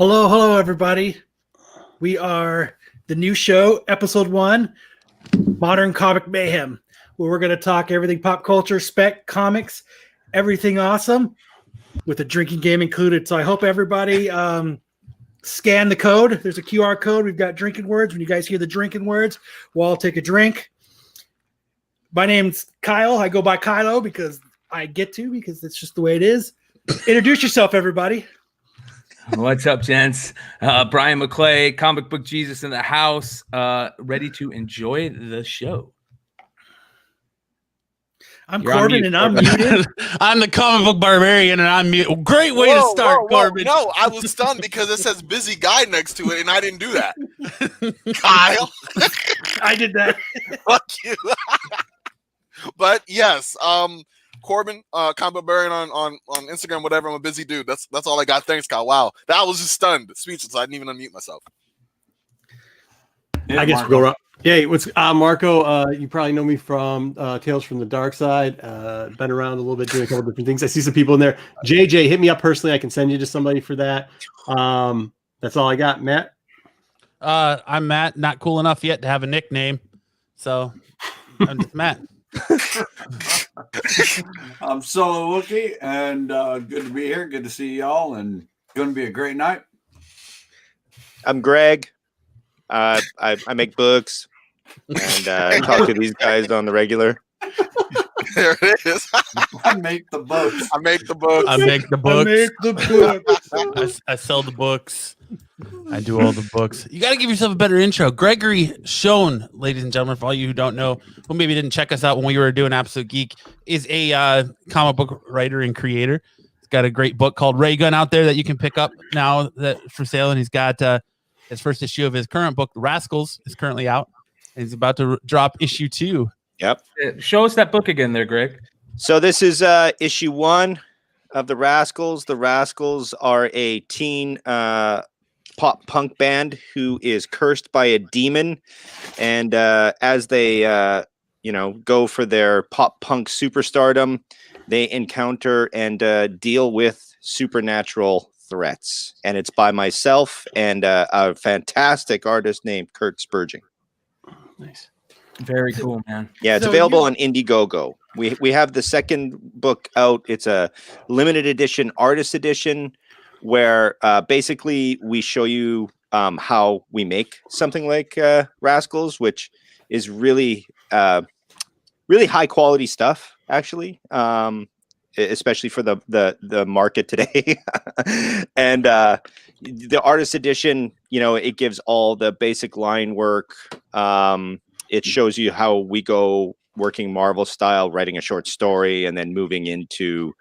Hello, everybody. We are the new show, episode 1, Modern Comic Mayhem, where we're going to talk everything pop culture, spec, comics, everything awesome, with a drinking game included. So I hope everybody scan the code. There's a QR code. We've got drinking words. When you guys hear the drinking words, we'll all take a drink. My name's Kyle. I go by Kylo because that's just the way it is. Introduce yourself, everybody. What's up, gents? Brian McClay, Comic Book Jesus in the house, ready to enjoy the show. I'm Corbin, and I'm muted. I'm the Comic Book Barbarian, and I'm muted. Great way to start, Corbin. No, I was stunned because it says busy guy next to it, and I didn't do that. Kyle. I did that. Fuck you. But yes, Corbin, Comic Book Barbarian on Instagram, whatever. I'm a busy dude. That's all I got. Thanks, Kyle. Wow, that was just stunned, speechless. I didn't even unmute myself. Yeah, I guess we'll go around. Yeah, Marco? You probably know me from Tales from the Dark Side. Been around a little bit doing a couple different things. I see some people in there. JJ, hit me up personally. I can send you to somebody for that. That's all I got. Matt? I'm Matt. Not cool enough yet to have a nickname, so I'm just Matt. I'm Solo Wookie, and good to be here. Good to see y'all, and going to be a great night. I'm Greg. I make books and talk to these guys on the regular. There it is. I make the books. I make the books. I make the books. I make the books. I sell the books. I do all the books. You got to give yourself a better intro. Gregory Schoen, ladies and gentlemen, for all you who don't know, who maybe didn't check us out when we were doing Absolute Geek, is a comic book writer and creator. He's got a great book called RAYGUN out there that you can pick up now that for sale, and he's got his first issue of his current book, Wraskles, is currently out, and he's about to drop issue 2. Yep. Show us that book again there, Greg. So this is issue 1 of the Wraskles. The Wraskles are a teen pop punk band who is cursed by a demon, and as they go for their pop punk superstardom, they encounter and deal with supernatural threats. And it's by myself and a fantastic artist named Kurt Spurgeon. Nice. Very cool, man. Yeah, it's available on Indiegogo. We have the second book out. It's a limited edition, artist edition, where basically we show you how we make something like Wraskles, which is really high quality stuff, actually, especially for the market today. And the artist edition, it gives all the basic line work. It shows you how we go working Marvel style, writing a short story, and then moving into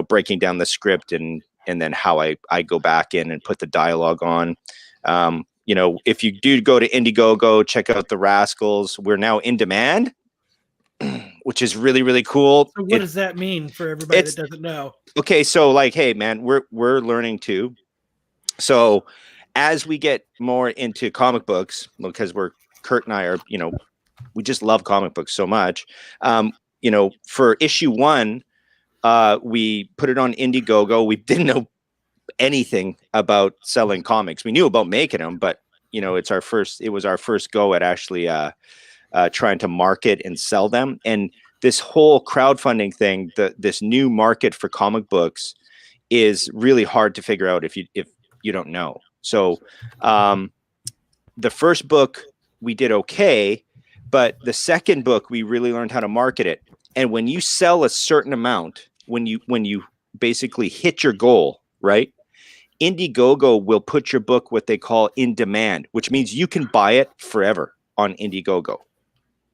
breaking down the script and then how I go back in and put the dialogue on. If you do go to Indiegogo, check out the Wraskles. We're now in demand, which is really, really cool. So what does that mean for everybody that doesn't know? Okay, so hey, man, we're learning too. So as we get more into comic books, because Kurt and I are, we just love comic books so much. For issue 1, we put it on Indiegogo. We didn't know anything about selling comics. We knew about making them, but it was our first go at actually trying to market and sell them. And this whole crowdfunding thing, this new market for comic books, is really hard to figure out if you don't know. So the first book we did okay, but the second book we really learned how to market it. And when you sell a certain amount, when you basically hit your goal, right? Indiegogo will put your book what they call in demand, which means you can buy it forever on Indiegogo.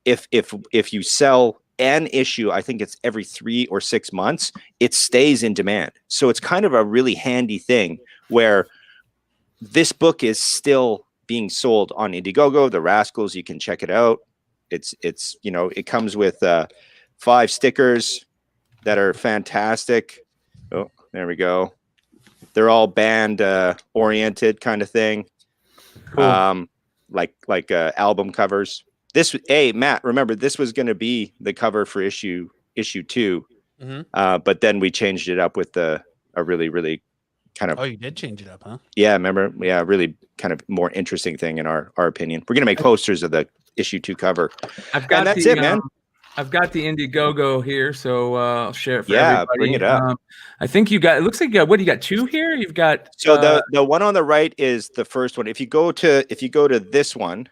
If you sell an issue, I think it's every 3 or 6 months, it stays in demand. So it's kind of a really handy thing where this book is still being sold on Indiegogo. The Wraskles, you can check it out. It comes with 5 stickers that are fantastic. Oh, there we go. They're all band oriented kind of thing. Cool. Like album covers. Hey, Matt, remember this was going to be the cover for issue 2. Mm-hmm. But then we changed it up with a really, really kind of. Oh, you did change it up, huh? Yeah, remember? Yeah, really kind of more interesting thing in our opinion. We're gonna make posters of the issue 2 cover. I've got And that's the, it, man. I've got the Indiegogo here, so I'll share it for Yeah, everybody. bring it up. I think you got. It looks like you got. What do you got? 2 here. You've got. So the one on the right is the first one. If you go to this one,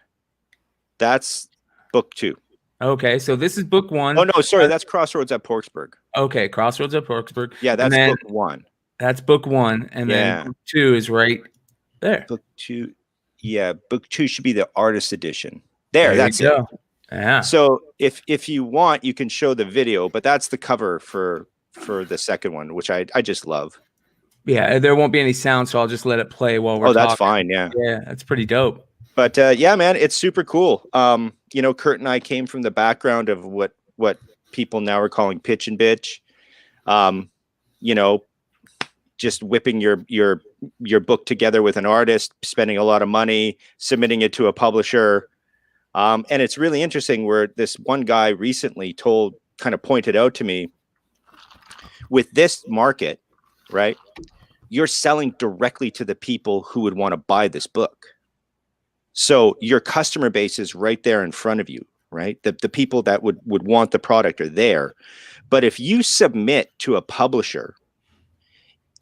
that's book 2. Okay, so this is book 1. Oh no, sorry, that's Crossroads at Porksburg. Okay, Crossroads at Porksburg. Yeah, that's book 1. That's book 1, and then book 2 is right there. Book 2, yeah, book 2 should be the artist edition. That's it. Yeah. So if you want, you can show the video, but that's the cover for the second one, which I just love. Yeah, there won't be any sound, so I'll just let it play while we're talking. That's fine. Yeah. Yeah, that's pretty dope. But yeah, man, it's super cool. You know, Kurt and I came from the background of what people now are calling pitch and bitch. You know, just whipping your book together with an artist, spending a lot of money, submitting it to a publisher. And it's really interesting where this one guy recently kind of pointed out to me, with this market, right? You're selling directly to the people who would want to buy this book. So your customer base is right there in front of you, right? The people that would want the product are there. But if you submit to a publisher,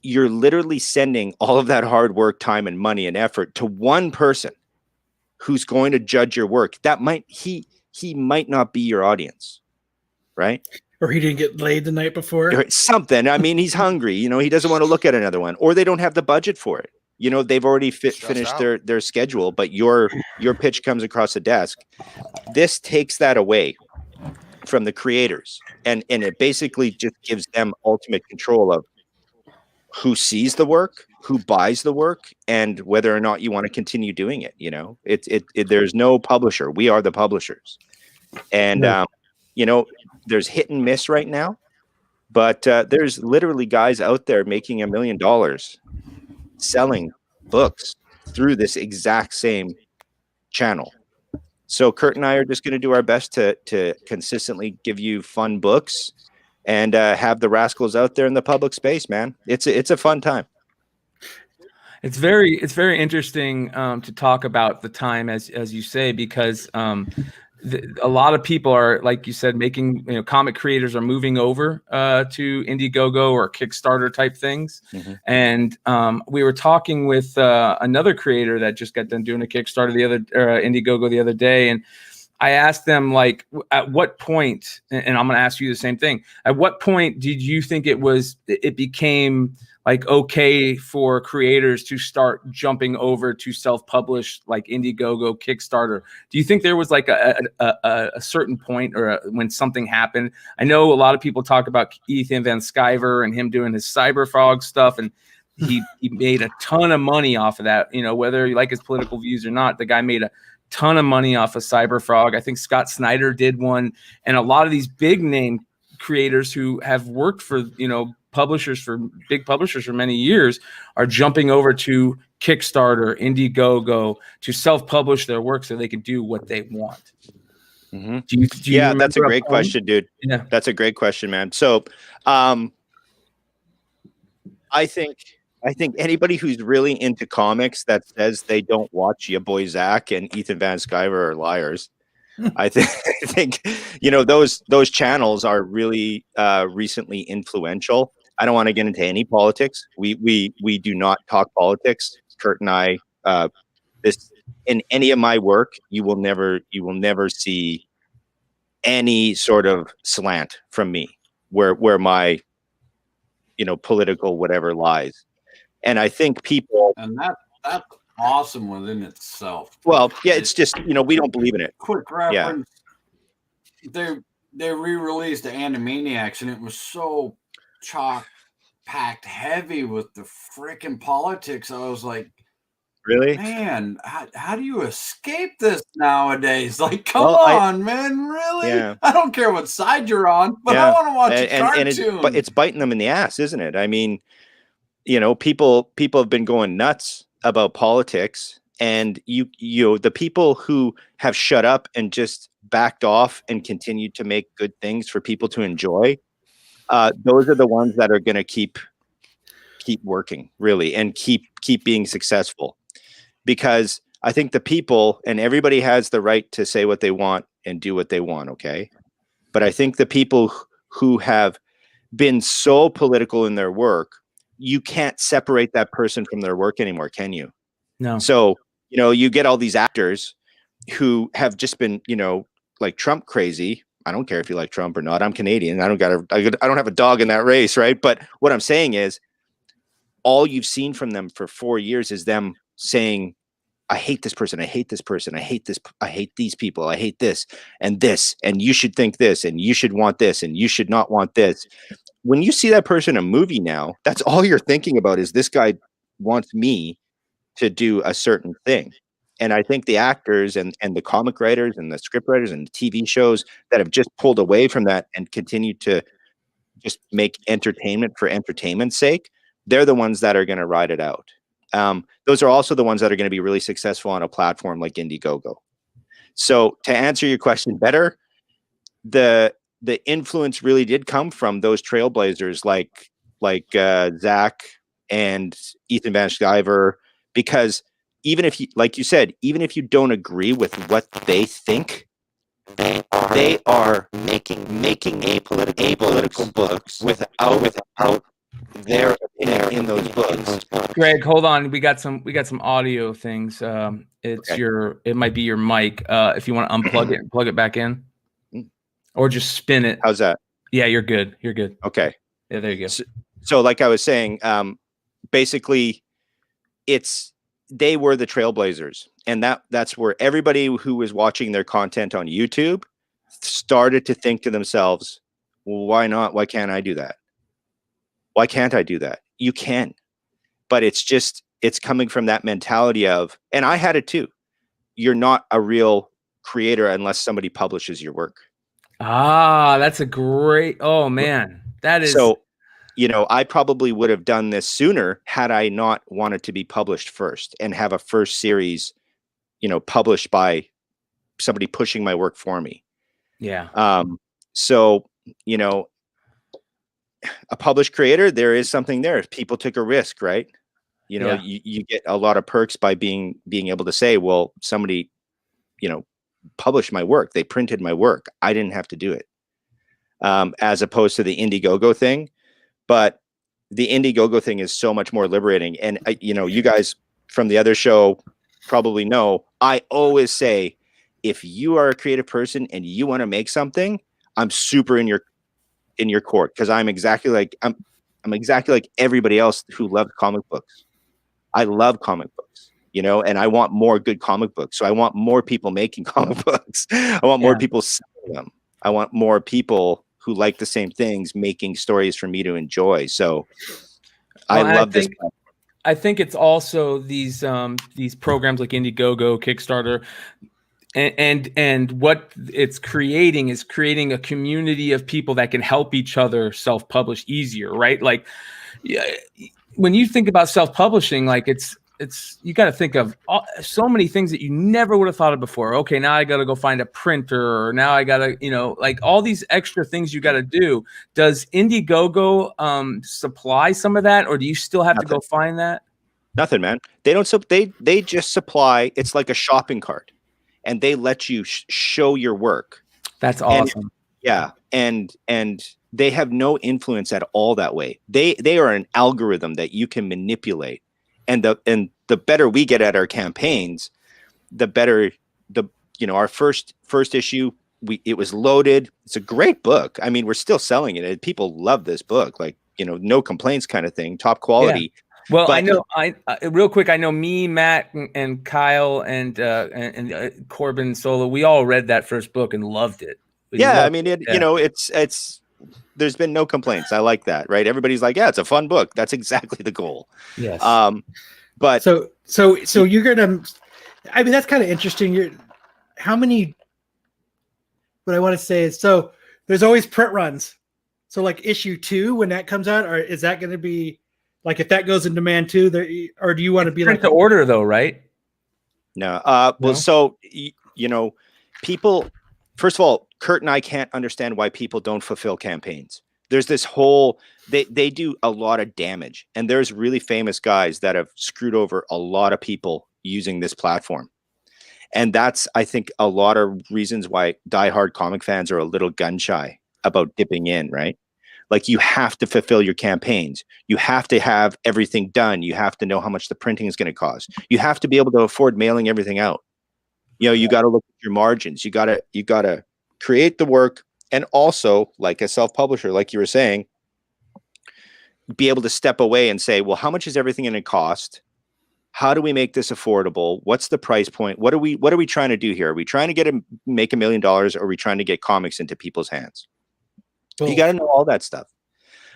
you're literally sending all of that hard work, time, and money and effort to one person who's going to judge your work. That he might not be your audience, right? Or he didn't get laid the night before. Or something. I mean, he's hungry. You know, he doesn't want to look at another one, or they don't have the budget for it. You know, they've already finished their schedule, but your pitch comes across the desk. This takes that away from the creators, and it basically just gives them ultimate control of who sees the work, who buys the work, and whether or not you want to continue doing it. You know, there's no publisher. We are the publishers, and you know, there's hit and miss right now, but there's literally guys out there making $1 million selling books through this exact same channel. So Kurt and I are just going to do our best to consistently give you fun books and have the Wraskles out there in the public space, man. It's a fun time. It's very interesting to talk about the time, as you say, because a lot of people are, like you said, making, you know, comic creators are moving over to Indiegogo or Kickstarter type things. Mm-hmm. And we were talking with another creator that just got done doing a Kickstarter Indiegogo the other day, and I asked them, like, at what point, and I'm going to ask you the same thing. At what point did you think it became like okay for creators to start jumping over to self-publish, like Indiegogo, Kickstarter? Do you think there was like a certain point or when something happened? I know a lot of people talk about Ethan Van Sciver and him doing his Cyberfrog stuff, and he made a ton of money off of that. You know, whether you like his political views or not, the guy made a ton of money off of Cyberfrog. I think Scott Snyder did one, and a lot of these big name creators who have worked for, you know, big publishers for many years are jumping over to Kickstarter, Indiegogo to self-publish their work so they can do what they want. Mm-hmm. Do you that's a great question, dude. Yeah, that's a great question, man. So I think anybody who's really into comics that says they don't watch your boy Zach and Ethan Van Sciver are liars. I think you know, those channels are really recently influential. I don't want to get into any politics. We do not talk politics. Kurt and I, this in any of my work, you will never see any sort of slant from me where my, you know, political whatever lies. And I think people, and that's awesome within itself. Well, yeah, it's just, you know, we don't believe in it. Quick reference. Yeah. They re-released the Animaniacs, and it was so chock-packed heavy with the freaking politics. I was like, really? Man, how do you escape this nowadays? Like, come on, man, really? Yeah. I don't care what side you're on, but I want to watch a cartoon. But it's biting them in the ass, isn't it? I mean, you know, people have been going nuts about politics, and you know, the people who have shut up and just backed off and continued to make good things for people to enjoy, those are the ones that are going to keep keep working, really, and keep being successful, because I think the people, and everybody has the right to say what they want and do what they want, okay? But I think the people who have been so political in their work, you can't separate that person from their work anymore, can you? No. So, you know, you get all these actors who have just been, you know, like Trump crazy. I don't care if you like Trump or not. I'm Canadian. I don't have a dog in that race, right? But what I'm saying is, all you've seen from them for 4 years is them saying, I hate this person. I hate this person. I hate this. I hate these people. I hate this, and you should think this, and you should want this, and you should not want this. When you see that person in a movie now, that's all you're thinking about is, this guy wants me to do a certain thing. And I think the actors and the comic writers and the script writers and the TV shows that have just pulled away from that and continue to just make entertainment for entertainment's sake, they're the ones that are going to ride it out. Those are also the ones that are going to be really successful on a platform like Indiegogo. So to answer your question better, the influence really did come from those trailblazers like Zach and Ethan Van Sciver, because even if you, like you said, even if you don't agree with what they think, they are making apolitical books without their opinion in those books. Greg, hold on. We got some audio things. It's Okay. it might be your mic. If you want to unplug it and plug it back in, or just spin it. How's that? Yeah, you're good. You're good. Okay. Yeah, there you go. So like I was saying, basically, they were the trailblazers, and that's where everybody who was watching their content on YouTube started to think to themselves, well, why not? Why can't I do that? Why can't I do that? You can, but it's coming from that mentality of, and I had it too, you're not a real creator unless somebody publishes your work. Ah, that's a great, oh man, that is. So, you know, I probably would have done this sooner had I not wanted to be published first and have a first series, you know, published by somebody pushing my work for me. Yeah. So, you know, a published creator, there is something there. If people took a risk, right? You know, you get a lot of perks by being able to say, well, somebody, you know, published my work. They printed my work. I didn't have to do it. As opposed to the Indiegogo thing. But the Indiegogo thing is so much more liberating. And, you know, you guys from the other show probably know, I always say, if you are a creative person and you want to make something, I'm super in your court, because I'm exactly like everybody else who loves comic books. I love comic books, you know, and I want more good comic books. So I want more people making comic books. I want more people selling them. I want more people who like the same things making stories for me to enjoy. So I love this. I think it's also these programs like Indiegogo, Kickstarter, and what it's creating is creating a community of people that can help each other self-publish easier, right? Like, when you think about self-publishing, like it's you got to think of so many things that you never would have thought of before. Okay, now I got to go find a printer, or now I got to, you know, like all these extra things you got to do. Does Indiegogo supply some of that, or do you still have to go find that? Nothing, man. They don't. They just supply. It's like a shopping cart, and they let you show your work. That's awesome. And they have no influence at all that way. They are an algorithm that you can manipulate. And the better we get at our campaigns, the better our first issue, it was loaded. It's a great book. I mean, we're still selling it. People love this book, like, you know, no complaints kind of thing, top quality. Yeah. Well, but, I know, real quick, I know me, Matt, and Kyle, and Corbin Solo, we all read that first book and loved it. I mean, you know, it's there's been no complaints. I like that, right? Everybody's like, yeah, it's a fun book. That's exactly the goal. Yes. But so you're gonna, I mean, that's kind of interesting. How many? What I want to say is, so there's always print runs. So like issue 2, when that comes out, or is that going to be like, if that goes in demand too, or do you want to be print like to order though, right? No. Well, so you know, people. First of all, Kurt and I can't understand why people don't fulfill campaigns. There's this whole they do a lot of damage, and there's really famous guys that have screwed over a lot of people using this platform. And that's, I think, a lot of reasons why diehard comic fans are a little gun shy about dipping in, right? Like, you have to fulfill your campaigns. You have to have everything done. You have to know how much the printing is going to cost. You have to be able to afford mailing everything out. You know, you got to look at your margins. You got to create the work, and also, like a self-publisher, like you were saying, be able to step away and say, well, how much is everything going to cost? How do we make this affordable? What's the price point? What are we trying to do here? Are we trying to make $1 million, or are we trying to get comics into people's hands? Both. You got to know all that stuff.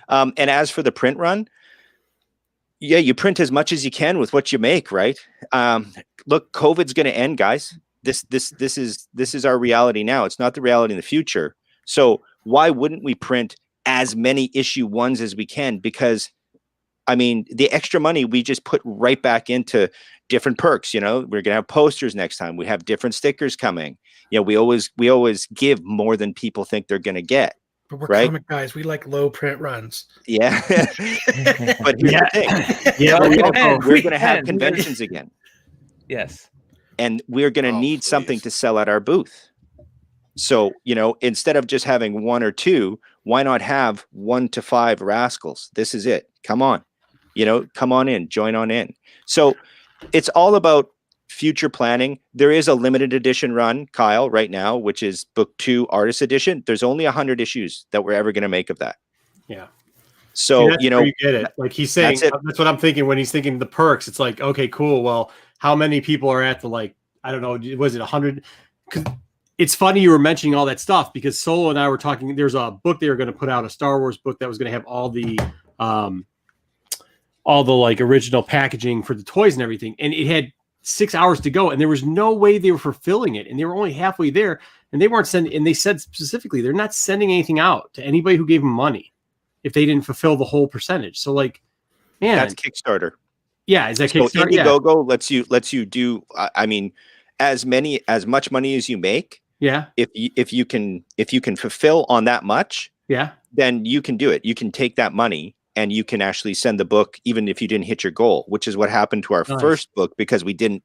And as for the print run, yeah, you print as much as you can with what you make, right? Look, COVID's going to end, guys. This is our reality now. It's not the reality in the future. So why wouldn't we print as many issue ones as we can? Because, I mean, the extra money we just put right back into different perks. You know, we're gonna have posters next time. We have different stickers coming. You know, we always give more than people think they're gonna get. But we're right? comic guys. We like low print runs. Yeah, but here's the thing. Yeah, we're gonna have conventions again, Yes. and we're gonna need something to sell at our booth. So, you know, instead of just having 1 or 2, why not have 1 to 5 Wraskles? This is it. Come on, you know, come on in, join on in. So it's all about future planning. There is a limited edition run, Kyle, right now, which is book 2 artist edition. There's only 100 issues that we're ever going to make of that. Yeah. So, you know, you get it. Like he's saying, that's what I'm thinking when he's thinking the perks. It's like, okay, cool. Well, how many people are at the, like, I don't know, was it 100? It's funny you were mentioning all that stuff, because Solo and I were talking. There's a book they were going to put out, a Star Wars book that was going to have all the like original packaging for the toys and everything, and it had 6 hours to go, and there was no way they were fulfilling it, and they were only halfway there, and they weren't sending. And they said specifically they're not sending anything out to anybody who gave them money if they didn't fulfill the whole percentage. So, like, man, that's Kickstarter. Yeah, is that so Kickstarter? Indiegogo lets you do. I mean, as much money as you make. Yeah. If you can fulfill on that much, yeah, then you can do it. You can take that money and you can actually send the book even if you didn't hit your goal, which is what happened to our first book, because we didn't.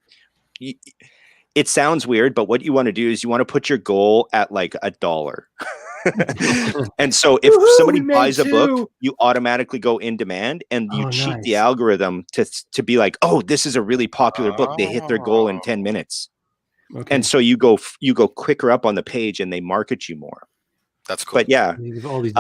It sounds weird, but what you want to do is you want to put your goal at like $1. And so if somebody buys a book, you automatically go in demand, and you cheat the algorithm to be like, oh, this is a really popular book. They hit their goal in 10 minutes. Okay. And so you go quicker up on the page, and they market you more. That's cool. But yeah, all these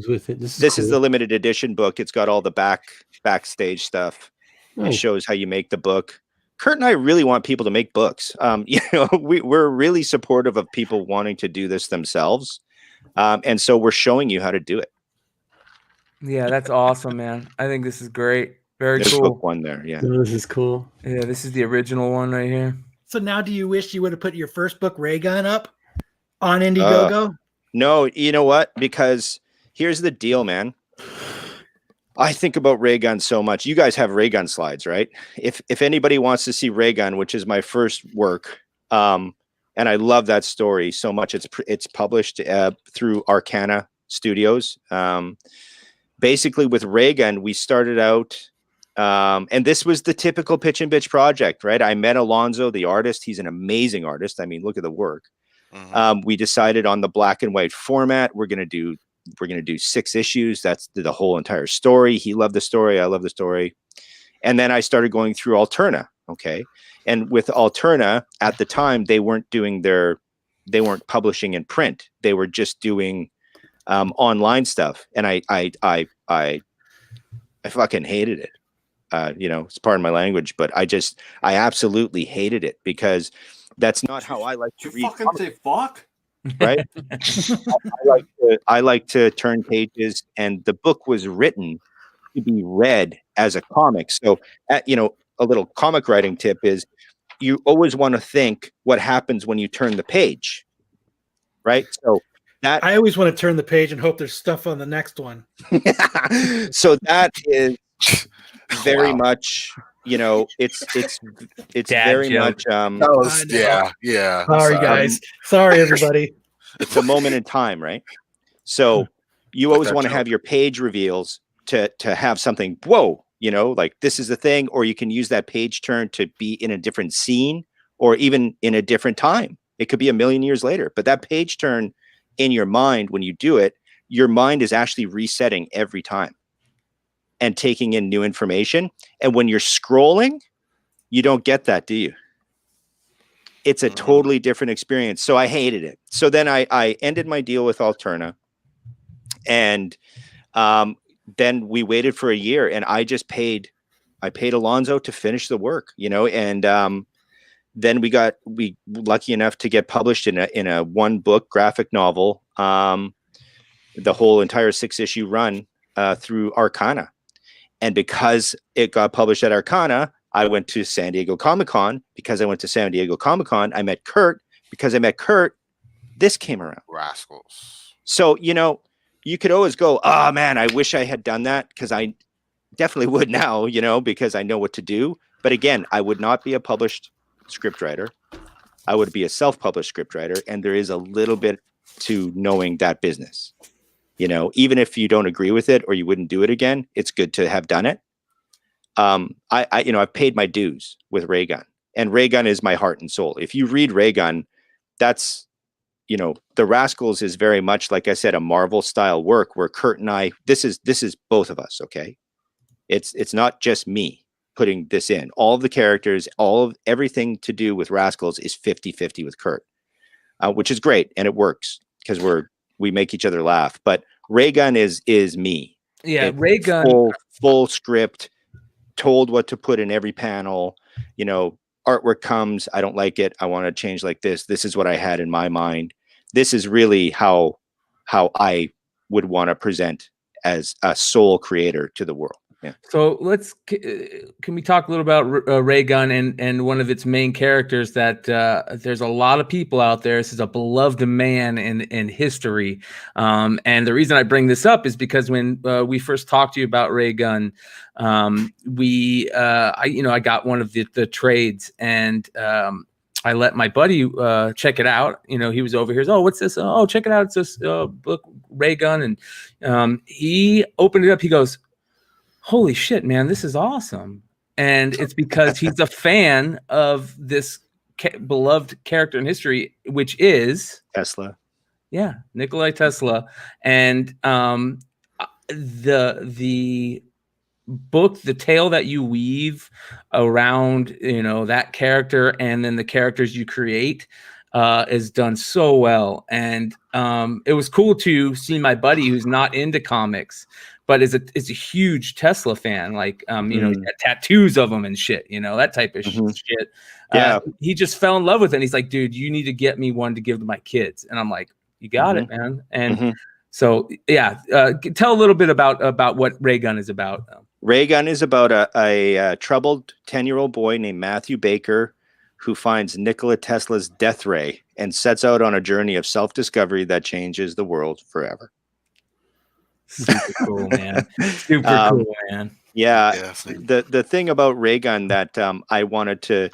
with it. This is the limited edition book. It's got all the backstage stuff. It shows how you make the book. Kurt and I really want people to make books. You know, we're really supportive of people wanting to do this themselves, and so we're showing you how to do it. Yeah, that's awesome, man. I think this is great. Very There's cool. book 1 there. Yeah, this is cool. Yeah, this is the original one right here. So now, do you wish you would have put your first book, RAYGUN, up on Indiegogo? No, you know what? Because here's the deal, man. I think about RAYGUN so much. You guys have RAYGUN slides, right? If anybody wants to see RAYGUN, which is my first work, and I love that story so much. It's published through ARCANA Studios. Basically, with RAYGUN, we started out. And this was the typical pitch and bitch project, right? I met Alonzo, the artist. He's an amazing artist. I mean, look at the work. Mm-hmm. We decided on the black and white format. We're gonna do 6 issues. That's the whole entire story. He loved the story. I love the story. And then I started going through Alterna. Okay, and with Alterna at the time, they weren't publishing in print. They were just doing online stuff, and I fucking hated it. You know, it's pardon my language, but I absolutely hated it, because that's not how I like to read. Fucking say fuck, right? I like to turn pages, and the book was written to be read as a comic. So, you know, a little comic writing tip is you always want to think what happens when you turn the page, right? So that I always want to turn the page and hope there's stuff on the next one. So that is very much, you know, it's very much yeah. Sorry guys. Sorry everybody. It's a moment in time, right? So You always that want to joke. have your page reveals to have something, whoa, you know, like this is the thing, or you can use that page turn to be in a different scene or even in a different time. It could be a million years later, but that page turn in your mind, when you do it, your mind is actually resetting every time and taking in new information. And when you're scrolling, you don't get that, do you? It's a totally different experience. So I hated it. So then I ended my deal with Alterna, and then we waited for a year, and I paid Alonzo to finish the work, you know, and then we lucky enough to get published in a one book graphic novel, the whole entire 6-issue run through Arcana. And because it got published at Arcana, I went to San Diego Comic-Con. Because I went to San Diego Comic-Con, I met Kurt. Because I met Kurt, this came around. Wraskles. So, you know, you could always go, oh man, I wish I had done that, because I definitely would now, you know, because I know what to do. But again, I would not be a published scriptwriter. I would be a self-published scriptwriter. And there is a little bit to knowing that business. You know, even if you don't agree with it or you wouldn't do it again, it's good to have done it. I've paid my dues with RAYGUN, and RAYGUN is my heart and soul. If you read RAYGUN, that's, you know, the Wraskles is very much, like I said, a Marvel style work where Kurt and I, this is both of us. Okay. It's not just me putting this in. All of the characters, everything to do with Wraskles is 50-50 with Kurt, which is great. And it works because we make each other laugh. But RAYGUN is me. Yeah, RAYGUN full script, told what to put in every panel. You know, artwork comes, I don't like it, I want to change like this. This is what I had in my mind. This is really how I would want to present as a sole creator to the world. Yeah. So can we talk a little about RAYGUN and one of its main characters that there's a lot of people out there. This is a beloved man in history. And the reason I bring this up is because when we first talked to you about RAYGUN, I got one of the trades, and I let my buddy check it out. You know, he was over here. Oh, what's this? Oh, check it out. It's this book, RAYGUN. And he opened it up. He goes, holy shit, man, this is awesome. And it's because he's a fan of this beloved character in history, which is Tesla. Yeah, Nikola Tesla. And the book, the tale that you weave around, you know, that character and then the characters you create is done so well. And it was cool to see my buddy who's not into comics, but is a huge Tesla fan, like you know, tattoos of him and shit, you know, that type of shit. Yeah, he just fell in love with it. And he's like, dude, you need to get me one to give to my kids. And I'm like, you got it, man. And so yeah, tell a little bit about what RAYGUN is about. RAYGUN is about a troubled 10-year-old boy named Matthew Baker who finds Nikola Tesla's death ray and sets out on a journey of self-discovery that changes the world forever. Super cool, man. Super cool, man. Yeah. The thing about RAYGUN that I wanted to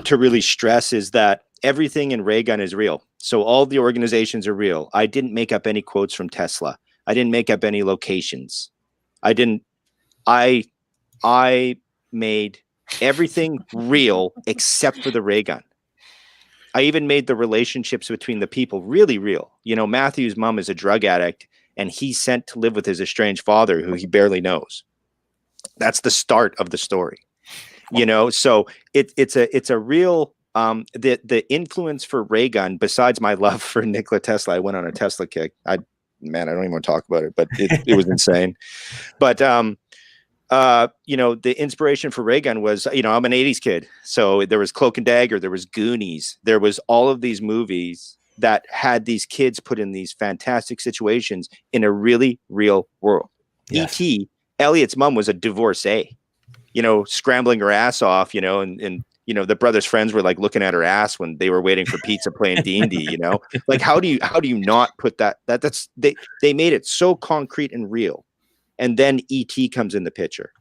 really stress is that everything in RAYGUN is real. So all the organizations are real. I didn't make up any quotes from Tesla. I didn't make up any locations. I made everything real except for the RAYGUN. I even made the relationships between the people really real. You know, Matthew's mom is a drug addict, and he's sent to live with his estranged father, who he barely knows. That's the start of the story. You know, so it's a real the influence for RAYGUN, besides my love for Nikola Tesla. I went on a Tesla kick. I don't even want to talk about it, but it was insane. But you know, the inspiration for RAYGUN was, you know, I'm an 80s kid. So there was Cloak and Dagger, there was Goonies, there was all of these movies that had these kids put in these fantastic situations in a really real world. Yes. E.T., Elliot's mom was a divorcee, you know, scrambling her ass off, you know, and you know, the brother's friends were like looking at her ass when they were waiting for pizza playing D&D, you know, like how do you not put that's they made it so concrete and real. And then E.T. comes in the picture.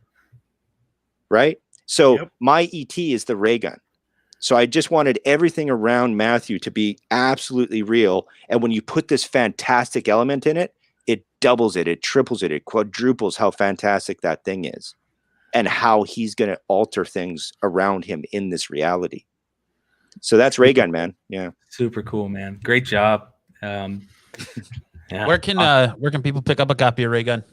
Right? So my E.T. is the RAYGUN. So I just wanted everything around Matthew to be absolutely real. And when you put this fantastic element in it, it doubles it, it triples it, it quadruples how fantastic that thing is, and how he's going to alter things around him in this reality. So that's RAYGUN, man. Yeah, super cool, man. Great job. Yeah. Where can people pick up a copy of RAYGUN?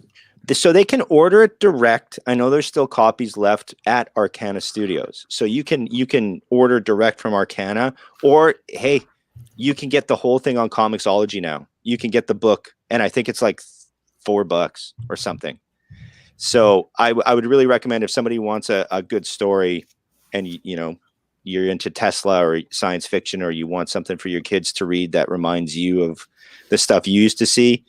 so they can order it direct. I know there's still copies left at ARCANA Studios, so you can order direct from ARCANA, or hey, you can get the whole thing on Comixology now. You can get the book, and I think it's like $4 or something. So I would really recommend, if somebody wants a good story, and you know you're into Tesla or science fiction, or you want something for your kids to read that reminds you of the stuff you used to see,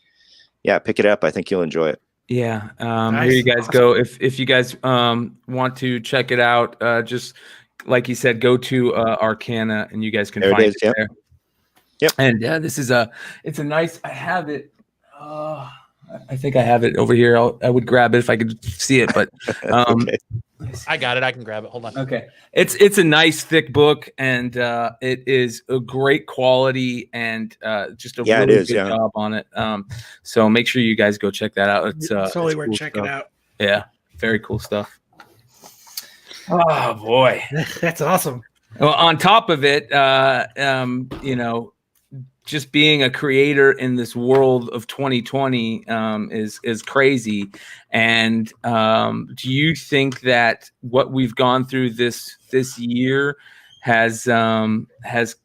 yeah, pick it up. I think you'll enjoy it. Yeah. Nice. Here you guys go. If you guys want to check it out, just like he said, go to ARCANA, and you guys can There it find is, it yep. there. Yep. And it's a nice. I have it. I think I have it over here. I would grab it if I could see it, but Okay. I got it. I can grab it. Hold on. okay. It's a nice thick book, and it is a great quality, and just a Yeah, it really is, good yeah. job on it. So make sure you guys go check that out. It's totally it's worth cool checking stuff. out. Yeah, very cool stuff. Oh boy. That's awesome. Well, on top of it, you know, just being a creator in this world of 2020 is crazy. And do you think that what we've gone through this year has let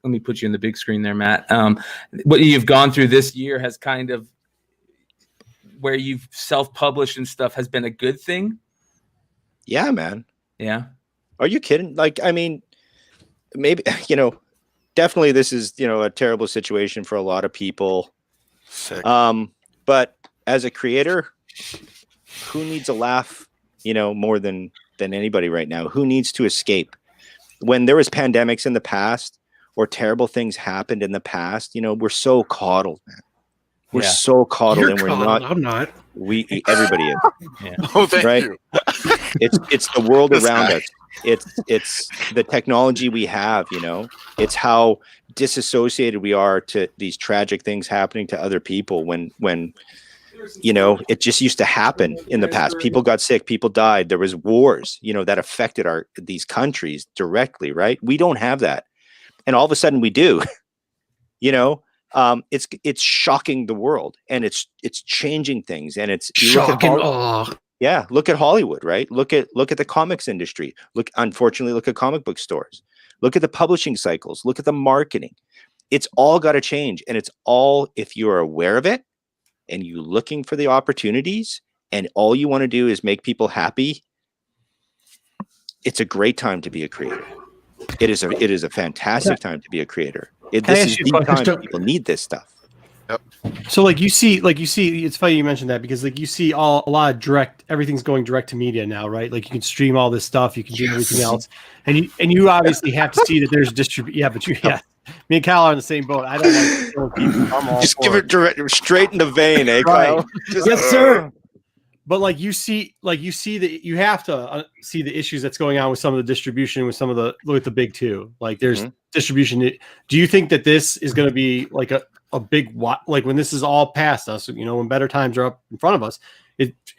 me put you in the big screen there, Matt. What you've gone through this year has kind of, where you've self-published and stuff, has been a good thing? Yeah, man. Yeah. Are you kidding? Like, I mean, maybe, you know, definitely this is, you know, a terrible situation for a lot of people. Sick. But as a creator, who needs a laugh, you know, more than anybody right now? Who needs to escape? When there was pandemics in the past, or terrible things happened in the past, you know, we're so coddled, man. We're Yeah. so coddled, You're and we're coddled. not. I'm not. Everybody is. Oh, thank Right? you. It's the world This around guy. us. It's the technology we have, you know. It's how disassociated we are to these tragic things happening to other people, when you know, it just used to happen in the past. People got sick, people died, there was wars, you know, that affected these countries directly, right? We don't have that. And all of a sudden we do. You know, it's shocking the world, and it's changing things, and it's Shocking awe. yeah, look at Hollywood, right? Look at the comics industry. Unfortunately, look at comic book stores. Look at the publishing cycles. Look at the marketing. It's all got to change, and it's all, if you're aware of it and you're looking for the opportunities, and all you want to do is make people happy, it's a great time to be a creator. It is a fantastic time to be a creator. This is the time people need this stuff. So like you see, it's funny you mentioned that, because like you see a lot of everything's going direct to media now, right? Like you can stream all this stuff, you can do everything else, and you obviously have to see that there's yeah, but me and Kyle are on the same boat. I don't like killing people. I'm all Just for give it direct, straight in the vein, eh, Right. Kyle? Just, Yes, sir. But like you see that you have to see the issues that's going on with some of the distribution, with the big two. Like there's distribution. Do you think that this is going to be like a big, like when this is all past us, you know, when better times are up in front of us,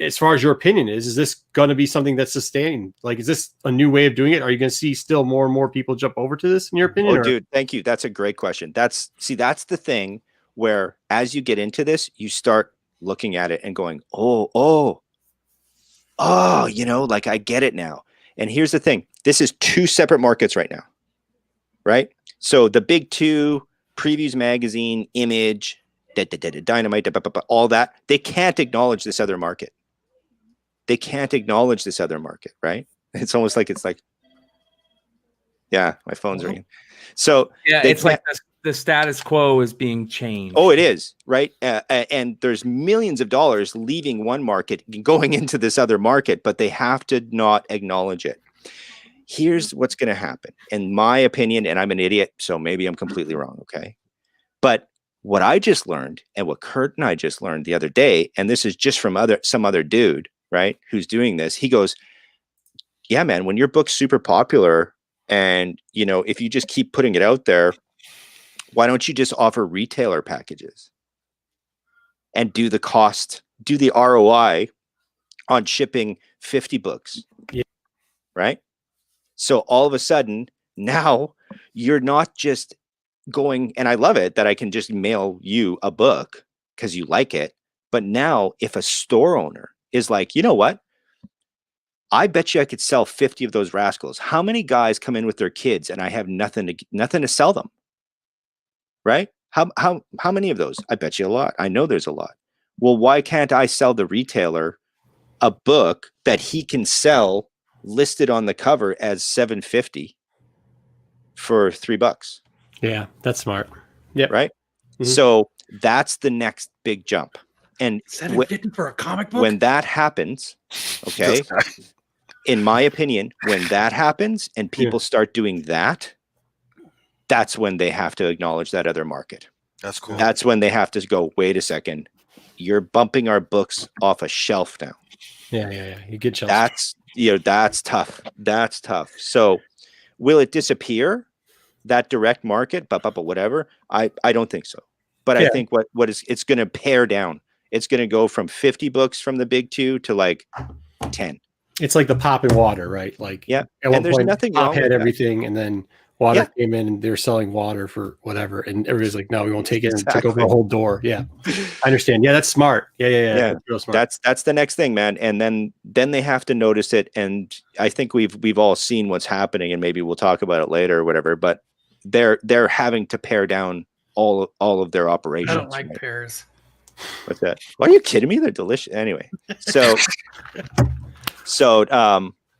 as far as your opinion is this going to be something that's sustained? Like, is this a new way of doing it? Are you going to see still more and more people jump over to this, in your opinion? Oh, dude, thank you. That's a great question. That's the thing where, as you get into this, you start looking at it and going, oh, you know, like I get it now. And here's the thing. This is two separate markets right now, right? So the big two, Previews Magazine, Image, Dynamite, all that, they can't acknowledge this other market. They can't acknowledge this other market, right? It's almost like yeah, my phone's ringing. So yeah, it's like the status quo is being changed. Oh, it is, right? And there's millions of dollars leaving one market, going into this other market, but they have to not acknowledge it. Here's what's going to happen, in my opinion, and I'm an idiot, so maybe I'm completely wrong, okay? But what I just learned, and what Kurt and I just learned the other day, and this is just from some other dude, right, who's doing this, he goes, yeah, man, when your book's super popular, and, you know, if you just keep putting it out there, why don't you just offer retailer packages? and do the ROI on shipping 50 books. Yeah. Right? So all of a sudden, now you're not just going, and I love it that I can just mail you a book because you like it. But now if a store owner is like, you know what? I bet you I could sell 50 of those Wraskles. How many guys come in with their kids and I have nothing to sell them? Right? How many of those? I bet you a lot. I know there's a lot. Well, why can't I sell the retailer a book that he can sell listed on the cover as $7.50 for $3? Yeah, that's smart. Yep. Right? Mhm. So that's the next big jump. And $7.50 for a comic book. when that happens, okay, in my opinion, when that happens and people start doing that, that's when they have to acknowledge that other market. That's cool. That's when they have to go, wait a second, you're bumping our books off a shelf now. Yeah. You get shelves. That's tough. That's tough. So will it disappear, that direct market, but whatever? I don't think so. But I think it's going to pare down. It's going to go from 50 books from the big two to like 10. It's like the pop in water, right? Like, yeah. At one And there's point, nothing Pop wrong had with everything, and then water came in, and they're selling water for whatever, and everybody's like, "No, we won't take it." And took over the whole door. Yeah, I understand. Yeah, that's smart. Yeah. That's real smart. That's the next thing, man. And then they have to notice it. And I think we've all seen what's happening, and maybe we'll talk about it later or whatever. But they're having to pare down all of their operations. I don't like pears. What's that? Are you kidding me? They're delicious. Anyway, so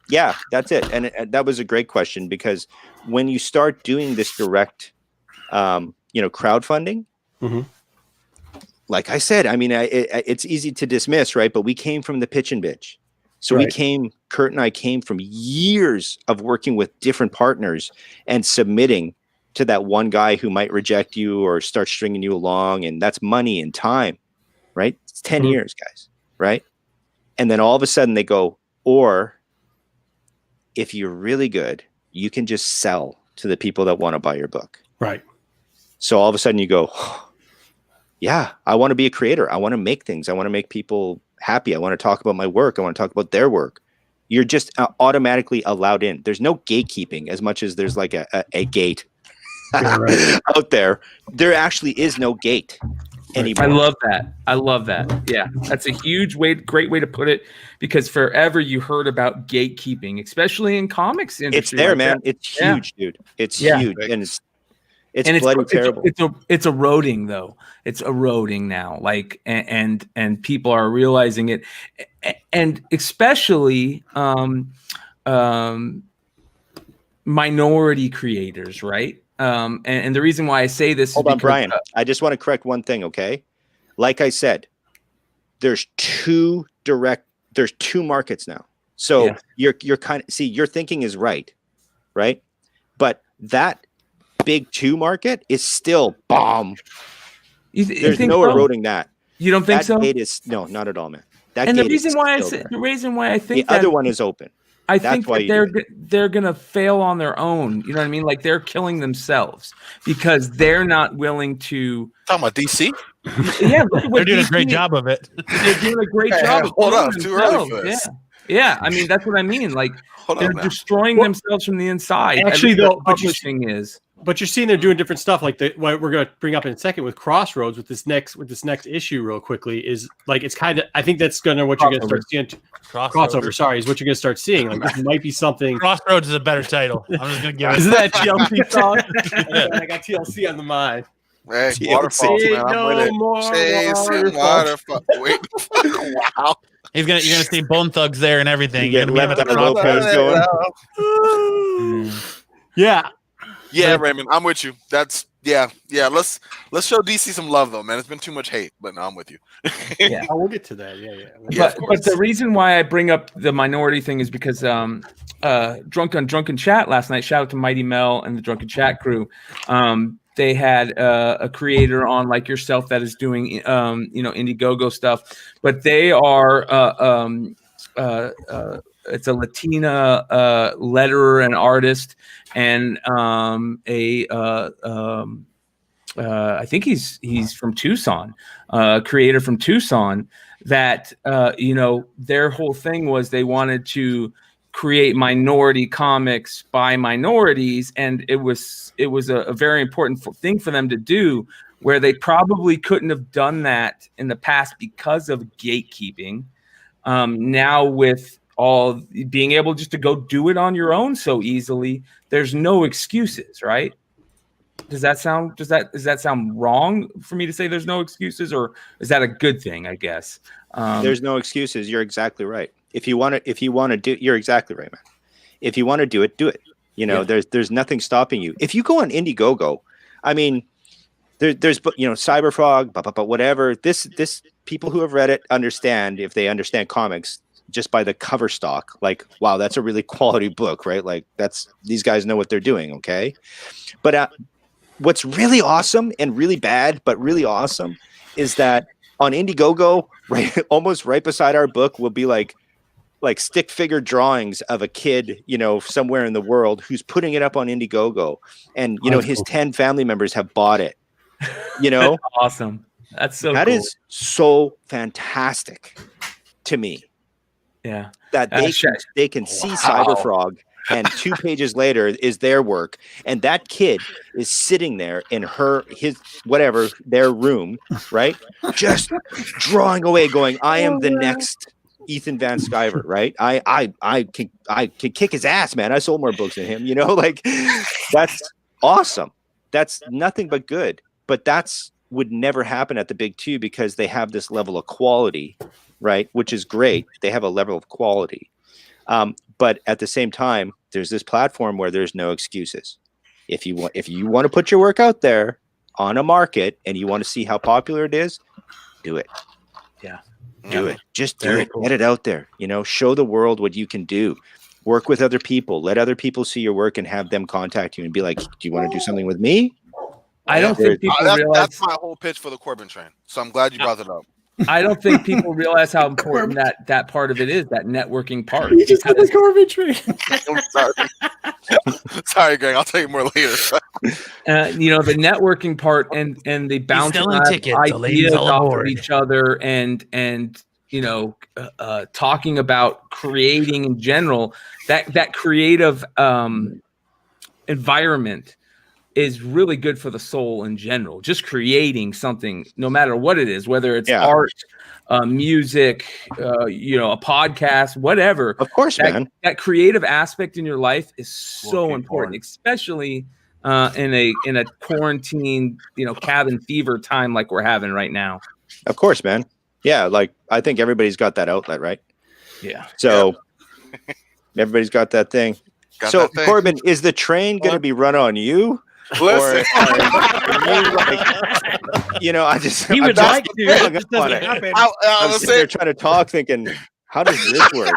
yeah, that's it. And that was a great question, because when you start doing this direct, crowdfunding, like I said, I mean, it's easy to dismiss, right? But we came from the pitch and bitch. So Kurt and I came from years of working with different partners and submitting to that one guy who might reject you or start stringing you along. And that's money and time, right? It's 10 years, guys, right? And then all of a sudden they go, or if you're really good, you can just sell to the people that want to buy your book. Right. So all of a sudden you go, yeah, I want to be a creator. I want to make things. I want to make people happy. I want to talk about my work. I want to talk about their work. You're just automatically allowed in. There's no gatekeeping as much as there's like a gate out there. There actually is no gate anymore. I love that. Yeah, that's a great way to put it, because forever you heard about gatekeeping, especially in comics industry. It's there, man. It's huge, dude. It's huge, and it's bloody terrible. It's eroding, though. It's eroding now. Like, and people are realizing it, and especially minority creators, right? And the reason why I say this Hold on, Brian. I just want to correct one thing, okay? Like I said, there's two markets now. So you're kind of, your thinking is right? But that big two market is still bomb. There's no eroding that. You don't think so? Gate is not at all, man. And the reason why I think the other one is open. I think that they're gonna fail on their own. You know what I mean? Like, they're killing themselves because they're not willing to. Talking about DC? Yeah, they're doing a great job of it. They're doing a great job. Hold up, too early for this. Yeah. I mean, that's what I mean. Like, they're destroying themselves from the inside. Actually, though, publishing is. But you're seeing they're doing different stuff, like what we're going to bring up in a second with Crossroads with this next issue real quickly is like, it's kind of, I think that's what you're going to start seeing. Crossover, sorry, is what you're going to start seeing. Like, this might be something. Crossroads is a better title. I'm just going to give it. Isn't that TLC song? I got TLC on the mind. Hey, waterfalls, man. I'm with it. Chasing waterfalls. Wait. Wow. You're gonna see Bone Thugs there and everything. You're gonna be going. Yeah, Raymond, I'm with you. That's Let's show DC some love, though, man. It's been too much hate, but no, I'm with you. We'll get to that. Yeah. But the reason why I bring up the minority thing is because Drunken Chat last night. Shout out to Mighty Mel and the Drunken Chat crew. They had a creator on like yourself that is doing Indiegogo stuff, but they are it's a Latina letterer and artist, and I think he's from Tucson, creator from Tucson, that their whole thing was they wanted to create minority comics by minorities, and it was a very important thing for them to do, where they probably couldn't have done that in the past because of gatekeeping. Now with all being able just to go do it on your own so easily, there's no excuses, right? Does that sound wrong for me to say there's no excuses, or is that a good thing? I guess there's no excuses. You're exactly right. If you want to do, you're exactly right, man. If you want to do it, do it. There's nothing stopping you. If you go on Indiegogo, I mean, there's Cyberfrog, but whatever. This people who have read it understand, if they understand comics, just by the cover stock, like, wow, that's a really quality book, right? Like these guys know what they're doing. Okay. But what's really awesome and really bad, but really awesome, is that on Indiegogo, right, almost right beside our book will be like stick figure drawings of a kid, somewhere in the world who's putting it up on Indiegogo, and his 10 family members have bought it. That's awesome. That's so. That cool. is so fantastic to me. Yeah, that they can see Cyberfrog, and 2 pages later is their work, and that kid is sitting there in their room, right, just drawing away, going, I am the next Ethan Van Sciver, right? I can kick his ass, man. I sold more books than him, like that's awesome. That's nothing but good. But that's would never happen at the big 2 because they have this level of quality, right? Which is great. They have a level of quality. But at the same time, there's this platform where there's no excuses. If you want to put your work out there on a market and you want to see how popular it is, do it. Yeah. Do it. Just do it. Cool. Get it out there. Show the world what you can do. Work with other people. Let other people see your work and have them contact you and be like, do you want to do something with me? I don't think people realize that's my whole pitch for the Corbin train. So I'm glad you brought it up. I don't think people realize how important that part of it is, that networking part. You just got the Corbin train. I'm sorry. Sorry, Greg. I'll tell you more later. The networking part and the bouncing ideas off of each other and talking about creating in general, that creative environment is really good for the soul in general. Just creating something, no matter what it is, whether it's art, music, a podcast, whatever. Of course, man. That creative aspect in your life is so important, especially in a quarantine, cabin fever time like we're having right now. Of course, man. Yeah, like I think everybody's got that outlet, right? Yeah. So everybody's got that thing. Corbin, is the train going to be run on you? Listen. I just he would like to. It just doesn't happen. I was sitting there trying to talk, thinking, how does this work?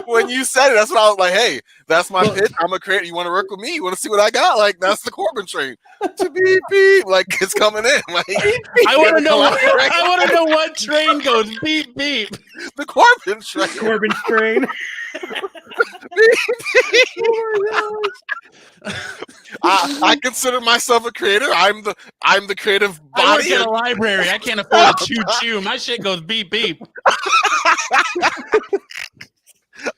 When you said it, that's what I was like. Hey, that's my pitch. I'm a creator. You want to work with me? You want to see what I got? Like that's the Corbin train. To beep beep, like it's coming in. Like I want to know. I want to know what train goes beep beep. The Corbin train. Corbin train. I consider myself a creator. I'm the creative body. I work at a library. I can't afford a choo-choo. My shit goes beep beep.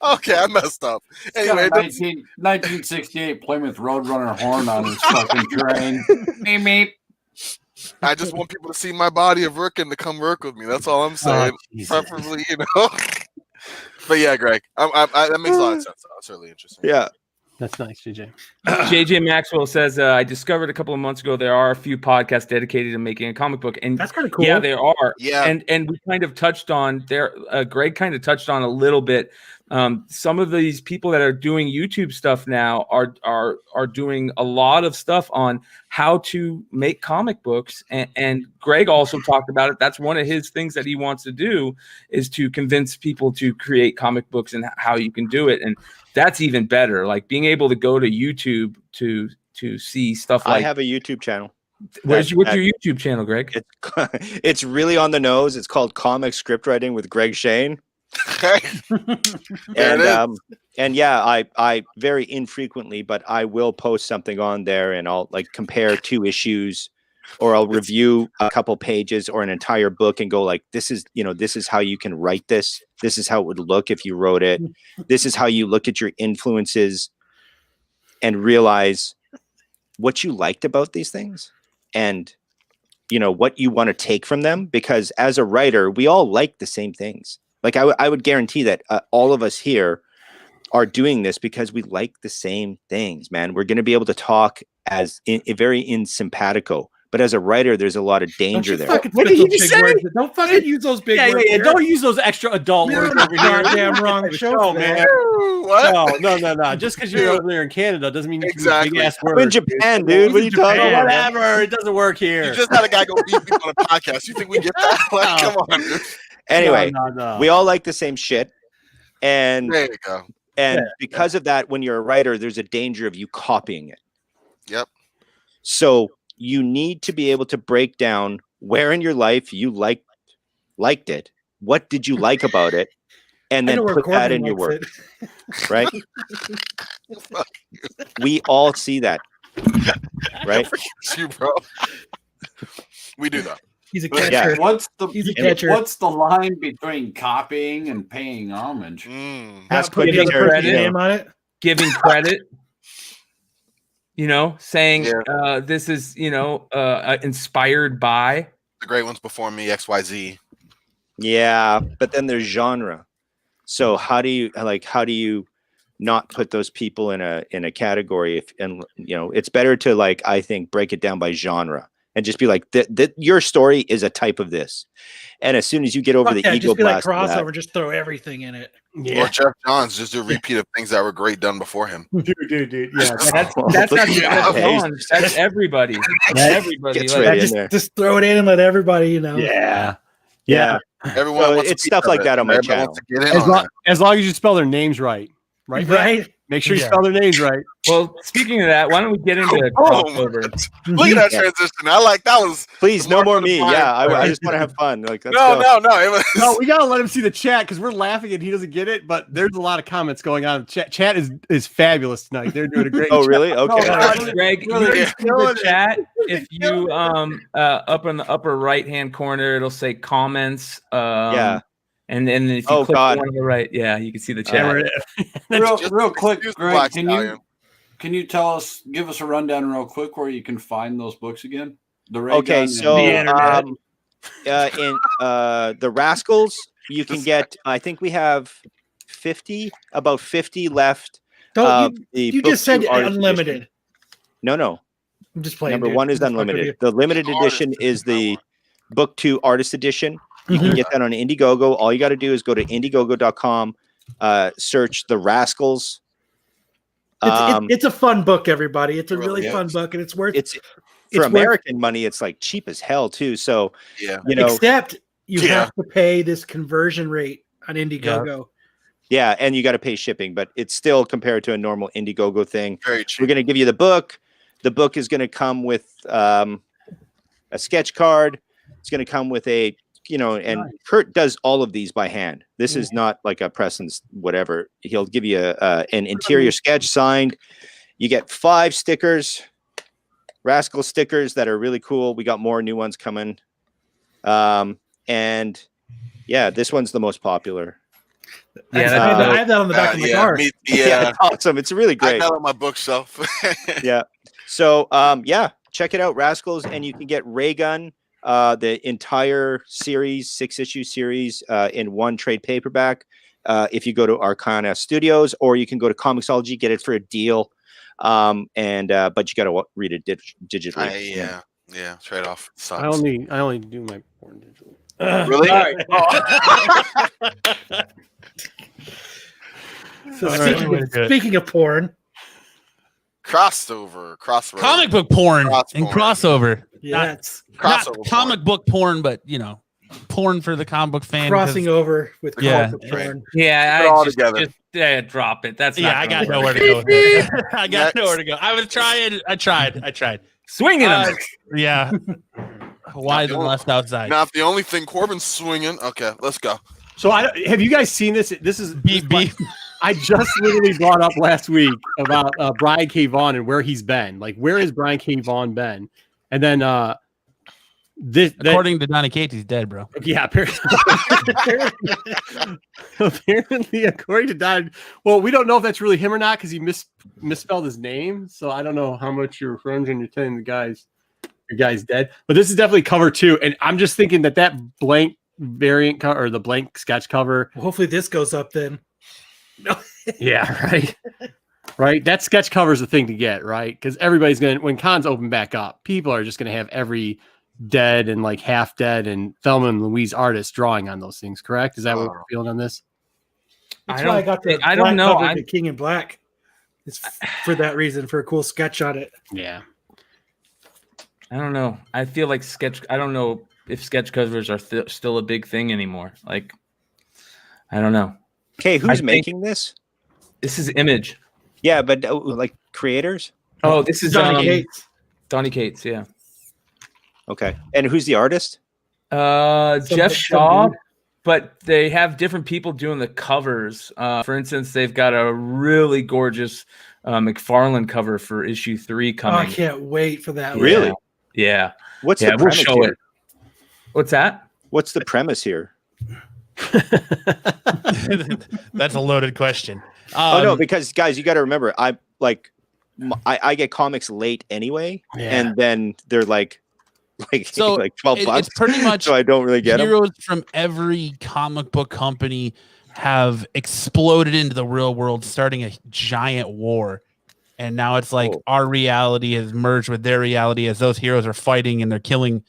Okay, I messed up. Anyway, 1968 Plymouth Roadrunner horn on his fucking train. Beep beep. I just want people to see my body of work and to come work with me. That's all I'm saying. Preferably, But yeah, Greg, that makes a lot of sense. That's really interesting. Yeah. That's nice, JJ. JJ Maxwell says, I discovered a couple of months ago there are a few podcasts dedicated to making a comic book. And that's kind of cool. Yeah, there are. Yeah. And we kind of touched on there. Greg kind of touched on a little bit. Some of these people that are doing YouTube stuff now are doing a lot of stuff on how to make comic books. And Greg also talked about it. That's one of his things that he wants to do is to convince people to create comic books and how you can do it. And that's even better. Like being able to go to YouTube to see stuff like. I have a YouTube channel. What's your YouTube channel, Greg? It's really on the nose. It's called Comic Script Writing with Greg Schoen. There it is. And yeah, I very infrequently, but I will post something on there, and I'll like compare 2 issues, or I'll review a couple pages or an entire book and go like, this is how you can write this. This is how it would look if you wrote it. This is how you look at your influences and realize what you liked about these things and, what you want to take from them. Because as a writer, we all like the same things. Like I would guarantee that all of us here are doing this because we like the same things, man. We're going to be able to talk as very in simpatico. But as a writer, there's a lot of danger there. What did you just say? Don't fucking use those big words. Yeah. Don't use those extra adult words over here. Goddamn wrong show, man. What? No. Just because you're over there in Canada doesn't mean you can use big ass I'm words. in Japan, dude. What are you talking about? Whatever. It doesn't work here. You just had a guy go beat people on a podcast. You think we get that? Like, come on, dude. Anyway, No. we all like the same shit. And There you go. And because of that, when you're a writer, there's a danger of you copying it. Yep. So you need to be able to break down where in your life you liked it. What did you like about it? And then put that in your work. Right? We all see that. Right? You, bro. We do that. He's a catcher. He's a catcher. What's the line between copying and paying homage? Ask Putting the name on it. Giving credit. Saying this is, inspired by the great ones before me, XYZ. Yeah, but then there's genre. So how do you not put those people in a category? It's better to I think break it down by genre and just be like your story is a type of this. And as soon as you get over the ego just be blast, like crossover, just throw everything in it. Yeah. Or Jeff Johns just do a repeat of things that were great done before him. Dude. Yeah. That's not Jeff Johns. That's everybody. That's everybody. Just throw it in and let everybody, Yeah. Everyone so it's stuff like that on my channel. As long as you spell their names right. Right? Make sure you spell their names right. Well, speaking of that, why don't we get into crossover? Look at that transition. I like that was. Please, no more me. Yeah, I just want to have fun. Like, no. No, we gotta let him see the chat because we're laughing and he doesn't get it. But there's a lot of comments going on. Chat is fabulous tonight. They're doing a great. Oh, really? Okay. Greg, you can see the chat. If you up in the upper right hand corner, it'll say comments. Yeah. And then if you click on the right, you can see the chat. Real quick, Greg, can you give us a rundown real quick where you can find those books again? The RAYGUN. Okay, so in the Wraskles, you can get. I think we have about 50 left. You just said unlimited. Edition. No. I'm just playing. Number one is unlimited. The limited edition is the book 2 artist edition. You can get that on Indiegogo. All you got to do is go to Indiegogo.com, search the Wraskles. It's a fun book, everybody. It's a really fun book, and it's worth. For American money, it's like cheap as hell too. So except you have to pay this conversion rate on Indiegogo. Yeah, and you got to pay shipping, but it's still compared to a normal Indiegogo thing. Very cheap. We're going to give you the book. The book is going to come with a sketch card. It's going to come with a and Kurt does all of these by hand. This is not like a press and whatever. He'll give you an interior sketch signed. You get 5 stickers, Wraskles stickers that are really cool. We got more new ones coming. And this one's the most popular. Yeah, I have that on the back of my car. It's awesome. It's really great. I got it on my bookshelf. Yeah. So check it out, Wraskles, and you can get RAYGUN. The entire series, 6-issue series, in one trade paperback. If you go to Arcana Studios, or you can go to Comixology, get it for a deal. But you got to read it digitally. Yeah. Trade off. Sucks. I only do my porn digitally. Really? So speaking of porn, crossover, comic book porn and crossover. Yeah, not comic book porn, but porn for the comic book fan. Crossing over with comic book porn. Yeah, all together. Just drop it. That's I got nowhere to go. I got nowhere to go. I was trying. I tried. Swinging them. Yeah. Why the left outside? Not the only thing Corbin's swinging. Okay, let's go. So have you guys seen this? This is BB. I just literally brought up last week about Brian K. Vaughan and where he's been. Like, where has Brian K. Vaughan been? And then According to Donny Cates, he's dead, bro. Yeah, apparently, according to Don, well, we don't know if that's really him or not because he misspelled his name. So I don't know how much you're referring to when you're telling your guy's dead. But this is definitely cover 2, and I'm just thinking that blank variant cover or the blank sketch cover. Well, hopefully this goes up then. No. Yeah, right. Right. That sketch cover is the thing to get, right? Because everybody's when cons open back up, people are just gonna have every dead and like half dead and Thelma and Louise artist drawing on those things, correct? Is that what we're feeling on this? That's why I got the I don't know. The King in Black. It's for that reason, for a cool sketch on it. Yeah. I don't know. I feel like I don't know if sketch covers are still a big thing anymore. Like, I don't know. Okay, who's making this? This is Image. Yeah, but like creators? Oh, this is Donny Cates. Donny Cates, yeah. Okay. And who's the artist? Jeff Shaw, but they have different people doing the covers. For instance, they've got a really gorgeous McFarlane cover for issue 3 coming. Oh, I can't wait for that. Really? Yeah. What's the we'll premise show here? it. What's that? What's the premise here? That's a loaded question. Oh no, because guys, you got to remember, I get comics late anyway, and then they're like so like $12. It's pretty much so I don't really get heroes them. from every comic book company have exploded into the real world, starting a giant war. And now it's like our reality has merged with their reality as those heroes are fighting and they're killing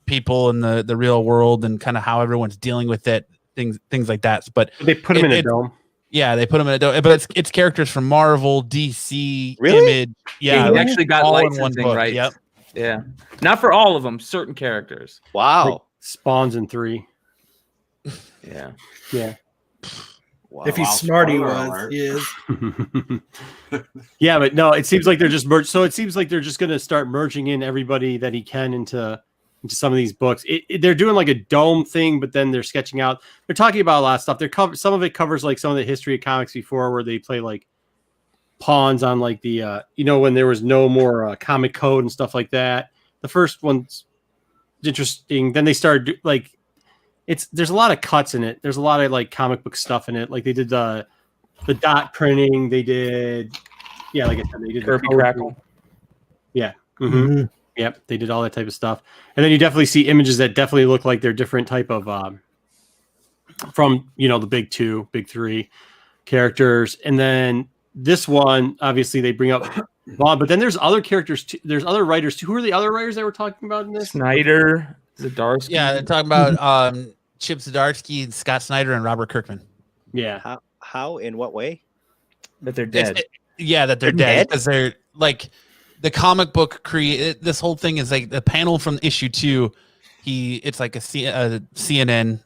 people in the real world and kind of how everyone's dealing with it, things like that. But they put them in a dome. Yeah, they put them in a dome. But it's characters from Marvel, DC, really? Image. Yeah, you actually got all licensing, in one book. right? Yep. Yeah. Not for all of them, certain characters. Wow. Like Spawns in 3. Yeah. Yeah. Wow. If he's smart, he was. He is. Yeah, but no, it seems like they're just merged. So it seems like they're just going to start merging in everybody that he can into some of these books. They're doing like a dome thing, but then they're sketching out. They're talking about a lot of stuff. Some of it covers like some of the history of comics before, where they play like pawns on like the when there was no more comic code and stuff like that. The first one's interesting. Then they started like there's a lot of cuts in it. There's a lot of like comic book stuff in it. Like they did the dot printing. They did like I said, they did Kirby the Crackle. Yeah. Mm-hmm. Yep, they did all that type of stuff. And then you definitely see images that definitely look like they're different type of from the big 2, big 3 characters. And then this one, obviously they bring up Vaughn, but then there's other characters too. There's other writers too. Who are the other writers that we're talking about in this? Snyder, Zdarsky. Yeah, they're talking about Chip Zdarsky, Scott Snyder, and Robert Kirkman. Yeah. How in what way? That they're dead. That they're dead because they're like the comic book this whole thing is like the panel from issue 2. It's like a CNN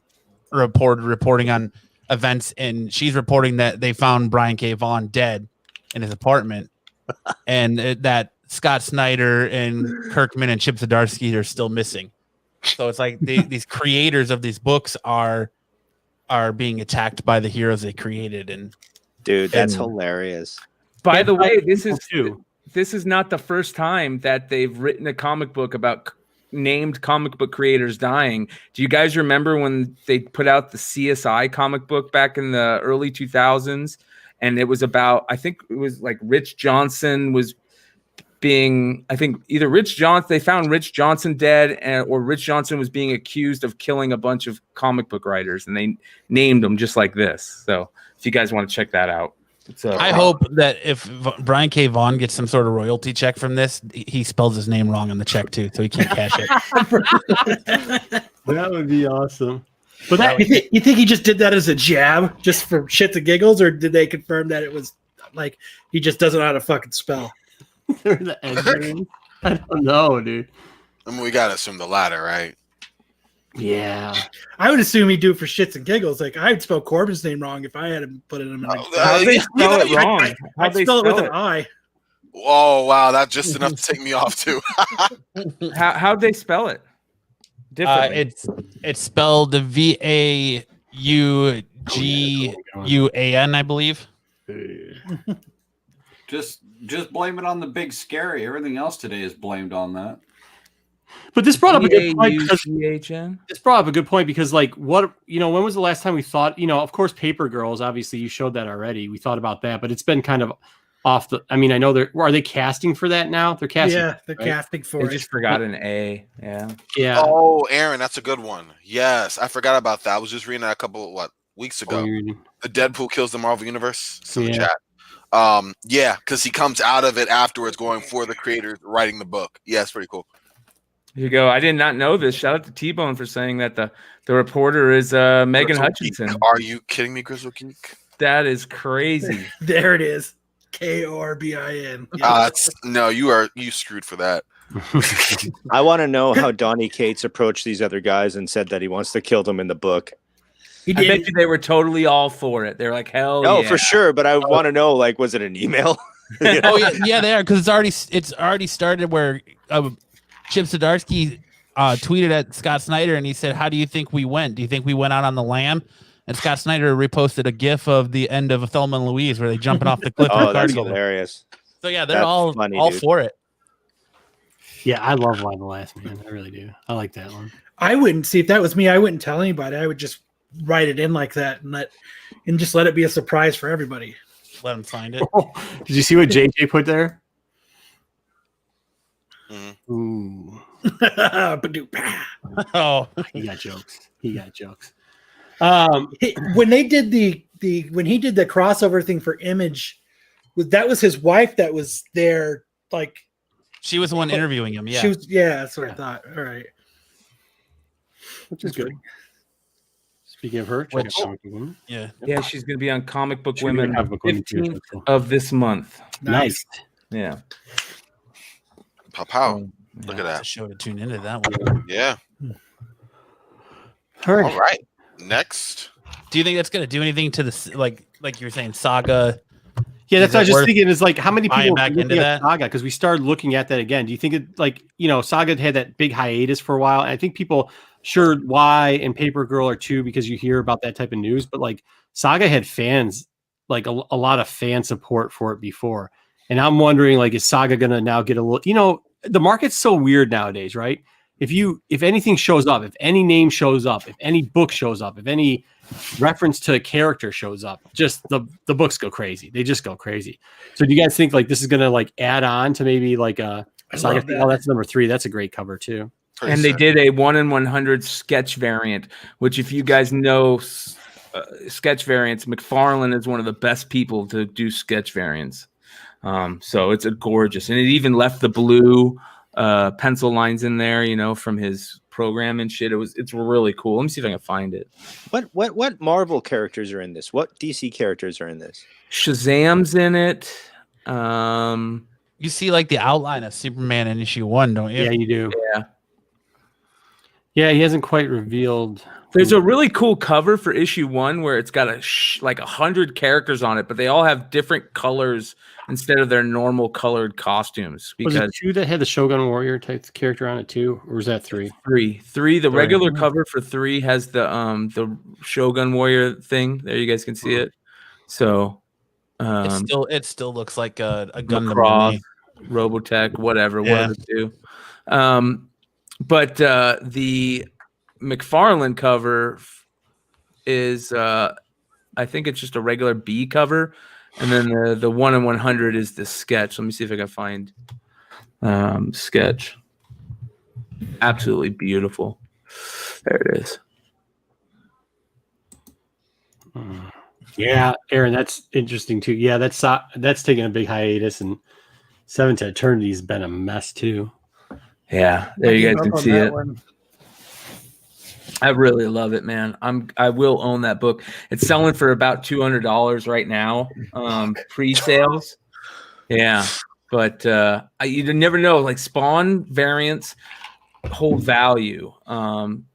reporting on events, and she's reporting that they found Brian K. Vaughan dead in his apartment, and that Scott Snyder and Kirkman and Chip Zdarsky are still missing. So it's like these creators of these books are being attacked by the heroes they created, and dude, that's hilarious. By the way, this is not the first time that they've written a comic book about named comic book creators dying. Do you guys remember when they put out the CSI comic book back in the early 2000s? And it was about, I think it was like Rich Johnson was being, I think either they found Rich Johnson dead, or Rich Johnson was being accused of killing a bunch of comic book writers, and they named them just like this. So if you guys want to check that out. I hope that if Brian K. Vaughan gets some sort of royalty check from this, he spells his name wrong on the check too, so he can't cash it. That would be awesome. But you think he just did that as a jab, just for shits and giggles, or did they confirm that it was like he just doesn't know how to fucking spell? the end. I don't know, dude. I mean, we gotta assume the latter, right? Yeah, I would assume he'd do it for shits and giggles. Like I'd spell Corbin's name wrong if I had him put it in. How'd they spell it wrong? I'd spell it with an I. Oh wow, that's just enough to take me off too. How'd they spell it? Differently. It's spelled VAUGHN. UGUAN, I believe. Just blame it on the big scary. Everything else today is blamed on that. But this brought up a good point because EAUGHN? this brought up a good point because, like, what when was the last time we thought? Of course, Paper Girls. Obviously, you showed that already. We thought about that, but it's been kind of off the. I mean, I know are they casting for that now? They're casting. Yeah, they're right? casting for They it. just forgot an A. Yeah. Yeah. Oh, Aaron, that's a good one. Yes, I forgot about that. I was just reading that a couple weeks ago. The Deadpool kills the Marvel Universe. Some chat. Yeah, because he comes out of it afterwards, going for the creators writing the book. Yeah, it's pretty cool. Here you go. I did not know this. Shout out to T-Bone for saying that the reporter is Megan Grizzle Hutchinson. Geek. Are you kidding me, Grizzle Geek? That is crazy. There it is. KORBIN. No, you screwed for that. I want to know how Donny Cates approached these other guys and said that he wants to kill them in the book. He I did. bet you they were totally all for it. They're like, hell No, yeah. for sure. But I want to know, like, was it an email? Oh yeah, they are, because it's already started where Chip Zdarsky tweeted at Scott Snyder and he said, "How do you think we went? Do you think we went out on the lam?" And Scott Snyder reposted a GIF of the end of Thelma and Louise where they jumping off the cliff. in a Oh, car that's together. hilarious. So yeah, they're That's all funny, dude. for it. Yeah, I love Live the Last Man. I really do. I like that one. I wouldn't see if that was me. I wouldn't tell anybody. I would just write it in like that and just let it be a surprise for everybody. Let them find it. Did you see what JJ put there? Mhm. Ooh, Oh, he got jokes. When they did when he did the crossover thing for Image, that was his wife that was there. Like she was the one interviewing him. Yeah. she was. Yeah, that's what I thought. All right, which is good. Speaking of her, check out Comic Book Women. Yeah. Yeah, she's going to be on Comic Book She's gonna be on Women Comic Book Women too, 15th so cool. of this month. Nice. Yeah. Pow. Look at It's a that. show to tune into that one. Yeah. All right. All right. Next. Do you think that's going to do anything to the like you were saying, Saga? Yeah, that's Is what I was it just worth thinking. Is like how many buying people back are looking into at that? Saga, because we started looking at that again. Do you think it like Saga had that big hiatus for a while? And I think people sure why and Paper Girl are too, because you hear about that type of news. But like Saga had fans, like a lot of fan support for it before, and I'm wondering like is Saga gonna now get a little? The market's so weird nowadays, right? If anything shows up, if any name shows up, if any book shows up, if any reference to a character shows up, just the books go crazy. They just go crazy. So do you guys think like this is gonna like add on to maybe like a Saga love thing? that. Oh, that's number 3. That's a great cover too. Pretty And they sick. did a 1 in 100 sketch variant, which if you guys know sketch variants, McFarlane is one of the best people to do sketch variants. So it's a gorgeous, and it even left the blue pencil lines in there, from his program and shit. It's really cool. Let me see if I can find it. What Marvel characters are in this? What DC characters are in this? Shazam's in it. You see like the outline of Superman in issue 1, don't you? Yeah, you do. Yeah. Yeah, he hasn't quite revealed. There's a really cool cover for issue 1 where it's got like 100 characters on it, but they all have different colors instead of their normal colored costumes. Was Because it 2 that had the Shogun Warrior type character on it too, or was that 3? three, the regular cover for 3 has the Shogun Warrior thing. There, you guys can see it. So, It still looks like a Gundam. to Macross, me. Robotech, whatever, Yeah. one of the two. But the McFarlane cover is, I think it's just a regular B cover, and then the 1 in 100 is the sketch. Let me see if I can find sketch. Absolutely beautiful. There it is. Yeah, Aaron, that's interesting too. Yeah, that's taking a big hiatus, and Seven to Eternity has been a mess too. Yeah, there you guys can see it. I really love it, man. I will own that book. It's selling for about $200 right now, pre-sales. Yeah, but you never know. Like Spawn variants hold value.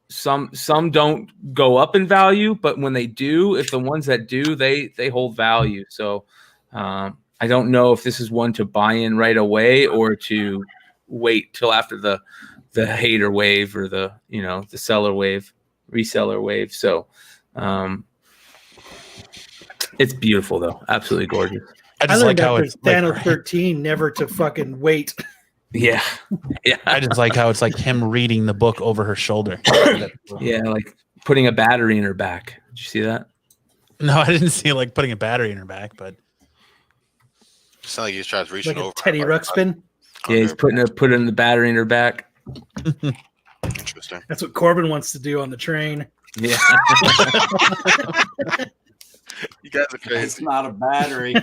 Some don't go up in value, but when they do, if the ones that do, they hold value. So I don't know if this is one to buy in right away or to wait till after the hater wave or the seller wave, reseller wave. So It's beautiful though, absolutely gorgeous. I I just like learned how after it's like, Thanos 13 never to fucking wait. Yeah, yeah, I just like how it's like him reading the book over her shoulder. yeah. Like putting a battery in her back. Did you see that? No, I didn't see like putting a battery in her back, but Sound like he's trying to reach Like a over. Teddy Ruxpin. Yeah, he's putting the battery in her back. Interesting. That's what Corbin wants to do on the train. Yeah. You guys are It's crazy. not a battery.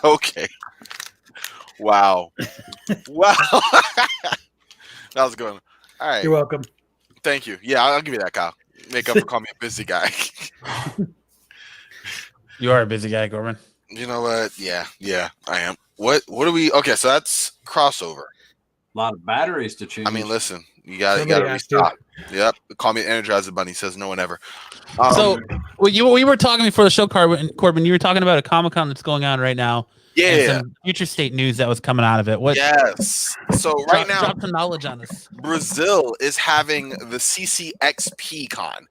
Okay. Wow. Wow. That was good. All right. You're welcome. Thank you. Yeah, I'll give you that, Kyle. Make up for calling me a busy guy. you are a busy guy, Corbin. You know what? Yeah, I am. What do we? Okay, so that's crossover. A lot of batteries to change. I mean, listen, you got to Somebody has to. restock. Yep. Call me Energizer Bunny. Says no one ever. So we were talking before the show, Corbin. You were talking about a Comic-Con that's going on right now. And yeah. some future state news that was coming out of it. What? Yes. So right now, drop some knowledge on us. Brazil is having the CCXP Con,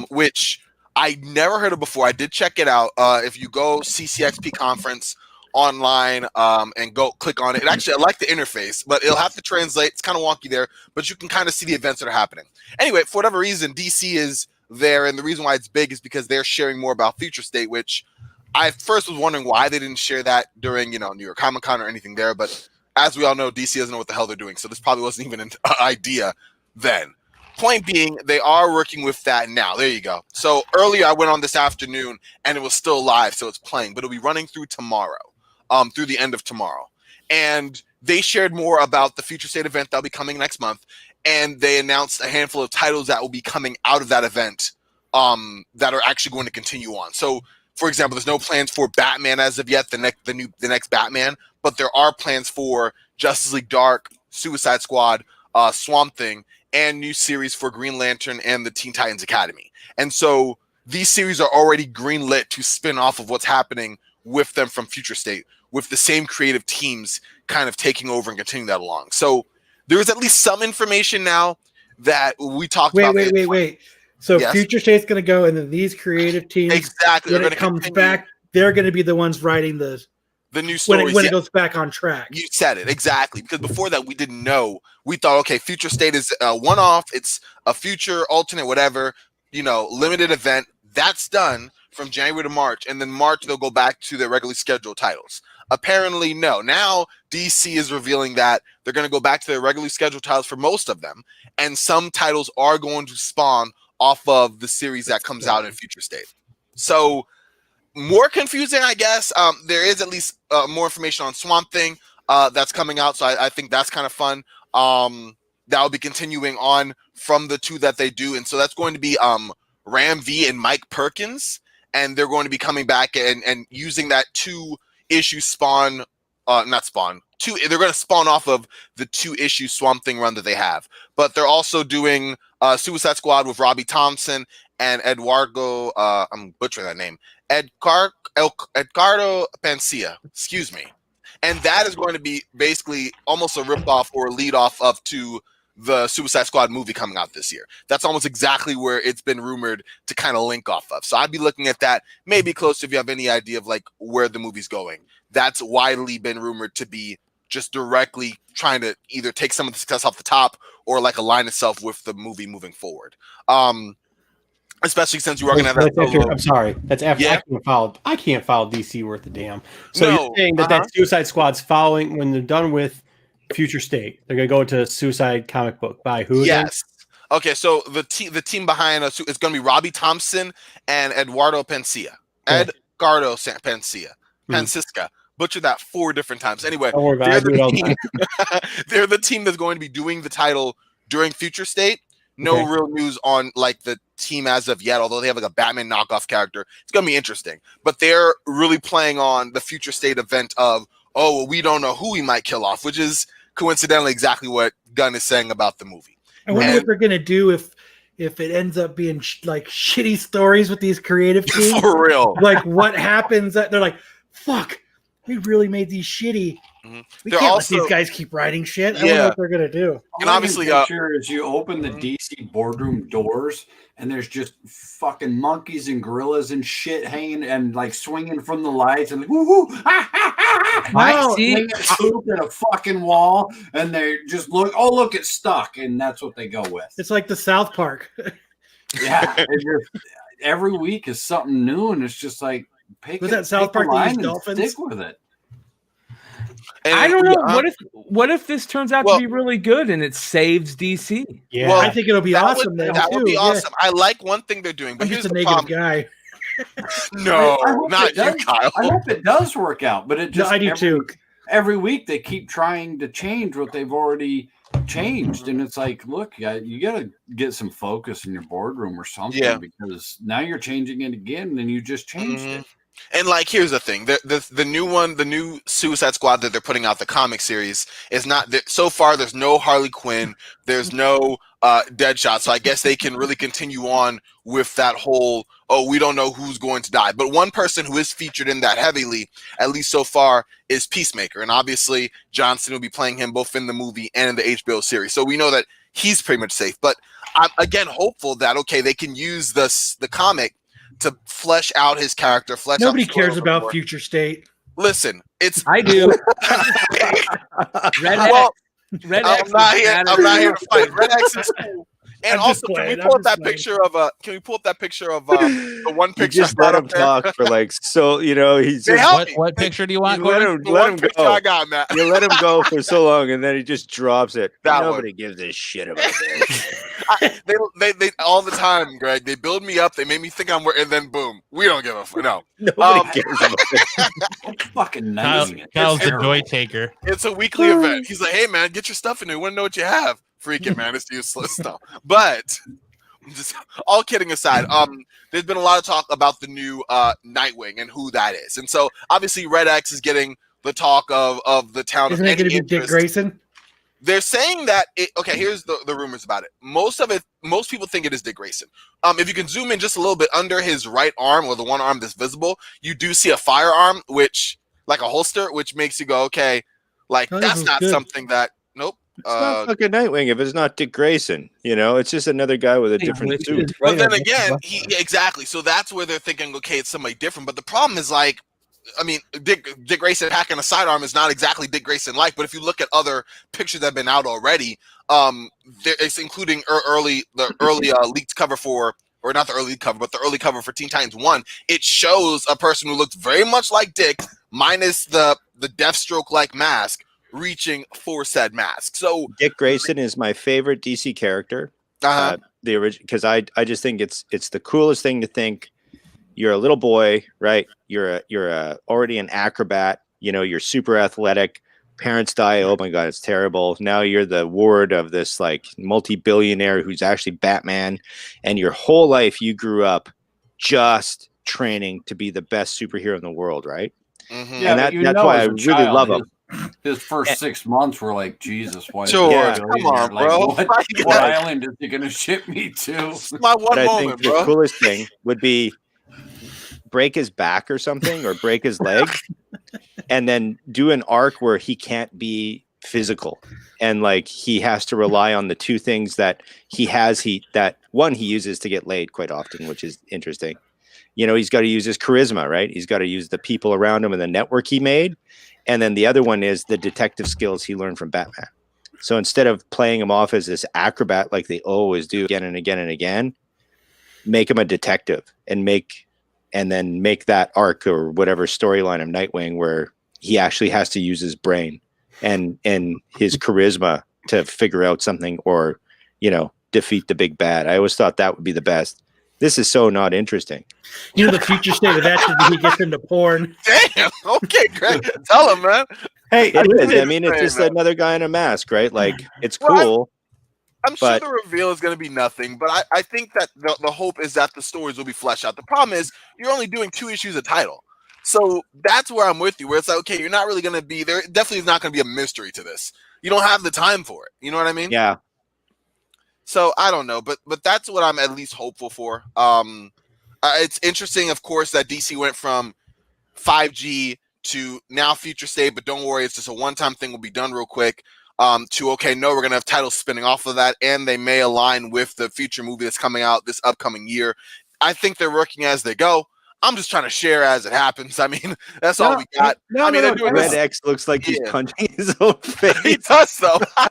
which I never heard of before. I did check it out. If you go CCXP conference online and go click on it, actually I like the interface, but it'll have to translate. It's kind of wonky there, but you can kind of see the events that are happening. Anyway, for whatever reason, DC is there, and the reason why it's big is because they're sharing more about Future State, which I first was wondering why they didn't share that during, New York Comic Con or anything there. But as we all know, DC doesn't know what the hell they're doing. So this probably wasn't even an idea then. Point being, they are working with that now. There you go. So earlier I went on this afternoon and it was still live. So it's playing, but it'll be running through tomorrow, through the end of tomorrow. And they shared more about the Future State event that'll be coming next month. And they announced a handful of titles that will be coming out of that event that are actually going to continue on. So, for example, there's no plans for Batman as of yet, the next Batman, but there are plans for Justice League Dark, Suicide Squad, Swamp Thing, and new series for Green Lantern and the Teen Titans Academy. And so these series are already greenlit to spin off of what's happening with them from Future State, with the same creative teams kind of taking over and continuing that along. So there is at least some information now that we talked about. Wait. So Yes. Future State's going to go, and then these creative teams, Exactly. when They're it gonna comes continue back, they're going to be the ones writing the new stories. when it goes back on track. You said it exactly, because before that we didn't know. We thought, okay, Future State is a one-off. It's a future alternate, whatever, limited event. That's done from January to March, and then March they'll go back to their regularly scheduled titles. Apparently, no. Now DC is revealing that they're going to go back to their regularly scheduled titles for most of them, and some titles are going to spawn off of the series that comes out in Future State. So more confusing, I guess. There is at least more information on Swamp Thing that's coming out, so I think that's kind of fun. That will be continuing on from the two that they do, and so that's going to be Ram V and Mike Perkins, and they're going to be coming back and using that 2-issue spawn, not spawn. They're going to spawn off of the 2-issue Swamp Thing run that they have, but they're also doing Suicide Squad with Robbie Thompson and Eduardo. I'm butchering that name. Edgardo Pancia. Excuse me. And that is going to be basically almost a ripoff or a lead off of to the Suicide Squad movie coming out this year. That's almost exactly where it's been rumored to kind of link off of. So I'd be looking at that, maybe close if you have any idea of like where the movie's going. That's widely been rumored to be just directly trying to either take some of the success off the top or like align itself with the movie moving forward. Especially since you are going to have that. I'm sorry. That's after Yeah. I can't follow DC worth a damn. So No, you're saying that Suicide Squad's following when they're done with Future State, they're going to go into Suicide comic book by who? Yes. Okay, so the team behind us is going to be Robbie Thompson and Eduardo Pancia. Okay. Edgardo Pancia. Pancisca. Butchered that 4 different times. Anyway, Don't worry about it. I do it all the time. they're the team that's going to be doing the title during Future State. No Okay. real news on like the team as of yet, although they have like a Batman knockoff character. It's going to be interesting. But they're really playing on the Future State event of, oh, well, we don't know who we might kill off, which is coincidentally exactly what Gunn is saying about the movie. I wonder what they're going to do if it ends up being like shitty stories with these creative teams. For real. Like what happens that they're like, fuck, we really made these shitty. Mhm. We They're can't also- let these guys keep writing shit. I Yeah. wonder what they're gonna do. And obviously, picture is you open the DC boardroom doors and there's just fucking monkeys and gorillas and shit hanging and like swinging from the lights and like, woo I see. They get poop at a fucking wall and they just look, it's stuck, and that's what they go with. It's like the South Park. Yeah, every week is something new, and it's just like Was that South Park that used dolphins? Stick with it. I don't know. What if this turns out to be really good and it saves DC? Yeah, Well, I think it'll be awesome. That would be awesome. I like one thing they're doing, but I'm here's just a the negative problem. guy. No, I hope not it does. you, Kyle. I hope it does work out, but it just I do too. Every week they keep trying to change what they've already changed, and it's like, look, you got to get some focus in your boardroom or something, because now you're changing it again, and you just changed it. And like, here's the thing: the new one, the new Suicide Squad that they're putting out, the comic series, is not. So far, there's no Harley Quinn, there's no Deadshot, so I guess they can really continue on with that whole, we don't know who's going to die. But one person who is featured in that heavily, at least so far, is Peacemaker, and obviously Johnson will be playing him both in the movie and in the HBO series, so we know that he's pretty much safe. But I'm again hopeful that they can use the comic to flesh out his character. Nobody cares about Future State. Listen, I do. Red X. I'm not here to fight. Red X is cool. And also, can we pull up that picture of the one picture? You just let him talk for he's just, what picture do you want? Let him go. I got, Matt. You let him go for so long, and then he just drops it. Nobody gives a shit about this. They all the time, Greg. They build me up. They make me think I'm worth, and then boom, we don't give a fuck. No, nobody cares about it. Fucking nice. Kyle's the joy taker. It's a weekly event. He's like, hey man, get your stuff in there. We want to know what you have. Freaking man, it's useless stuff. But just all kidding aside, there's been a lot of talk about the new Nightwing and who that is, and so obviously Red X is getting the talk of the town. Isn't it going to be Dick Grayson? They're saying that here's the rumors about it. Most people think it is Dick Grayson. If you can zoom in just a little bit under his right arm, or the one arm that's visible, you do see a firearm, which like a holster, which makes you go, okay, that's not something that. Nope. It's not fucking Nightwing if it's not Dick Grayson. It's just Another guy with a different suit. But then again, exactly. So that's where they're thinking, okay, it's somebody different. But the problem is Dick Grayson hacking a sidearm is not exactly Dick Grayson-like. But if you look at other pictures that have been out already, it's including the early leaked cover for, or not the early cover, but the early cover for Teen Titans 1. It shows a person who looks very much like Dick, minus the Deathstroke-like mask, reaching for said mask. So Dick Grayson is my favorite DC character. The original, because I just think it's the coolest thing to think. You're a little boy, right? You're already an acrobat. You're super athletic. Parents die. Oh my god, it's terrible. Now you're the ward of this multi-billionaire who's actually Batman, and your whole life you grew up just training to be the best superhero in the world, right? Mm-hmm. Yeah, and that's why I really love him. His first 6 months were like, Jesus, why? George, come on, bro. What island is he gonna ship me to? My one but moment, I think bro. the coolest thing would be break his back or something, or break his leg, and then do an arc where he can't be physical, and he has to rely on the two things that he has. That one he uses to get laid quite often, which is interesting. He's got to use his charisma, right? He's got to use the people around him and the network he made. And then the other one is the detective skills he learned from Batman. So instead of playing him off as this acrobat like they always do again and again and again, make him a detective and then make that arc or whatever storyline of Nightwing where he actually has to use his brain and his charisma to figure out something or, defeat the big bad. I always thought that would be the best. This is so not interesting. The future state of that should be he gets into porn. Damn. Okay, Greg. Tell him, man. Hey, it is. I mean, it's just another guy in a mask, right? It's cool. I'm sure the reveal is going to be nothing, but I think that the hope is that the stories will be fleshed out. The problem is you're only doing 2 issues a title. So that's where I'm with you, where it's like, okay, you're not really going to be there. Definitely is not going to be a mystery to this. You don't have the time for it. You know what I mean? Yeah. So I don't know, but that's what I'm at least hopeful for. It's interesting, of course, that DC went from 5G to now future state, but don't worry, it's just a one-time thing, will be done real quick, to, okay, no, we're going to have titles spinning off of that, and they may align with the future movie that's coming out this upcoming year. I think they're working as they go. I'm just trying to share as it happens. I mean, that's all we got. Red X looks like he's punching his own face. He does, though. I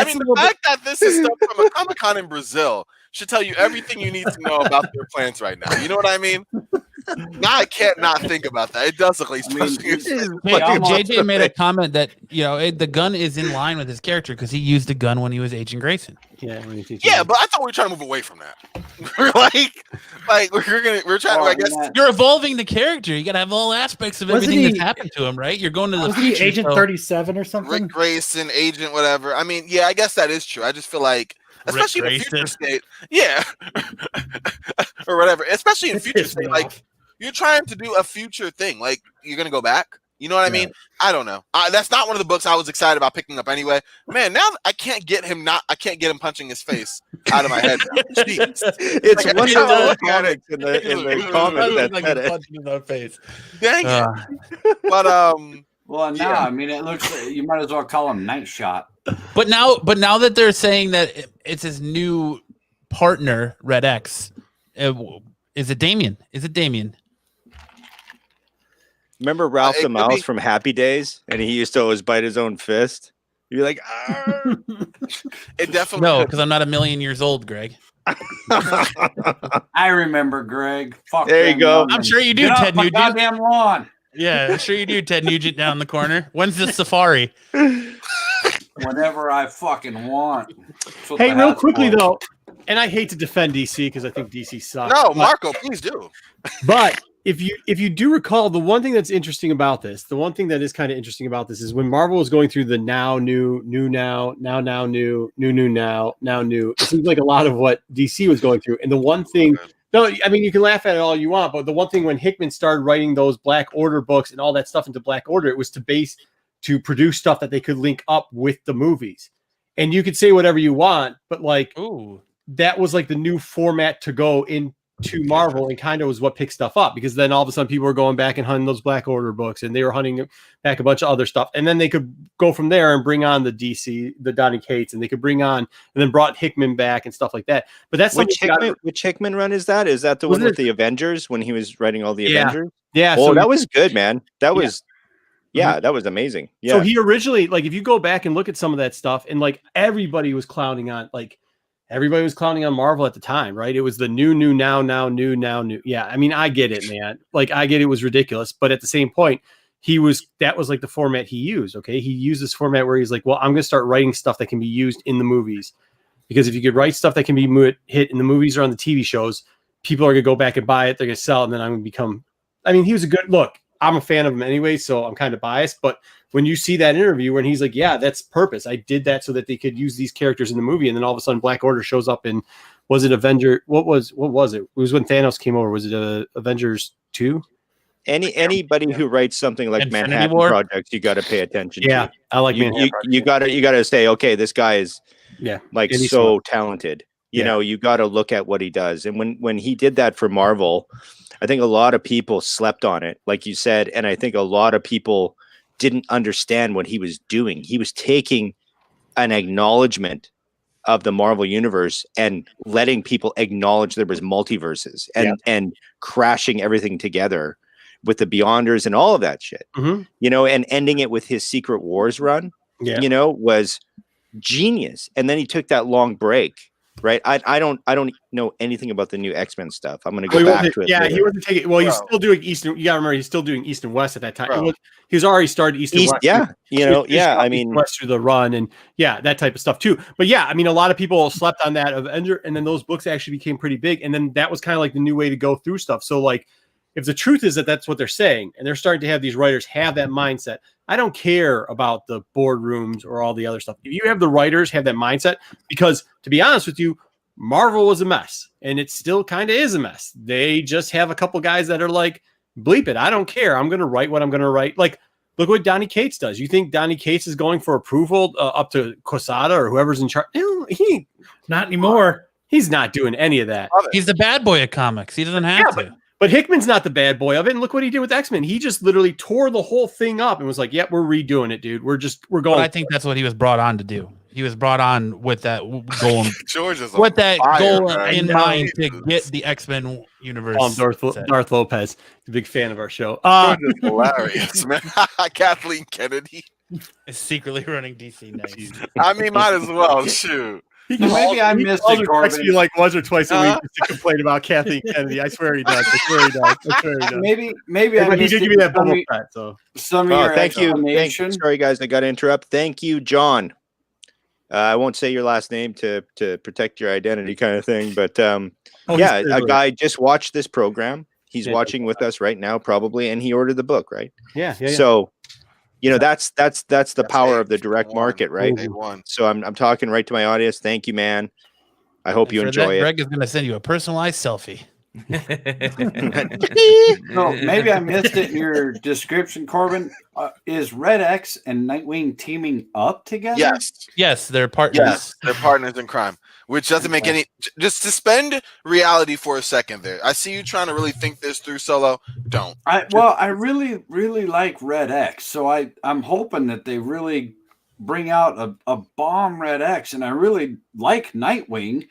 mean, the fact that this is stuff from a Comic-Con in Brazil should tell you everything you need to know about their plans right now. You know what I mean? Now I can't not think about that. It does look like he's punching his face. JJ made a comment that the gun is in line with his character because he used a gun when he was Agent Grayson. Yeah, but I thought we were trying to move away from that. We're we're trying to. I guess you're evolving the character. You got to have all aspects of everything that's happened to him, right? You're going to the future, Agent 37 or something. Rick Grayson, Agent whatever. I mean, yeah, I guess that is true. I just feel like, especially in future state, or whatever. Especially in future state, like you're trying to do a future thing. Like you're gonna go back. You know what I mean? I don't know. That's not one of the books I was excited about picking up anyway. Man, now I can't get him punching his face out of my head. Jeez. It's one of those comics in the comments that said it. Punching in the face. Dang it. But well, no, I mean, it looks like you might as well call him Night Shot. But now that they're saying that it's his new partner, Red X, is it Damien? Remember Ralph the Mouse from Happy Days? And he used to always bite his own fist. You'd be like, Arr! It definitely no, because I'm not a million years old, Greg. I remember, Greg. Fuck there you go. I'm sure you do, Ted Nugent. Goddamn lawn. Yeah, I'm sure you do, Ted Nugent down the corner. When's the safari? Whenever I fucking want. Hey, real quickly though, and I hate to defend DC because I think DC sucks. No, Marco, please do. But if you do recall, the one thing that's interesting about this, the one thing that is kind of interesting about this is when Marvel was going through the now, new, now, new, now, new. It seems like a lot of what DC was going through. And the one thing, no, I mean, you can laugh at it all you want, but the one thing when Hickman started writing those Black Order books and all that stuff into Black Order, it was to produce stuff that they could link up with the movies. And you could say whatever you want, but that was like the new format to go into Marvel and kind of was what picked stuff up, because then all of a sudden people were going back and hunting those Black Order books and they were hunting back a bunch of other stuff. And then they could go from there and bring on the DC, the Donny Cates, and they could bring on and then brought Hickman back and stuff like that. But that's which Hickman run is that? Is that the one with the Avengers when he was writing all the Avengers? Yeah. Oh, so that was good, man. That was that was amazing. Yeah. So he originally, like, if you go back and look at some of that stuff, and like everybody was clowning on Marvel at the time, right? It was the new, now, new. Yeah, I mean, I get it, man. Like, I get it was ridiculous, but at the same point, that was like the format he used. Okay, he used this format where he's like, well, I'm going to start writing stuff that can be used in the movies, because if you could write stuff that can be hit in the movies or on the TV shows, people are going to go back and buy it. They're going to sell it, and then I'm going to become. I mean, he was a good look. I'm a fan of him anyway, so I'm kind of biased. But when you see that interview when he's like, yeah, that's purpose. I did that so that they could use these characters in the movie. And then all of a sudden Black Order shows up in, was it Avenger? What was it? It was when Thanos came over. Was it Avengers 2? Anybody who writes something like Infinity Manhattan War? Project, you got to pay attention to. Yeah, I like Manhattan Project. You got to say, okay, this guy is so talented. You know, you got to look at what he does. And when he did that for Marvel, I think a lot of people slept on it, like you said, and I think a lot of people didn't understand what he was doing. He was taking an acknowledgement of the Marvel universe and letting people acknowledge there was multiverses and crashing everything together with the Beyonders and all of that shit, you know, and ending it with his Secret Wars run, you know, was genius. And then he took that long break. Right, I don't know anything about the new X-Men stuff. I'm going to go back to it. Yeah, later. he wasn't taking. Well, he's still doing East. You got to remember, he's still doing East and West at that time. He was already started East and West. Yeah, you know, I mean, West through the run and that type of stuff too. But yeah, I mean, a lot of people slept on that Avenger, and then those books actually became pretty big, and then that was kind of like the new way to go through stuff. So like, if the truth is that that's what they're saying, and they're starting to have these writers have that mindset. I don't care about the boardrooms or all the other stuff. If you have the writers have that mindset, because to be honest with you, Marvel was a mess, and it still kind of is a mess. They just have a couple guys that are like, bleep it, I don't care. I'm going to write what I'm going to write. Like, look what Donny Cates does. You think Donny Cates is going for approval up to Quesada or whoever's in charge? No, he not anymore. He's not doing any of that. He's the bad boy of comics. He doesn't have to. But Hickman's not the bad boy of it. And look what he did with X-Men. He just literally tore the whole thing up and was like, "Yep, we're redoing it, dude. We're going." But I think that's what he was brought on to do. He was brought on with that goal, George is with that goal man. in mind to get the X-Men universe. Darth Lopez, a big fan of our show. George is hilarious, man. Kathleen Kennedy. Is secretly running DC next. I mean, might as well. Shoot. Maybe I missed it, Texts me Corbin. like once or twice a week just to complain about Kathleen Kennedy. I swear he does. Maybe I But he missed did it. give me that Some bubble of- fat, so Some of your Thank you. explanation. Sorry, guys, I got to interrupt. Thank you, John. I won't say your last name to protect your identity, kind of thing. But yeah, a guy just watched this program. He's watching with us right now, probably, and he ordered the book, right? yeah. So, you know, that's the power of the direct market, right? They won. So I'm talking right to my audience. Thank you, man. I hope you For enjoy that, it. Greg is going to send you a personalized selfie. No, maybe I missed it in your description, Corbin. Is Red X and Nightwing teaming up together? Yes. Yes, they're partners. Yes, they're partners in crime, which doesn't make any. Just suspend reality for a second there. I see you trying to really think this through, Solo. Don't. I really, really like Red X, so I'm hoping that they really bring out a bomb Red X, and I really like Nightwing,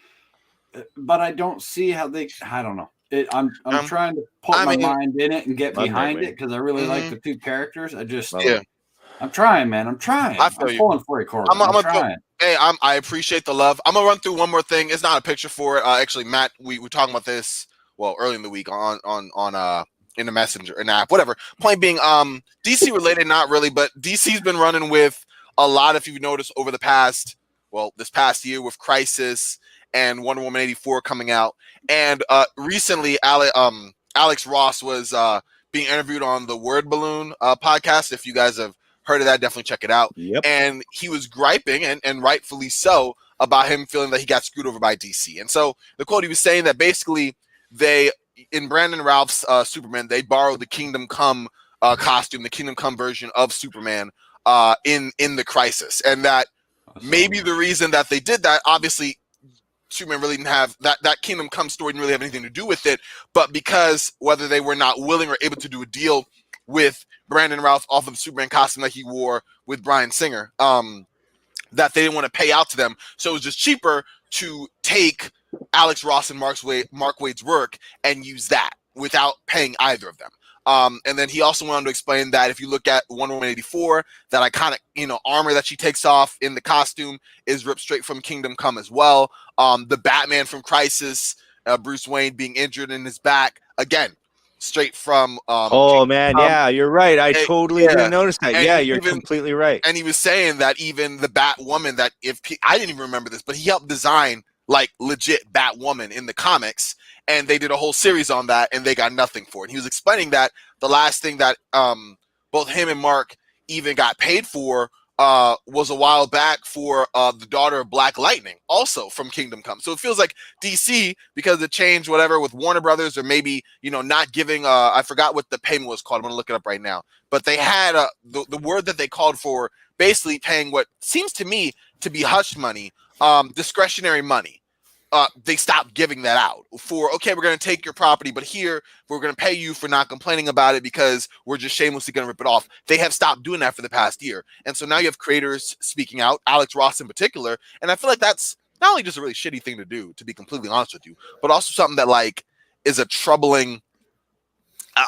but I don't see how they. I don't know. I'm trying to put my mind in it and get Love behind Nightwing. it because I really like the two characters. I just Love it. I'm trying, man. I'm trying. I feel I'm you. pulling for you, Corbin. I'm trying. Hey, I appreciate the love. I'm gonna run through one more thing. It's not a picture for it. Actually, Matt, we were talking about this early in the week on in the messenger an app, whatever. Point being, DC related, not really, but DC's been running with a lot. If you've noticed over the past, this past year with Crisis and Wonder Woman 84 coming out, and recently Alex Ross was being interviewed on the Word Balloon podcast. If you guys have heard of that, definitely check it out. Yep. And he was griping, and rightfully so, about him feeling that he got screwed over by DC. And so the quote, he was saying that basically they, in Brandon Routh's Superman, they borrowed the Kingdom Come costume, the Kingdom Come version of Superman in the Crisis. And that maybe the reason that they did that, obviously Superman really didn't have that Kingdom Come story didn't really have anything to do with it, but because whether they were not willing or able to do a deal with Brandon Routh off of the Superman costume that he wore with Bryan Singer, that they didn't want to pay out to them. So it was just cheaper to take Alex Ross and Mark Waid's work and use that without paying either of them. And then he also went on to explain that if you look at Wonder Woman 84, that iconic, armor that she takes off in the costume is ripped straight from Kingdom Come as well. The Batman from Crisis, Bruce Wayne being injured in his back, again, straight from yeah, you're right. I totally didn't notice that. And yeah, you're completely right. And he was saying that even the Batwoman, that I didn't even remember this, but he helped design like legit Batwoman in the comics, and they did a whole series on that, and they got nothing for it. He was explaining that the last thing that both him and Mark even got paid for was a while back for the daughter of Black Lightning, also from Kingdom Come. So it feels like DC, because it changed whatever with Warner Brothers, or maybe not giving I forgot what the payment was called. I'm gonna look it up right now. But they had the word that they called for, basically paying what seems to me to be hush money, discretionary money. They stopped giving that out for, okay, we're going to take your property, but here we're going to pay you for not complaining about it because we're just shamelessly going to rip it off. They have stopped doing that for the past year. And so now you have creators speaking out, Alex Ross in particular. And I feel like that's not only just a really shitty thing to do, to be completely honest with you, but also something that like is a troubling,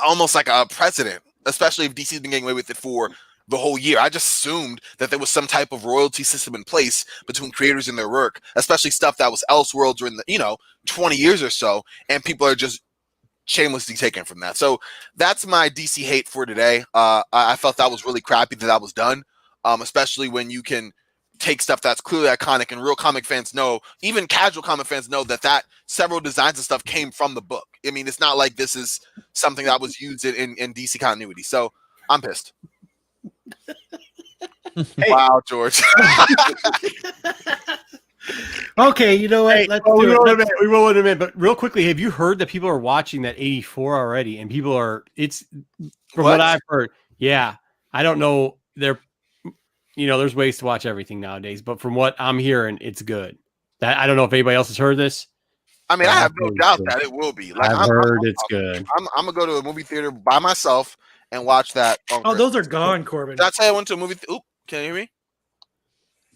almost like a precedent, especially if DC's been getting away with it for the whole year. I just assumed that there was some type of royalty system in place between creators and their work, especially stuff that was Elseworlds during the 20 years or so, and people are just shamelessly taken from that. So that's my DC hate for today. I felt that was really crappy that was done, especially when you can take stuff that's clearly iconic, and real comic fans know, even casual comic fans know, that several designs and stuff came from the book. I mean, it's not like this is something that was used in DC continuity. So I'm pissed. Hey. Wow, George. Okay, you know what? Hey, Let's we do will it. in a minute, but real quickly, have you heard that people are watching that 84 already? And people are, it's from what I've heard. Yeah. I don't know. There's ways to watch everything nowadays, but from what I'm hearing, it's good. I don't know if anybody else has heard this. I mean, I have no doubt that it will be. Like, I've heard it's good. I'm gonna go to a movie theater by myself and watch that. Oh, those are gone, Corbin. Did I tell you I went to a movie? Oop, can you hear me?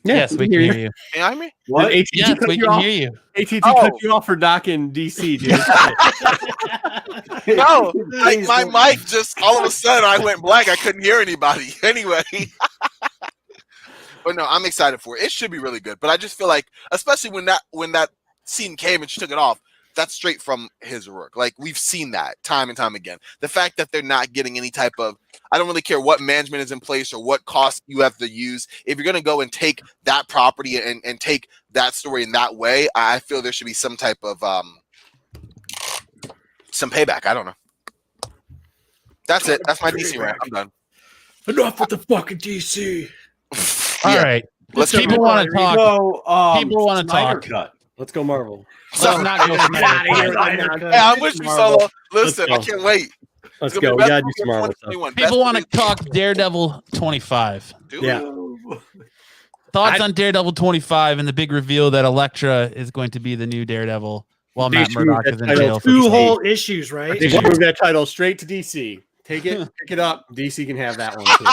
Yes, we can hear you. Can you hear me? What? Yes, we can hear you. AT&T cut you off for knocking DC, dude. No, like my mic just all of a sudden I went blank. I couldn't hear anybody. Anyway. But no, I'm excited for it. It should be really good. But I just feel like, especially when that scene came and she took it off, that's straight from his work. Like, we've seen that time and time again. The fact that they're not getting any type of, I don't really care what management is in place or what cost you have to use. If you're going to go and take that property and take that story in that way, I feel there should be some type of some payback. I don't know. That's it. That's my DC rant. I'm done. Enough with the fucking DC. All right. Let's people want to talk. People want to Snyder talk. cut. Let's go Marvel. Let's not go Snyder Cut. Hey, I'm with you, Solo. Listen, I can't wait. Let's go. We gotta do some Marvel stuff. People want to talk Daredevil 25. Yeah. Thoughts on Daredevil 25 and the big reveal that Elektra is going to be the new Daredevil while Matt Murdock is in jail. Two whole issues, right? They should move that title straight to DC. Take it, pick it up. DC can have that one too.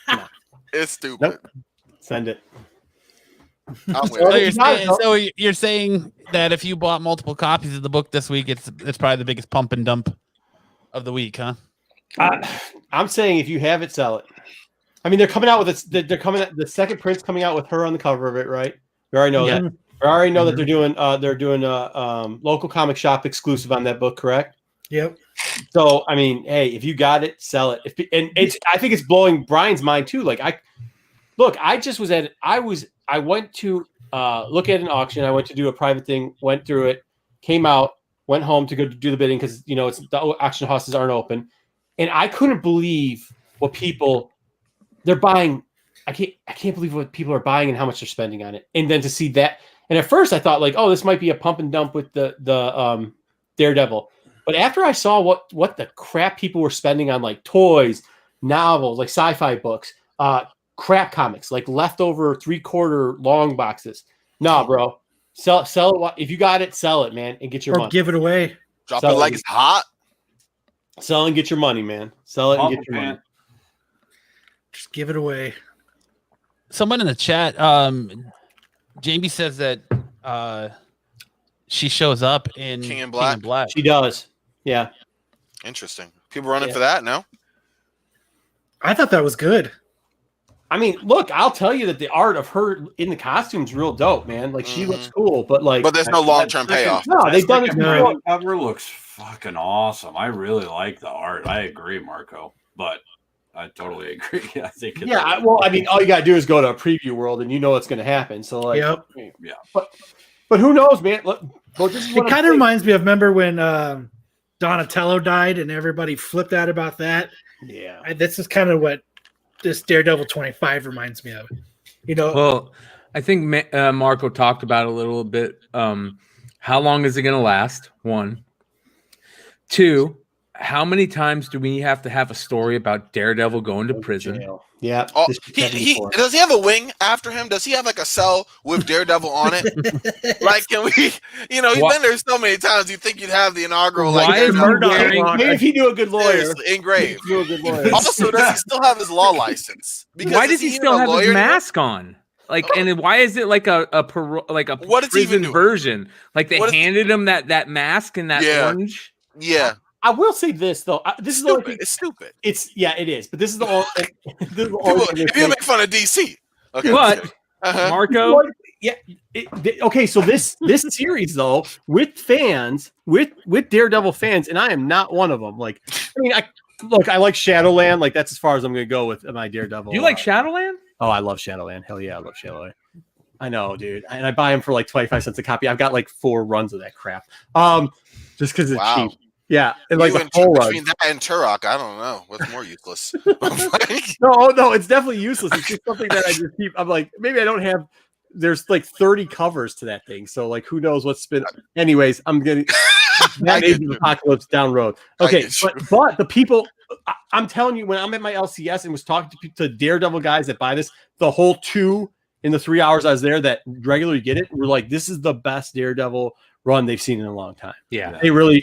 No. It's stupid. Nope. Send it. So you're saying that if you bought multiple copies of the book this week, it's probably the biggest pump and dump of the week, huh? I'm saying if you have it, sell it. I mean, they're coming out with this. They're coming. The second print's coming out with her on the cover of it, right? We already know that. We already know that they're doing a local comic shop exclusive on that book, correct? Yep. So I mean, hey, if you got it, sell it. I think it's blowing Brian's mind too. Like I went to look at an auction. I went to do a private thing. Went through it. Came out. Went home to go do the bidding because it's the auction houses aren't open, and I couldn't believe what people they're buying. I can't believe what people are buying and how much they're spending on it. And then to see that, and at first I thought like, oh, this might be a pump and dump with the Daredevil. But after I saw what the crap people were spending on like toys, novels, like sci-fi books, crap comics, like leftover 3/4 long boxes. Nah, bro. Sell it. If you got it, sell it, man, and get your money. Give it away. Drop it like it's hot. Sell and get your money, man. Sell it and get your money. Just give it away. Someone in the chat, Jamie says that she shows up in King in Black. She does. Yeah. Interesting. People running for that? No? I thought that was good. I mean, look, I'll tell you that the art of her in the costume's real dope, man. Like she looks cool, but there's no long-term payoff. No, they've done it. The cover looks fucking awesome. I really like the art. I agree, Marco, but I totally agree. I think. Well, I mean, all you gotta do is go to a preview world, and you know what's gonna happen. So, like, yeah. But who knows, man? Look, it kind of reminds me of remember when Donatello died and everybody flipped out about that. Yeah, this is kind of what this Daredevil 25 reminds me of. Well, I think Marco talked about it a little bit. How long is it going to last? 1, 2. How many times do we have to have a story about Daredevil going to prison? Yeah. Oh, does he have a wing after him? Does he have like a cell with Daredevil on it? Like, can we? He's been there so many times. You think you'd have the inaugural like? Maybe if he knew a good lawyer, engraved. Also, does he still have his law license? Because why does he still have his mask on? Like, and why is it like a prison version? Like they handed him that mask and that orange. Yeah. I will say this though. This is stupid. It's stupid. It is. But this is the only. If you make fun of DC, okay. But Marco, okay. So this series though, with fans, with Daredevil fans, and I am not one of them. Like, I mean, I like Shadowland. Like that's as far as I'm going to go with my Daredevil. You like Shadowland? Oh, I love Shadowland. Hell yeah, I love Shadowland. I know, dude, and I buy them for like 25 cents a copy. I've got like 4 runs of that crap. Just because it's cheap. Yeah, and like the whole between that and Turok, I don't know what's more useless. No, it's definitely useless. It's just something that I just keep. I'm like, maybe I don't have. There's like 30 covers to that thing, so like, who knows what's been. Anyways, I'm getting that Age of Apocalypse down road. Okay, but the people, I'm telling you, when I'm at my LCS and was talking to Daredevil guys that buy this, the whole 2 in the 3 hours I was there that regularly get it were like, this is the best Daredevil run they've seen in a long time. Yeah. They really,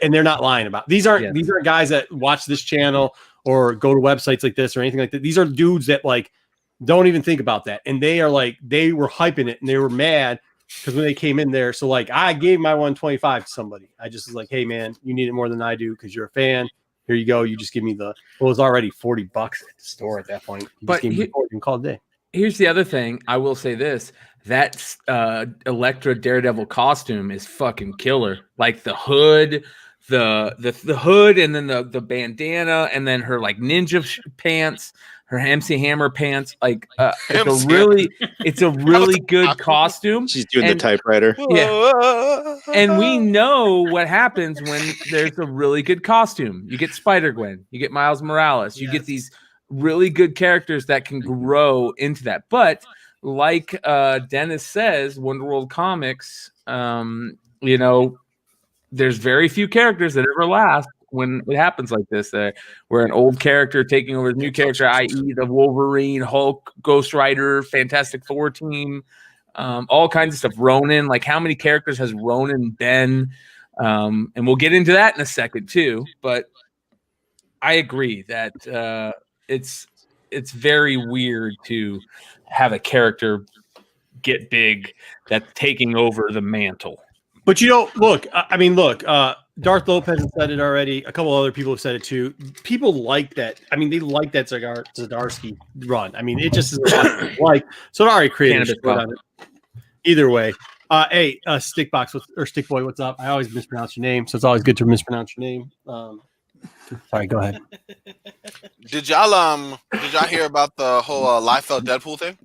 and they're not lying about it. These aren't guys that watch this channel or go to websites like this or anything like that. These are dudes that like don't even think about that. And they are like, they were hyping it and they were mad because when they came in there. So like I gave my 125 to somebody. I just was like, hey man, you need it more than I do because you're a fan. Here you go. You just give me it was already $40 at the store at that point. You just gave me and call it a day. Here's the other thing. I will say this. That Elektra Daredevil costume is fucking killer. Like the hood, the hood, and then the bandana, and then her like ninja pants, her MC Hammer pants. Like it's a really good costume. She's doing the typewriter. Yeah, and we know what happens when there's a really good costume. You get Spider-Gwen, you get Miles Morales, you get these really good characters that can grow into that. But like Dennis says, Wonder World Comics, you know, there's very few characters that ever last when it happens like this. Where an old character taking over a new character, i.e. the Wolverine, Hulk, Ghost Rider, Fantastic Four team, all kinds of stuff. Ronin, like how many characters has Ronin been? And we'll get into that in a second too. But I agree that it's very weird to have a character get big that's taking over the mantle. But you know, look, Darth Lopez has said it already. A couple other people have said it too. People like that. I mean, they like that Zdarsky run. I mean, it just is like so. It already created on it. Either way, hey, Stickbox or Stickboy, what's up? I always mispronounce your name, so it's always good to mispronounce your name. Sorry, go ahead. Did y'all hear about the whole Liefeld Deadpool thing?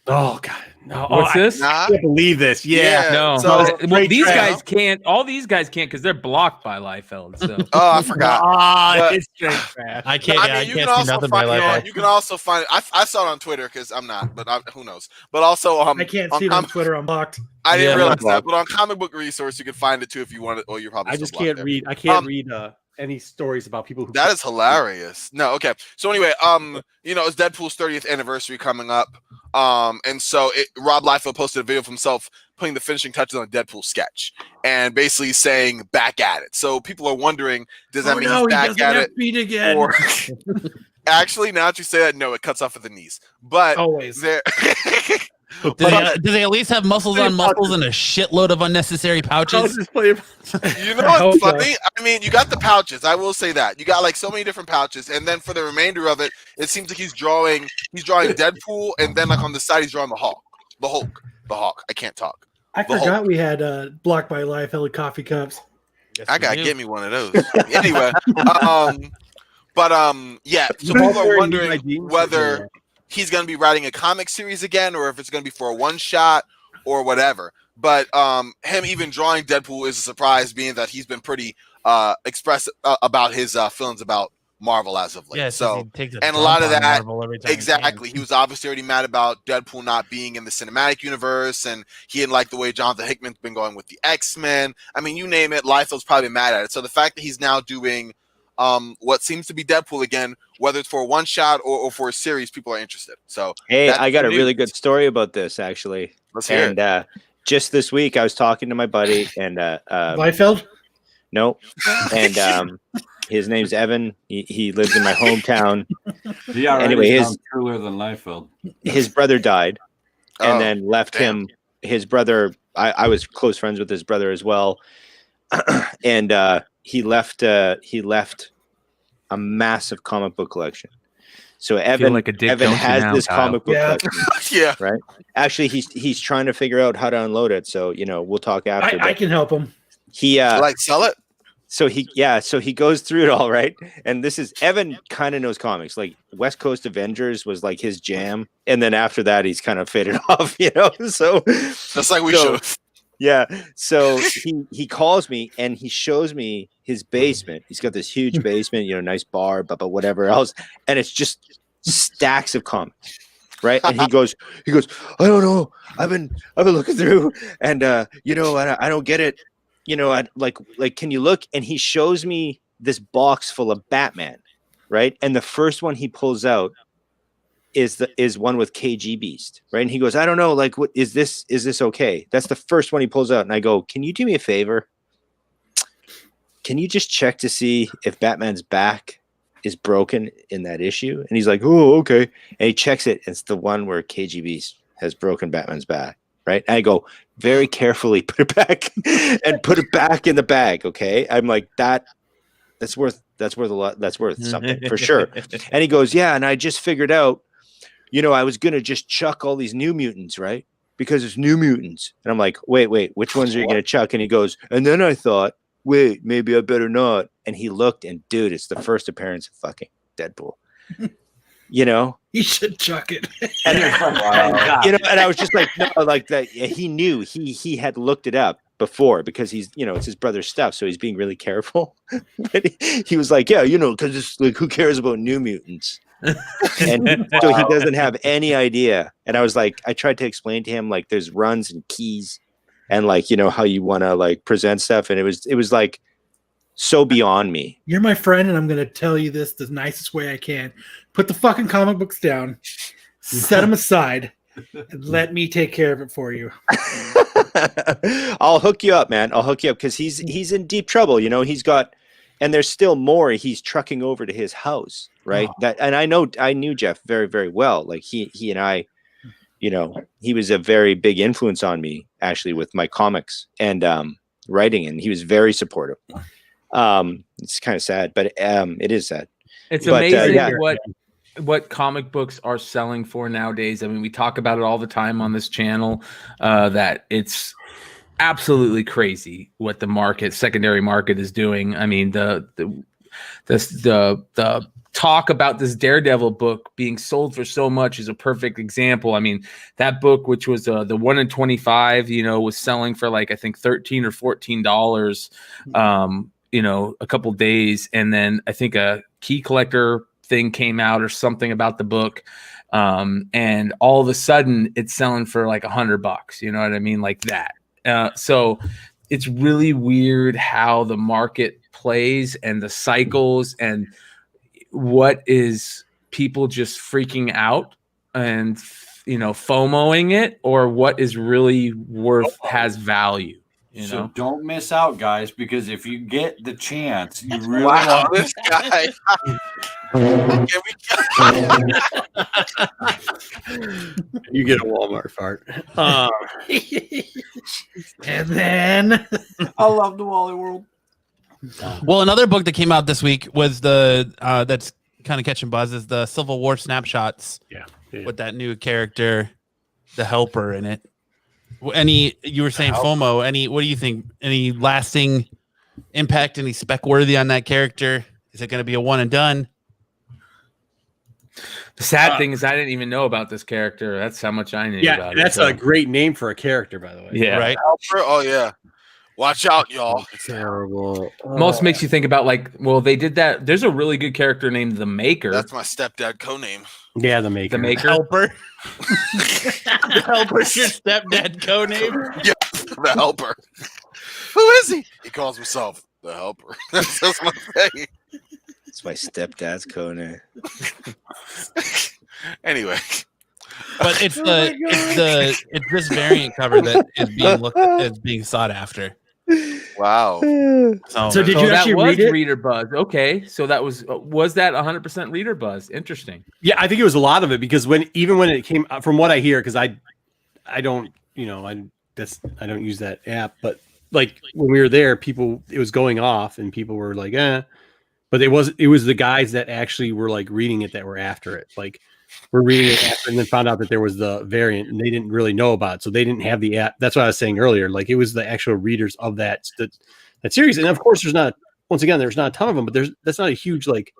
Oh God, no! What's this? I can't believe this. Yeah, no. So, well, these guys can't. All these guys can't because they're blocked by Liefeld. So. Oh, I forgot. It's straight trash. I can't. I you can't can see also nothing by find Liefeld. you can also find. I saw it on Twitter because I'm not, but who knows? But also, I can't see it on Twitter. I'm blocked. I didn't realize that, but on Comic Book Resource, you can find it too if you want it. Or you're probably. I just can't read. I can't read any stories about people who. That is hilarious. No, okay. So anyway, you know, it's Deadpool's 30th anniversary coming up. And so Rob Liefeld posted a video of himself putting the finishing touches on a Deadpool sketch and basically saying back at it. So people are wondering, does that mean he's back at it? Beat again. Or actually, now that you say that, no, it cuts off at the knees. But always there. Do they at least have muscles on muscles and a shitload of unnecessary pouches? You know what's funny? I mean, you got the pouches. I will say that you got like so many different pouches, and then for the remainder of it, it seems like he's drawing Deadpool, and then like on the side he's drawing the Hawk. I can't talk. I forgot we had blocked by Liefeld coffee cups. Yes, I gotta get me one of those. Anyway, yeah. So people are wondering whether he's going to be writing a comic series again, or if it's going to be for a one shot or whatever. But him even drawing Deadpool is a surprise, being that he's been pretty expressive about his feelings about Marvel as of late. Yeah, so and a lot of that exactly. He was obviously already mad about Deadpool not being in the cinematic universe, and he didn't like the way Jonathan Hickman's been going with the X-Men. I mean, you name it, Liefeld's probably mad at it. So the fact that he's now doing what seems to be Deadpool again, whether it's for a one shot or for a series, people are interested. So hey, I got a really good story about this actually. Let's hear it. Just this week I was talking to my buddy and Liefeld? No. And his name's Evan. He lives in my hometown. Anyway, his cooler than Liefeld. His brother died and then left him. His brother, I was close friends with his brother as well. And he left a massive comic book collection. So Evan has this comic book collection. Yeah. Right. Actually, he's trying to figure out how to unload it. So, you know, we'll talk after. I can help him. He like sell it. So he goes through it all, right? And this is Evan kind of knows comics. Like West Coast Avengers was like his jam. And then after that, he's kind of faded off, you know. So that's like we should. Yeah. So he calls me and he shows me his basement. He's got this huge basement, you know, nice bar, but whatever else. And it's just stacks of comics. Right. And he goes, I don't know. I've been looking through and you know, I don't get it. You know, like, can you look? And he shows me this box full of Batman. Right. And the first one he pulls out is one with KG Beast, right? And he goes, I don't know, like, what is this? Is this okay? That's the first one he pulls out, and I go, can you do me a favor? Can you just check to see if Batman's back is broken in that issue? And he's like, oh, okay. And he checks it. It's the one where KG Beast has broken Batman's back, right? And I go, very carefully put it back and put it back in the bag, okay? I'm like, that's worth a lot. That's worth something for sure. And he goes, yeah, and I just figured out, I was gonna just chuck all these New Mutants, right? Because it's New Mutants. And I'm like, wait, which ones are you gonna chuck? And he goes, and then I thought, wait, maybe I better not. And he looked, and dude, it's the first appearance of fucking Deadpool. He should chuck it. And, and I was just like, no, like that. He knew he had looked it up before because he's, it's his brother's stuff. So he's being really careful. But he was like, yeah, because it's like, who cares about New Mutants? And so he doesn't have any idea. And I was like, I tried to explain to him, like, there's runs and keys and like, how you want to like present stuff. And it was like so beyond me. You're my friend, and I'm going to tell you this the nicest way I can. Put the fucking comic books down, set them aside, and let me take care of it for you. I'll hook you up, man. I'll hook you up because he's in deep trouble. He's got, and there's still more he's trucking over to his house, right? And I knew Jeff very, very well. Like he and I, he was a very big influence on me actually with my comics and writing, and he was very supportive. It's kind of sad, but it is sad. It's amazing what comic books are selling for nowadays. I mean, we talk about it all the time on this channel, that it's absolutely crazy what the secondary market is doing. I mean, the talk about this Daredevil book being sold for so much is a perfect example. I mean, that book, which was the 1 in 25, was selling for like, I think $13 or $14, a couple days. And then I think a key collector thing came out or something about the book. And all of a sudden it's selling for like $100. You know what I mean? Like that. So it's really weird how the market plays and the cycles and what is people just freaking out and, FOMOing it, or what is really has value. So don't miss out, guys, because if you get the chance, you really wow, this guy. You get a Walmart fart. And then I love the Wally World. Well, another book that came out this week was that's kind of catching buzz is the Civil War snapshots. Yeah. With that new character, the Helper in it. You were saying FOMO. What do you think? Any lasting impact? Any spec worthy on that character? Is it going to be a one and done? The sad thing is I didn't even know about this character. That's how much I knew about it. That's a great name for a character, by the way. Yeah. Right. Oh yeah. Watch out, y'all. Terrible. Most makes you think about like, well, they did that. There's a really good character named the Maker. That's my stepdad co-name. Yeah, the Maker. The Maker. Helper. The Helper's your stepdad codename. Yeah, the Helper. Who is he? He calls himself the Helper. That's my thing. It's my stepdad's codename. Anyway. But it's this variant cover that is being sought after. Wow. So did you actually read it? Reader buzz. Okay, so that was that 100% reader buzz? Interesting. Yeah, I think it was a lot of it because when it came, from what I hear, because I don't I don't use that app, but like when we were there, it was going off and people were like, but it was the guys that actually were like reading it that were after it, like. We're reading it after and then found out that there was the variant and they didn't really know about it. So they didn't have the app. That's what I was saying earlier. Like it was the actual readers of that series. And of course there's not a ton of them, but that's not a huge, like,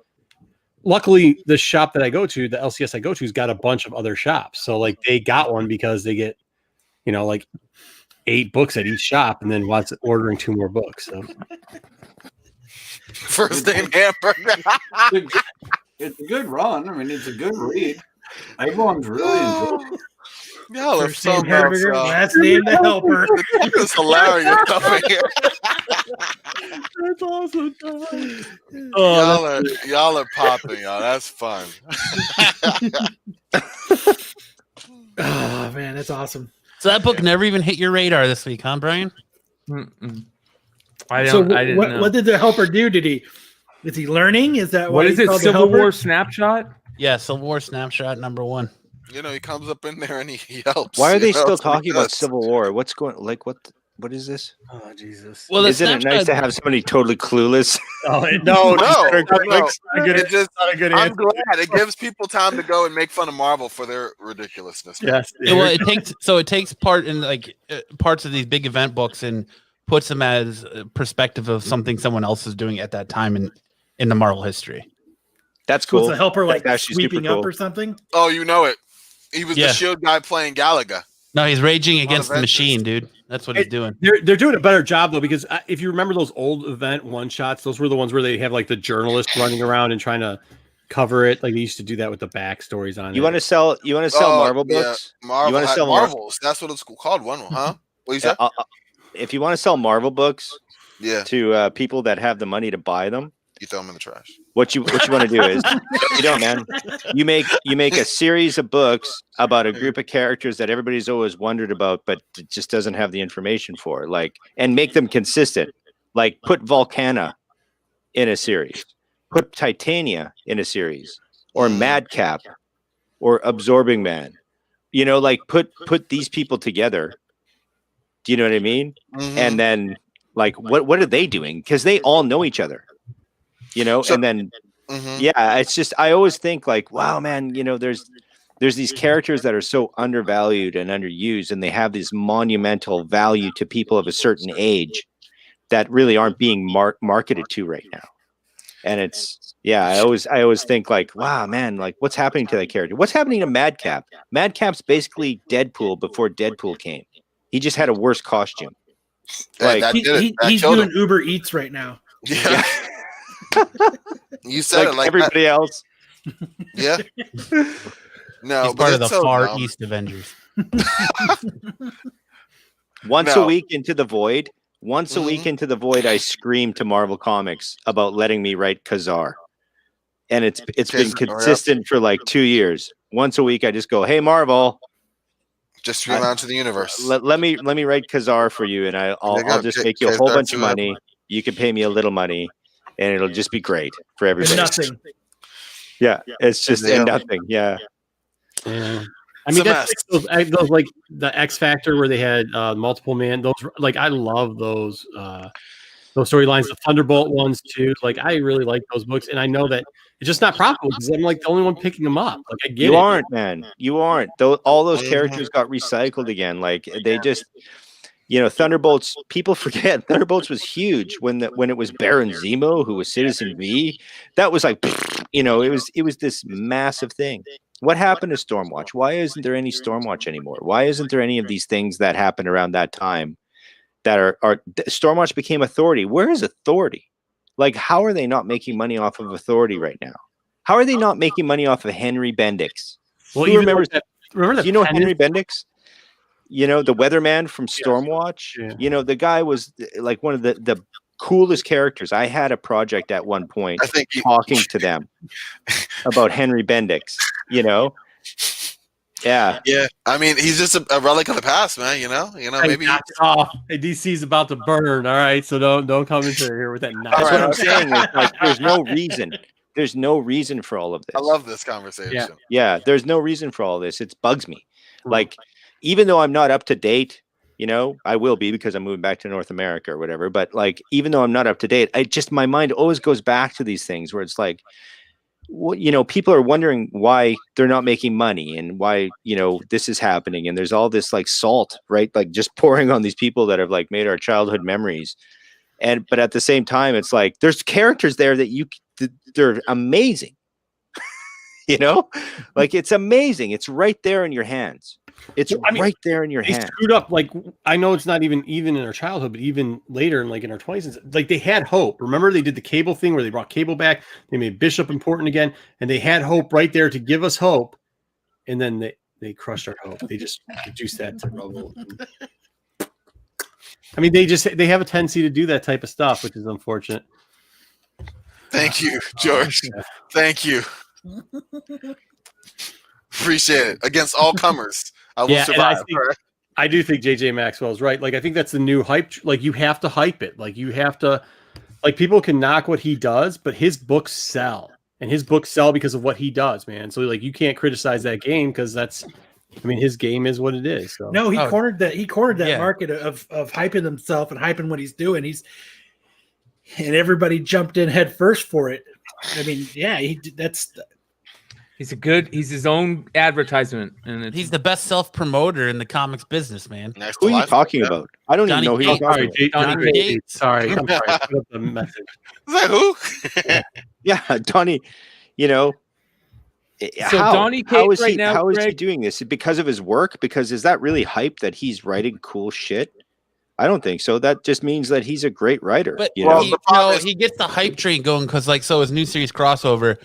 luckily the shop that I go to, the LCS I go to, has got a bunch of other shops. So like they got one because they get, like 8 books at each shop and then wants ordering 2 more books. So first name hamburger. It's a good run. I mean, it's a good read. Everyone's really enjoying it. Y'all are so hamburger, last name the Helper. It's hilarious over here. that's awesome. Y'all are popping, y'all. That's fun. Oh man, that's awesome. So that book never even hit your radar this week, huh, Brian? I So didn't know. what did the helper do? Is he learning? Is that What why is he's it? called the Civil helper? War snapshot? Yeah, Civil War snapshot #1. You know, he comes up in there and he helps. Why are they you know? still That's what he talking about does. Civil War? What's going? Like what is this? Oh Jesus! Well, the Isn't it nice to have somebody totally clueless? Oh, No, Not a good, It just, not a good I'm answer. glad it gives people time to go and make fun of Marvel for their ridiculousness. Yes. Well, it takes part in like parts of these big event books and puts them as a perspective of something someone else is doing at that time in the Marvel history. That's So cool. it's the helper like That's actually sweeping super up cool. or something? Oh, you know it. He was Yeah. the shield guy playing Galaga. No, he's raging against the Avengers. machine, dude. That's what he's doing. They're doing a better job though, because if you remember those old event one shots, those were the ones where they have like the journalist running around and trying to cover it. Like they used to do that with the backstories on it. You want to sell? You want to sell Marvel books? Marvel, You wanna sell Marvels. That's what it's called. One, huh? What you said? If you want to sell Marvel books Yeah, to people that have the money to buy them, you throw them in the trash. what you want to do is you don't, man. You make a series of books about a group of characters that everybody's always wondered about, but just doesn't have the information for. Like, and make them consistent. Like, put Volcana in a series, put Titania in a series, or Madcap, or Absorbing Man. You know, like put these people together. Do you know what I mean? Mhm. And then, like, what are they doing? Because they all know each other. You know, So- and then. Mhm. Yeah, it's just I always think like, wow, man, you know, there's these characters that are so undervalued and underused, and they have this monumental value to people of a certain age that really aren't being marketed to right now. And it's I always think like, wow, man, like what's happening to that character? What's happening to Madcap? Madcap's basically Deadpool before Deadpool came. He just had a worse costume. Hey, Like, that did it. That He's killed doing him. Uber Eats right now. Yeah. You said like it like everybody else. that. Yeah. No, He's but part of the it's so Far dumb. East Avengers. Once a No. week into the void, I scream to Marvel Comics about letting me write Khazar. And it's been Khazar, yep. consistent for like 2 years. Once a week I just go, "Hey Marvel, Just stream out into the universe. let me write Khazar for you, and I'll There you go. just make you a whole Khazar bunch of 2 money. You can pay me a little money, and it'll just be great for And everybody." nothing. Yeah, it's just Yeah. and nothing. Yeah. Yeah. I It's mean, a that's mess. like those like the X Factor where they had multiple man. Those like I love those storylines. The Thunderbolt ones too. Like I really like those books, and I know that it's just not profitable because I'm like the only one picking them up. Like I get You it. aren't, man. You aren't. All those Mhm. characters got recycled again. Like they just, you know, Thunderbolts. People forget Thunderbolts was huge when it was Baron Zemo who was Citizen V. That was like, you know, it was this massive thing. What happened to Stormwatch? Why isn't there any Stormwatch anymore? Why isn't there any of these things that happened around that time that are Stormwatch became Authority? Where is Authority? Like, how are they not making money off of Authority right now? How are they not making money off of Henry Bendix? Well, Who even remembers that. Remember Do you know pen- Henry Bendix? You know, the weatherman from Stormwatch? Yeah. You know, the guy was like one of the coolest characters. I had a project at one point I think talking to them about Henry Bendix, you know? Yeah. Yeah, I mean, he's just a relic of the past, man. You know, Hey, maybe. knock it off. Hey, DC's about to burn. All right, so don't come into here with that. That's All what right, I'm okay. saying. Is like there's no reason. There's no reason for all of this. I love this conversation. Yeah, there's no reason for all this. It bugs me. Mm. Like, even though I'm not up to date, you know, I will be because I'm moving back to North America or whatever. But like, even though I'm not up to date, my mind always goes back to these things where it's like, well, you know, people are wondering why they're not making money and why, you know, this is happening. And there's all this like salt, right? Like just pouring on these people that have like made our childhood memories. But at the same time, it's like, there's characters there that they're amazing. You know, like it's amazing. It's right there in your hands. It's right there in your They hands. screwed up. Like I know it's not even in our childhood, but even later in like in our 20s, like they had hope. Remember they did the Cable thing where they brought Cable back. They made Bishop important again, and they had hope right there to give us hope. And then they crushed our hope. They just reduced that to rubble. I mean, they have a tendency to do that type of stuff, which is unfortunate. Thank you, George. Thank you. Appreciate it. Against all comers, I will Yeah, and I survive. think- I do think JJ Maxwell's right. Like, I think that's the new hype. Like, you have to hype it. Like, you have to, like, people can knock what he does, but his books sell, and his books sell because of what he does, man. So, like, you can't criticize that game because that's, I mean, his game is what it is. So. No, he Oh. cornered that. He cornered that Yeah. market of hyping himself and hyping what he's doing. And everybody jumped in head first for it. I mean, yeah, He's his own advertisement, and He's the best self promoter in the comics business, man. Next Who to are you life. talking Yeah. about? I don't Johnny even know who you're Cates. talking Donny about. Cates. Sorry. I'm sorry. Put up the message. Is that who? Yeah, Donny, you know. So Donny Cates right now, how is he Greg- doing this? Because of his work? Because is that really hype that he's writing cool shit? I don't think so. That just means that he's a great writer. But you know? he, he gets the hype train going because, like, so his new series crossover,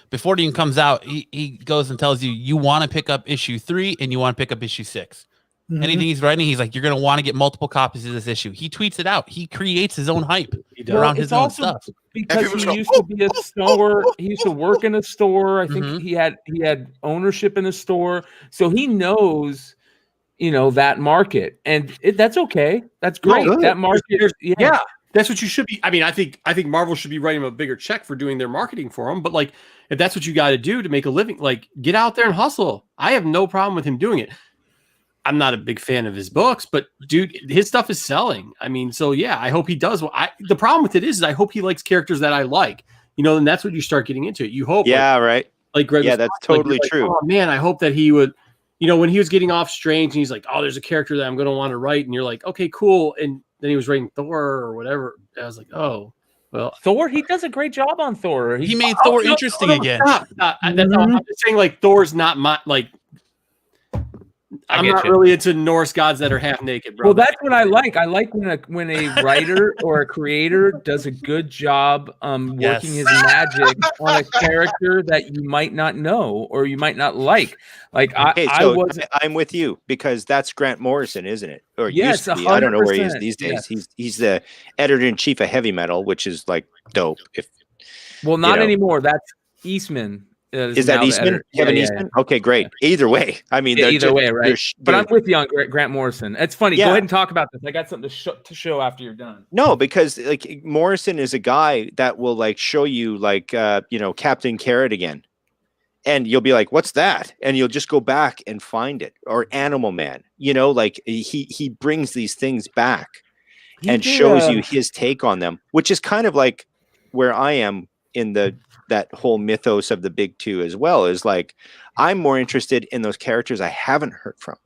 before it even comes out, he goes and tells you want to pick up issue 3 and you want to pick up issue 6. Mhm. Anything he's writing, he's like, you're going to want to get multiple copies of this issue. He tweets it out. He creates his own hype around his own stuff. Because people he go, used to be a store. He used to work in a store. I think Mhm. he had ownership in a store, so he knows, that market, and that's okay. That's great. good. That market, Yeah, that's what you should be. I mean, I think Marvel should be writing him a bigger check for doing their marketing for him. But, like, if that's what you got to do to make a living, like, get out there and hustle. I have no problem with him doing it. I'm not a big fan of his books, but dude, his stuff is selling. I mean, so yeah, I hope he does. The problem with it is I hope he likes characters that I like. And that's when you start getting into it. You hope, yeah, right. like Greg. Yeah, was that's talking, totally you're true. Oh man, I hope that he would. When he was getting off Strange, and he's like, "Oh, there's a character that I'm going to want to write," and you're like, "Okay, cool." And then he was writing Thor or whatever. I was like, "Oh, well." Thor. He does a great job on Thor. He made Thor interesting again. Stop. That's all. I'm just saying, like, Thor's not my like. I'm get not you. really into Norse gods that are half naked, bro. Well, that's what I like. I like when a writer or a creator does a good job working his magic on a character that you might not know or you might not like. Like Okay, I so wasn't. I'm with you because that's Grant Morrison, isn't it? Or it Yes, used to be. I don't know where he is 100%, these days. yes. He's the editor-in-chief of Heavy Metal, which is like dope. Well, not know. anymore. That's Eastman. Is that now the Eastman? editor. Kevin Yeah, yeah, Eastman? Okay, great. Either way. I mean, yeah. they're Either just- way, right? But I'm they're- with you on Grant Morrison. It's funny. Yeah. Go ahead and talk about this. I got something to show after you're done. No, because like Morrison is a guy that will like show you like Captain Carrot again. And you'll be like, what's that? And you'll just go back and find it. Or Animal Man. Like he brings these things back and shows you his take on them, which is kind of like where I am in that whole mythos of the big two as well, is like I'm more interested in those characters I haven't heard from.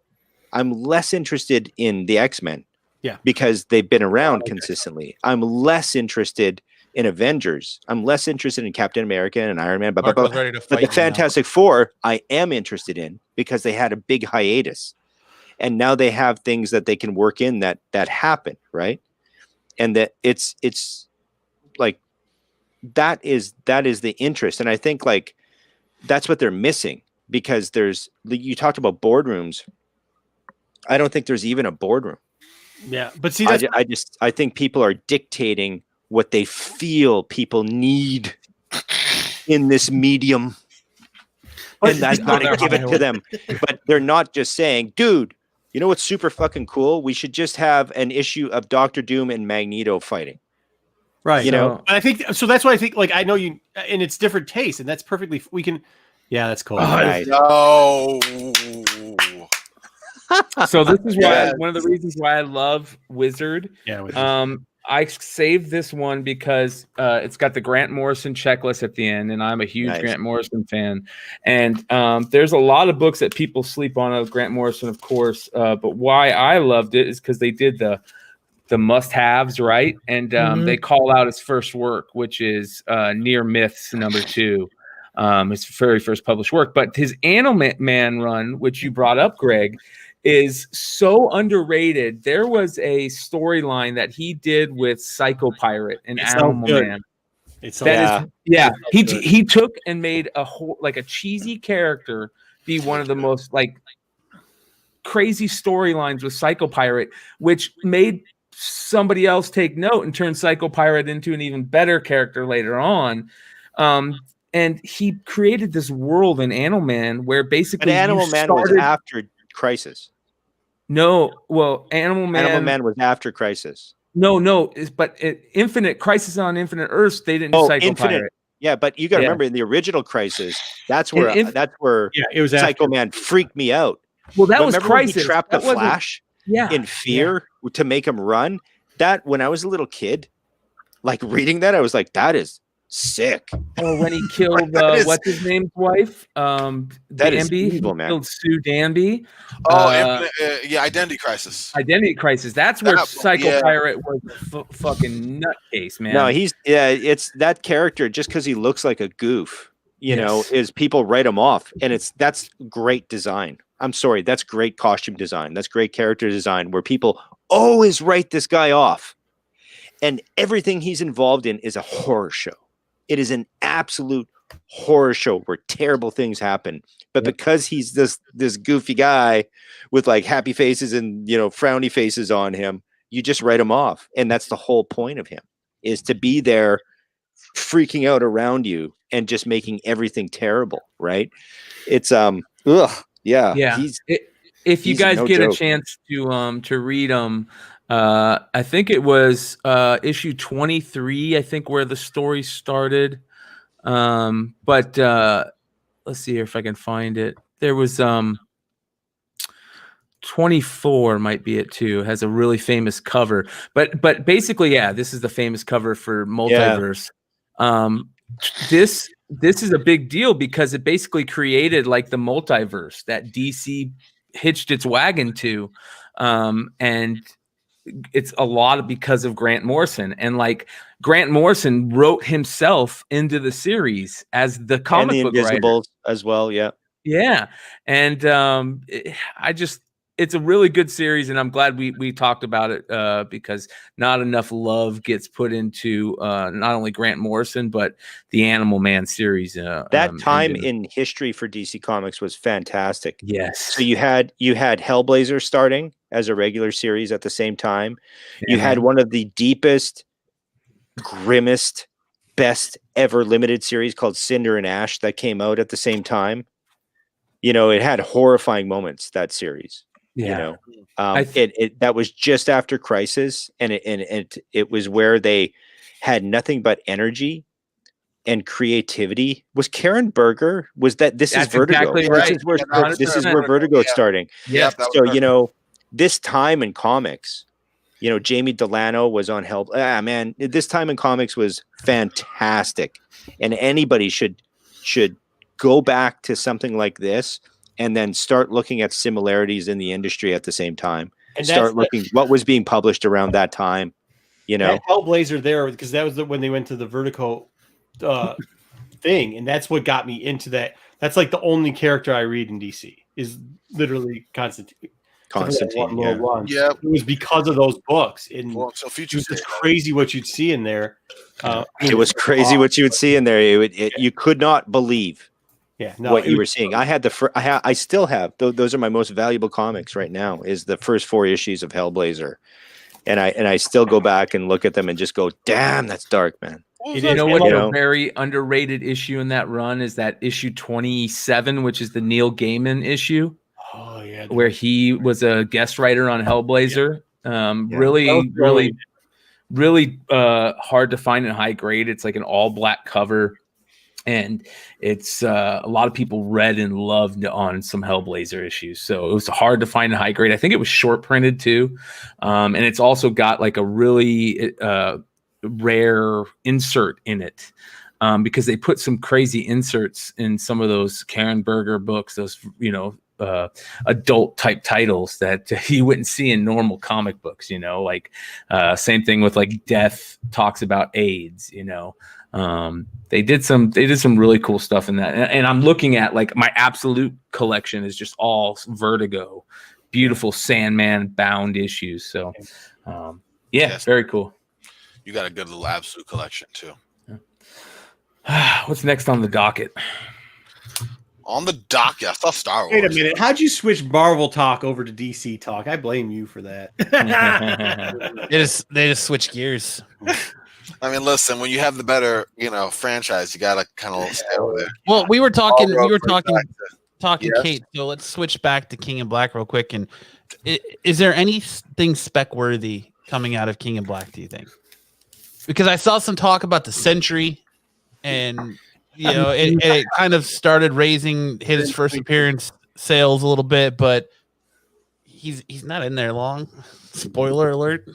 I'm less interested in the X-Men. Yeah. Because they've been around consistently. I'm less interested in Avengers. I'm less interested in Captain America and Iron Man. Mark was ready to But fight the you now. Fantastic Four, I am interested in because they had a big hiatus. And now they have things that they can work in that happen, right? And that it's like that is the interest. And I think like that's what they're missing because you talked about boardrooms. I don't think there's even a boardroom. Yeah, but see, I think people are dictating what they feel people need in this medium, and I gotta give it to them. But they're not just saying, "Dude, you know what's super fucking cool? We should just have an issue of Doctor Doom and Magneto fighting." right. You know, But I think so. That's why I think, like, I know you, and it's different tastes, and that's perfectly. We can. Yeah, that's cool. Nice. No. So this is why Yes. one of the reasons why I love Wizard. Yeah. I saved this one because it's got the Grant Morrison checklist at the end, and I'm a huge Nice. Grant Morrison fan. And there's a lot of books that people sleep on of Grant Morrison, of course. But why I loved it is because they did the must-haves, right? And they call out his first work, which is Near Myths #2. His very first published work. But his Animal Man run, which you brought up, Greg, is so underrated. There was a storyline that he did with Psycho Pirate and It sounds Animal good. Man. It's That Yeah. is, he took and made a whole like a cheesy character be one of the most like crazy storylines with Psycho Pirate, which made somebody else take note and turn Psycho Pirate into an even better character later on. and he created this world in Animal Man where basically But Animal Man was after Crisis. No, well, Animal Man was after Crisis. No, but Infinite Crisis on Infinite Earths, they didn't do Psycho Pirate. Yeah, but you got to remember in the original Crisis, that's where it was Psycho Man freaked me out. Well, that was remember Crisis. When he trapped the Flash in fear to make him run. That when I was a little kid, like reading that, I was like, that is sick. Or when he killed what's his name's wife, that is evil, man. Killed Sue Danby. Identity Crisis. Identity Crisis. That's where Psycho Pirate was fucking nutcase, man. No, it's that character. Just because he looks like a goof, you know, is people write him off, and that's great design. I'm sorry, that's great costume design. That's great character design where people always write this guy off, and everything he's involved in is a horror show. It is an absolute horror show where terrible things happen. But because he's this goofy guy with like happy faces and, you know, frowny faces on him, you just write him off. And that's the whole point of him, is to be there freaking out around you and just making everything terrible. Right. It's Yeah. If you guys get a chance to read them, I think it was issue 23, I think, where the story started. But let's see here if I can find it. There was 24 might be it too. It has a really famous cover. But basically, this is the famous cover for Multiverse. This is a big deal because it basically created like the multiverse that DC hitched its wagon to. And it's a lot because of Grant Morrison, and like Grant Morrison wrote himself into the series as the comic book writer as well. Yeah. And it's a really good series, and I'm glad we talked about it because not enough love gets put into not only Grant Morrison but the Animal Man series. That time in history for DC Comics was fantastic. Yes. So you had Hellblazer starting as a regular series at the same time. Yeah. You had one of the deepest, grimmest, best ever limited series called Cinder and Ash that came out at the same time. You know, it had horrifying moments, that series. Yeah. You know, that was just after Crisis, and it was where they had nothing but energy and creativity. Was Karen Berger? Was that this is Vertigo? Exactly right. This is where Vertigo is starting. Yeah. So you know, this time in comics, you know, Jamie Delano was on Help. Man, this time in comics was fantastic, and anybody should go back to something like this and then start looking at similarities in the industry at the same time, and start looking what was being published around that time. You know, Hellblazer there, because that was when they went to the Vertigo thing, and that's what got me into that. That's like the only character I read in DC is literally Constantine. Yeah, it was because of those books. And so Future it's crazy what you'd see in there. It was crazy what you would see in there. You could not believe what you were seeing. I still have those are my most valuable comics right now. Is the first 4 issues of Hellblazer, and I still go back and look at them and just go, damn, that's dark, man. You know what? A very underrated issue in that run is that issue 27, which is the Neil Gaiman issue. Oh yeah, where he was a guest writer on Hellblazer. Really hard to find in high grade. It's like an all black cover, and it's a lot of people read and loved on some Hellblazer issues. So it was hard to find in high grade. I think it was short printed too, and it's also got like a really rare insert in it. Because they put some crazy inserts in some of those Karen Berger books, those, you know, adult type titles that you wouldn't see in normal comic books, you know, like same thing with like Death talks about AIDS, you know. They did some really cool stuff in that. And I'm looking at like my absolute collection is just all Vertigo, beautiful Sandman bound issues. So very cool. You got a good little absolute collection too. What's next on the docket? On the docket, I thought Star Wars. Wait a minute. How'd you switch Marvel talk over to DC talk? I blame you for that. They just switch gears. I mean, listen, when you have the better, franchise, you gotta kind of stay over there. Well, we were talking Yes. Kate. So let's switch back to King in Black real quick. And is there anything spec worthy coming out of King in Black? Do you think? Because I saw some talk about the Sentry, and it kind of started raising his first appearance sales a little bit, but he's not in there long. Spoiler alert.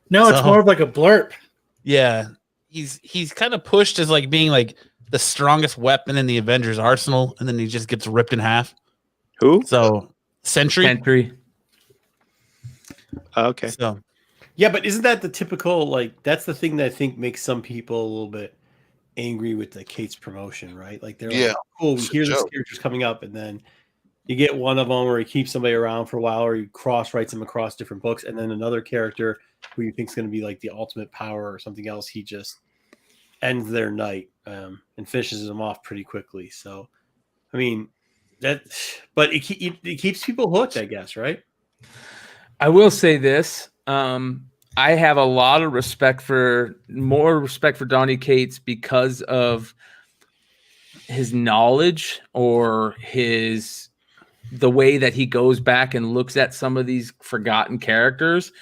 No, it's more of like a blurb. Yeah, he's kind of pushed as like being like the strongest weapon in the Avengers arsenal, and then he just gets ripped in half. Who? So Sentry. Okay. So Yeah, but isn't that the typical, like, that's the thing that I think makes some people a little bit angry with the Cates promotion, right? Like, they're like, oh, cool, we hear this character's coming up, and then you get one of them where he keeps somebody around for a while, or he cross-writes them across different books, and then another character who you think is going to be like the ultimate power or something else, he just ends their night and finishes them off pretty quickly. So, I mean, but it keeps people hooked, I guess, right? I will say this. I have a lot of more respect for Donny Cates because of his knowledge or the way that he goes back and looks at some of these forgotten characters.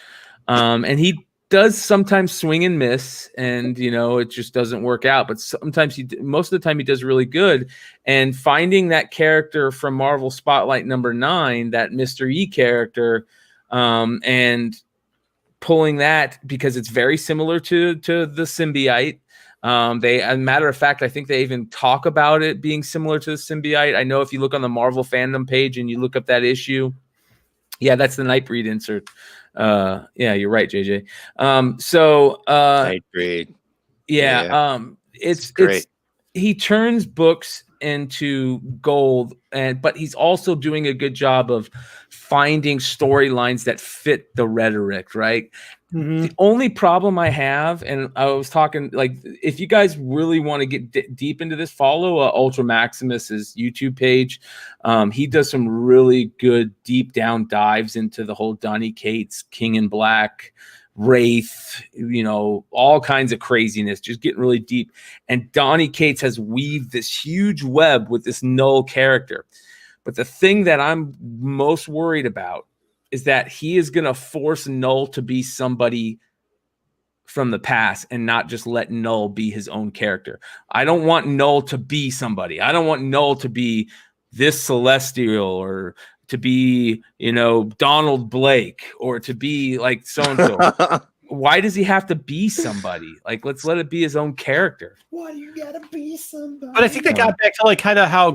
And he does sometimes swing and miss, and it just doesn't work out. But sometimes most of the time he does really good. And finding that character from Marvel Spotlight #9, that Mr. E character, and pulling that because it's very similar to the symbiote. As a matter of fact, I think they even talk about it being similar to the symbiote. I know if you look on the Marvel fandom page and you look up that issue, yeah, that's the Nightbreed insert. Yeah, you're right, JJ. Nightbreed. Yeah. It's great. He turns books into gold, but he's also doing a good job of finding storylines that fit the rhetoric, right? Mm-hmm. The only problem I have, and I was talking, like, if you guys really want to get deep into this, follow Ultra Maximus's YouTube page. He does some really good deep down dives into the whole Donny Cates, King in Black, Wraith, all kinds of craziness, just getting really deep. And Donny Cates has weaved this huge web with this Null character. But the thing that I'm most worried about is that he is going to force Null to be somebody from the past and not just let Null be his own character. I don't want Null to be somebody. I don't want Null to be this Celestial, or to be, Donald Blake, or to be like so-and-so. Why does he have to be somebody? Like, let's let it be his own character. Why do you gotta be somebody? But I think that got back to like kind of how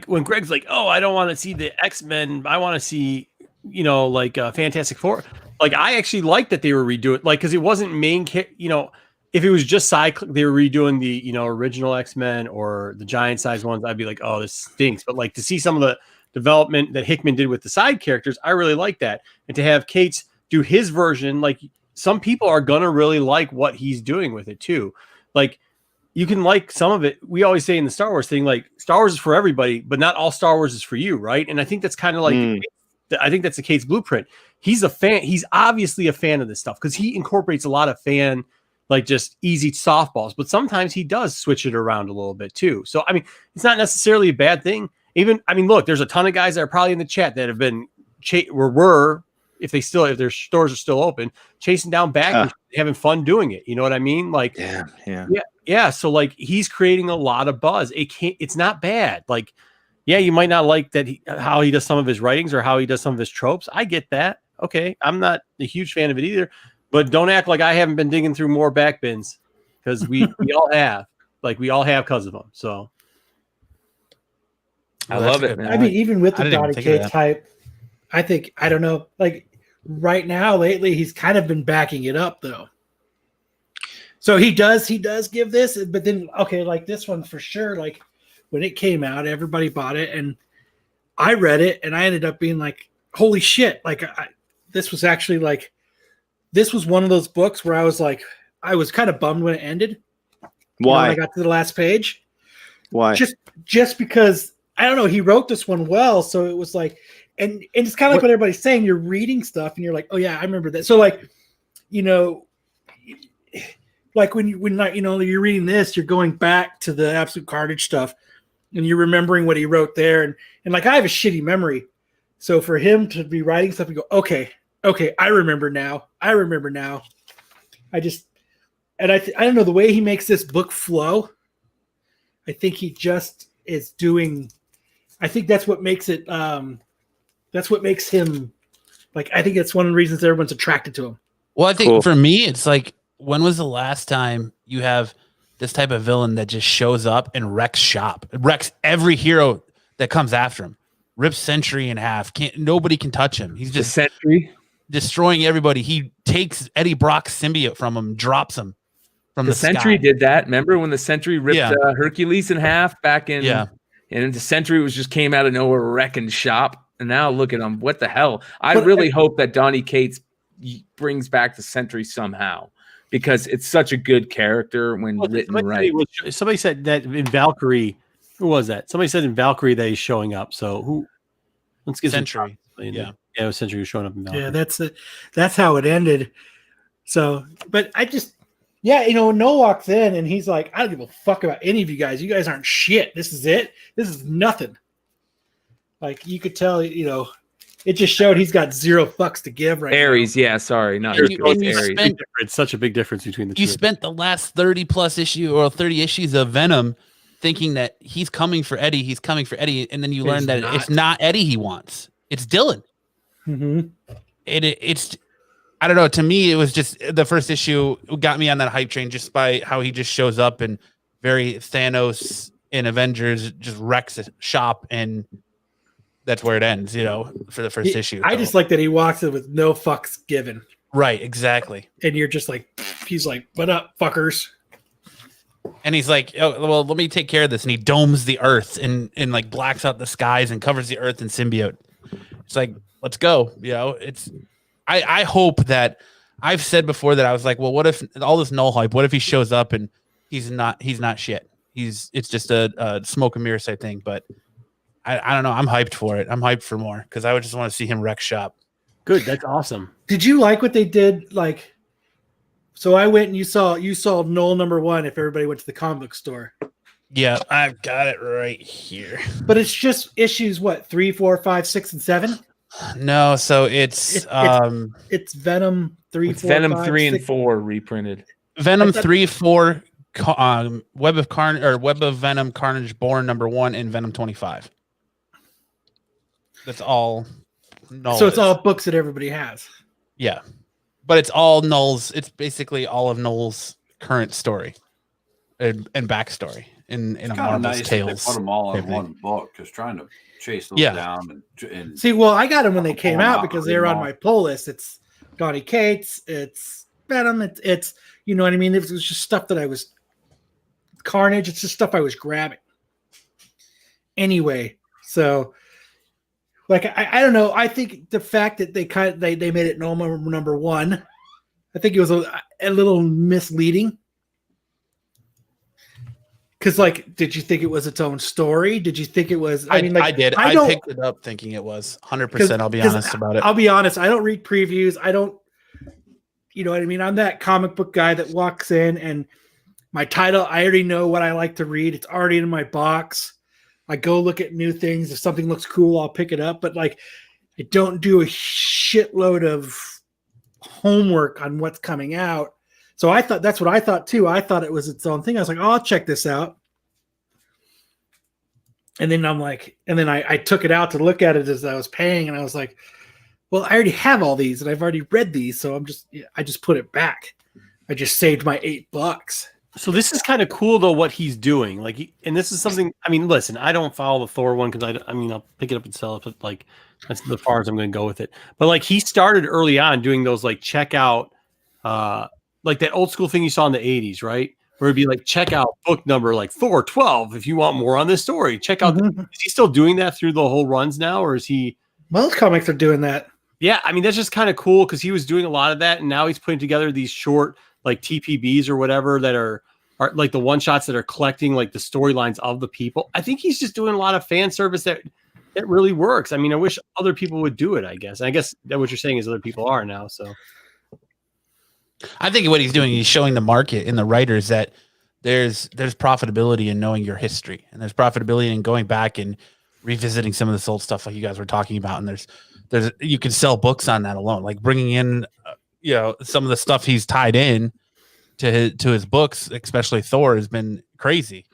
when Greg's like, oh, I don't want to see the X-Men, I want to see, Fantastic Four. Like, I actually like that they were redoing, like, because it wasn't main, if it was just side, they were redoing the, original X-Men or the giant size ones, I'd be like, oh, this stinks. But like, to see some of the development that Hickman did with the side characters, I really like that. And to have Cates do his version, like, some people are gonna really like what he's doing with it too. Like, you can like some of it. We always say in the Star Wars thing, like, Star Wars is for everybody, but not all Star Wars is for you, right? And I think that's kind of like, I think that's the Cates blueprint. He's a fan. He's obviously a fan of this stuff because he incorporates a lot of fan, like, just easy softballs. But sometimes he does switch it around a little bit too. So I mean, it's not necessarily a bad thing. Look, there's a ton of guys that are probably in the chat that have been if their stores are still open, chasing down back, having fun doing it. You know what I mean? Like, yeah. So like, he's creating a lot of buzz. It's not bad. Like, yeah, you might not like how he does some of his writings or how he does some of his tropes. I get that. Okay, I'm not a huge fan of it either. But don't act like I haven't been digging through more back bins, because we all have. Like, we all have because of them. So I love it, man. I mean, even with the Donny Cates hype, I don't know, like, right now, lately, he's kind of been backing it up, though. So he does give this, but then, okay, like this one for sure, like, when it came out, everybody bought it, and I read it, and I ended up being like, holy shit, like, this was actually, like, this was one of those books where I was like, I was kind of bummed when it ended. Why? When I got to the last page. Why? Just because, I don't know, he wrote this one well, so it was like, and it's kind of like what everybody's saying, you're reading stuff, and you're like, oh yeah, I remember that. So like, like when you're reading this, you're going back to the Absolute Carnage stuff, and you're remembering what he wrote there, and like I have a shitty memory, so for him to be writing stuff and go, okay, I remember now. I don't know, the way he makes this book flow. I think he just is doing. I think that's what makes it. That's what makes him. Like, I think it's one of the reasons everyone's attracted to him. Well, I think for me, it's like, when was the last time you have this type of villain that just shows up and wrecks shop, wrecks every hero that comes after him, rips Sentry in half? Nobody can touch him. He's just Sentry destroying everybody. He takes Eddie Brock's symbiote from him, drops him from the Sentry. sky. Did that? Remember when the Sentry ripped Hercules in half back in? Yeah. And the Sentry just came out of nowhere wrecking shop. And now look at him. What the hell? I really hope that Donny Cates brings back the Sentry somehow, because it's such a good character when written right. Somebody said that in Valkyrie. Who was that? Somebody said in Valkyrie that he's showing up. So who? Let's get Sentry. Yeah, it was Sentry who's showing up in Valkyrie. Yeah, that's it. That's how it ended. So, but I just, Noah walks in and he's like, I don't give a fuck about any of you guys. You guys aren't shit. This is it. This is nothing. Like, you could tell, it just showed he's got zero fucks to give right Ares, now. yeah, sorry, not And Hercules. Ares. It's such a big difference between the two. You spent the last 30 issues of Venom thinking that he's coming for Eddie, and then you learn that it's not Eddie he wants. It's Dylan. Mm-hmm. It's I don't know. To me, it was just the first issue got me on that hype train just by how he just shows up and very Thanos in Avengers just wrecks a shop, and that's where it ends, for the first issue. I just like that he walks in with no fucks given. Right, exactly. And you're just like, he's like, what up, fuckers? And he's like, oh, well, let me take care of this. And he domes the earth and like blacks out the skies and covers the earth in symbiote. It's like, let's go. I hope that I've said before that I was like, well, what if all this null hype, what if he shows up and he's not shit. It's just a smoke and mirrors type thing. But I don't know. I'm hyped for it. I'm hyped for more because I would just want to see him wreck shop. Good. That's awesome. Did you like what they did? Like, so I went and you saw Null #1 if everybody went to the comic book store. Yeah, I've got it right here. But it's just issues, what, 3, 4, 5, 6, and 7? No, so it's Venom 3, It's 4, Venom 5, 3 and 6. 4 reprinted. Venom 3, 4, Web of Venom Carnage Born #1 and Venom 25. That's all. So it's all books that everybody has. Yeah, but it's all Null's. It's basically all of Null's current story and backstory in a Marvel's nice Tales. They put them all in thing. one book, because trying to chase those down and See, well, I got them when they came Oh, out wow. because they were on my pull list. It's Donny Cates, it's Venom, it's you know what I mean? It was just stuff that I was Carnage, it's just stuff I was grabbing. Anyway, so like I don't know. I think the fact that they made it #1, I think it was a little misleading. Because, like, did you think it was its own story? Did you think it was? I mean, like, I did. I picked it up thinking it was 100%. I'll be honest about it. I'll be honest. I don't read previews. I don't, you know what I mean? I'm that comic book guy that walks in and my title, I already know what I like to read. It's already in my box. I go look at new things. If something looks cool, I'll pick it up. But, like, I don't do a shitload of homework on what's coming out. So I thought that's what I thought too. I thought it was its own thing. I was like, oh, I'll check this out. And then I'm like, and then I took it out to look at it as I was paying, and I was like, well, I already have all these, and I've already read these, so I just put it back. I just saved my $8. So this is kind of cool though what he's doing. Like, and this is something. I mean, listen, I don't follow the Thor one because I mean, I'll pick it up and sell it, but like that's the far as I'm going to go with it. But like he started early on doing those like checkout. Like that old school thing you saw in the 80s, right? Where it'd be like, check out book number like 412 if you want more on this story. Check out. Mm-hmm. Is he still doing that through the whole runs now, or is he? Most comics are doing that. Yeah, I mean that's just kind of cool because he was doing a lot of that, and now he's putting together these short like TPBs or whatever that are like the one shots that are collecting like the storylines of the people. I think he's just doing a lot of fan service that really works. I mean, I wish other people would do it. I guess. And I guess that what you're saying is other people are now. So. I think what he's doing, he's showing the market and the writers that there's profitability in knowing your history, and there's profitability in going back and revisiting some of this old stuff like you guys were talking about. And there's you can sell books on that alone, like bringing in some of the stuff he's tied in to his books, especially Thor, has been crazy.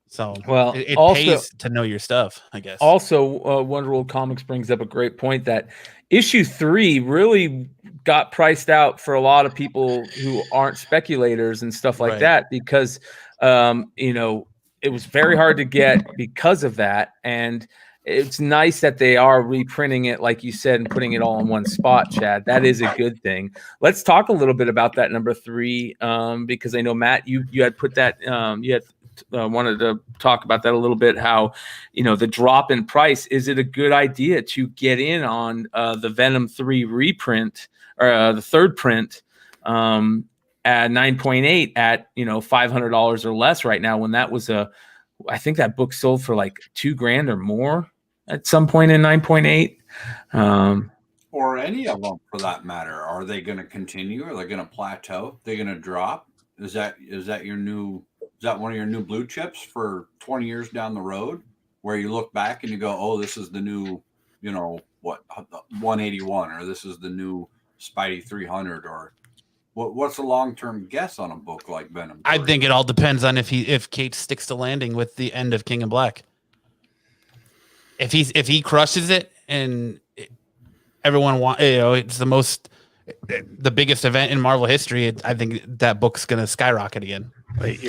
So it also pays to know your stuff, I guess. Also, Wonderworld Comics brings up a great point that issue 3 really got priced out for a lot of people who aren't speculators and stuff like that, because it was very hard to get because of that. And it's nice that they are reprinting it, like you said, and putting it all in one spot, Chad. That is a good thing. Let's talk a little bit about that number 3, because I know, Matt, you had put that, you had wanted to talk about that a little bit, how the drop in price. Is it a good idea to get in on the Venom 3 reprint, or the third print, at 9.8 at $500 or less right now, when that was I think that book sold for like $2,000 or more at some point in 9.8, or any of them for that matter? Are they going to continue? Are they going to plateau? They're going to drop? Is that one of your new blue chips for 20 years down the road, where you look back and you go, oh, this is the new, 181, or this is the new Spidey 300, or what's the long-term guess on a book like Venom 3? I think it all depends on if Cates sticks to landing with the end of King in Black. If he crushes it and everyone it's the biggest event in Marvel history, I think that book's going to skyrocket again. Wait,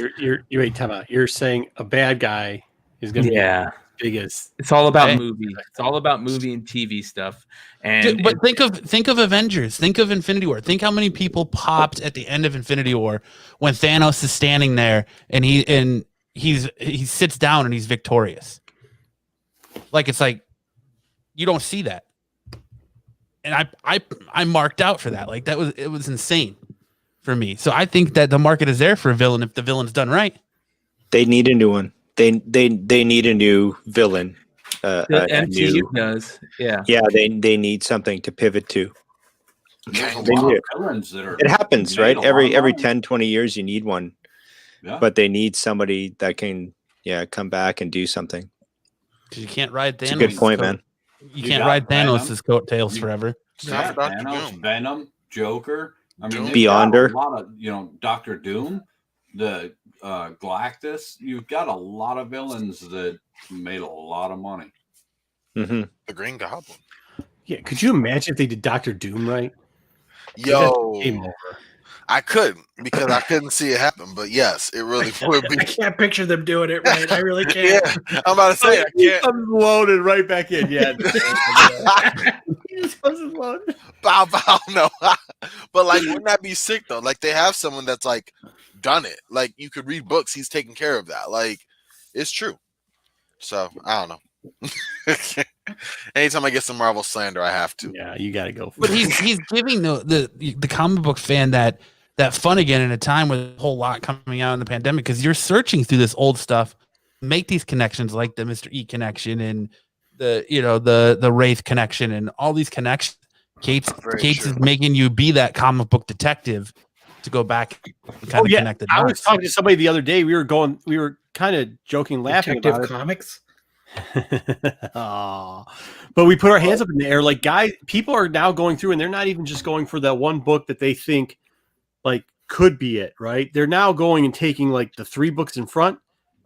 wait, time out. You're saying a bad guy is going to be the biggest. It's all about movie. It's all about movie and TV stuff. But think of Avengers. Think of Infinity War. Think how many people popped at the end of Infinity War when Thanos is standing there and he sits down and he's victorious. Like, it's like you don't see that. And I marked out for that. Like, it was insane for me. So I think that the market is there for a villain if the villain's done right. They need a new one. They need a new villain. The MCU does. Yeah. Yeah, they need something to pivot to. It happens, right? Every 10, 20 years you need one. Yeah. But they need somebody that can come back and do something. Because you can't ride Thanos. That's a good point, man. You can't ride Thanos' coattails forever. Yeah, Thanos, Venom, Joker. I mean, Beyonder. A lot of, Dr. Doom, the Galactus. You've got a lot of villains that made a lot of money. Mm-hmm. The Green Goblin. Yeah, could you imagine if they did Dr. Doom right? Yo, I couldn't, because I couldn't see it happen. But yes, it really would be. I can't picture them doing it right. I really can't. Yeah, I'm about to say I can't. I'm loaded right back in. Yeah. Bow, no. But like, wouldn't that be sick though? Like, they have someone that's like done it. Like, you could read books. He's taking care of that. Like, it's true. So I don't know. Anytime I get some Marvel slander, I have to. Yeah, you got to go. But he's giving the comic book fan that fun again in a time with a whole lot coming out in the pandemic, because you're searching through this old stuff, make these connections like the Mr. E connection and the Wraith connection and all these connections. Cates is making you be that comic book detective to go back and kind of connect the dots. I was talking to somebody the other day. We were kind of joking, laughing Detective about Comics. But we put our hands up in the air. Like, guys, people are now going through, and they're not even just going for that one book that they think like could be it, right? They're now going and taking like the 3 books in front,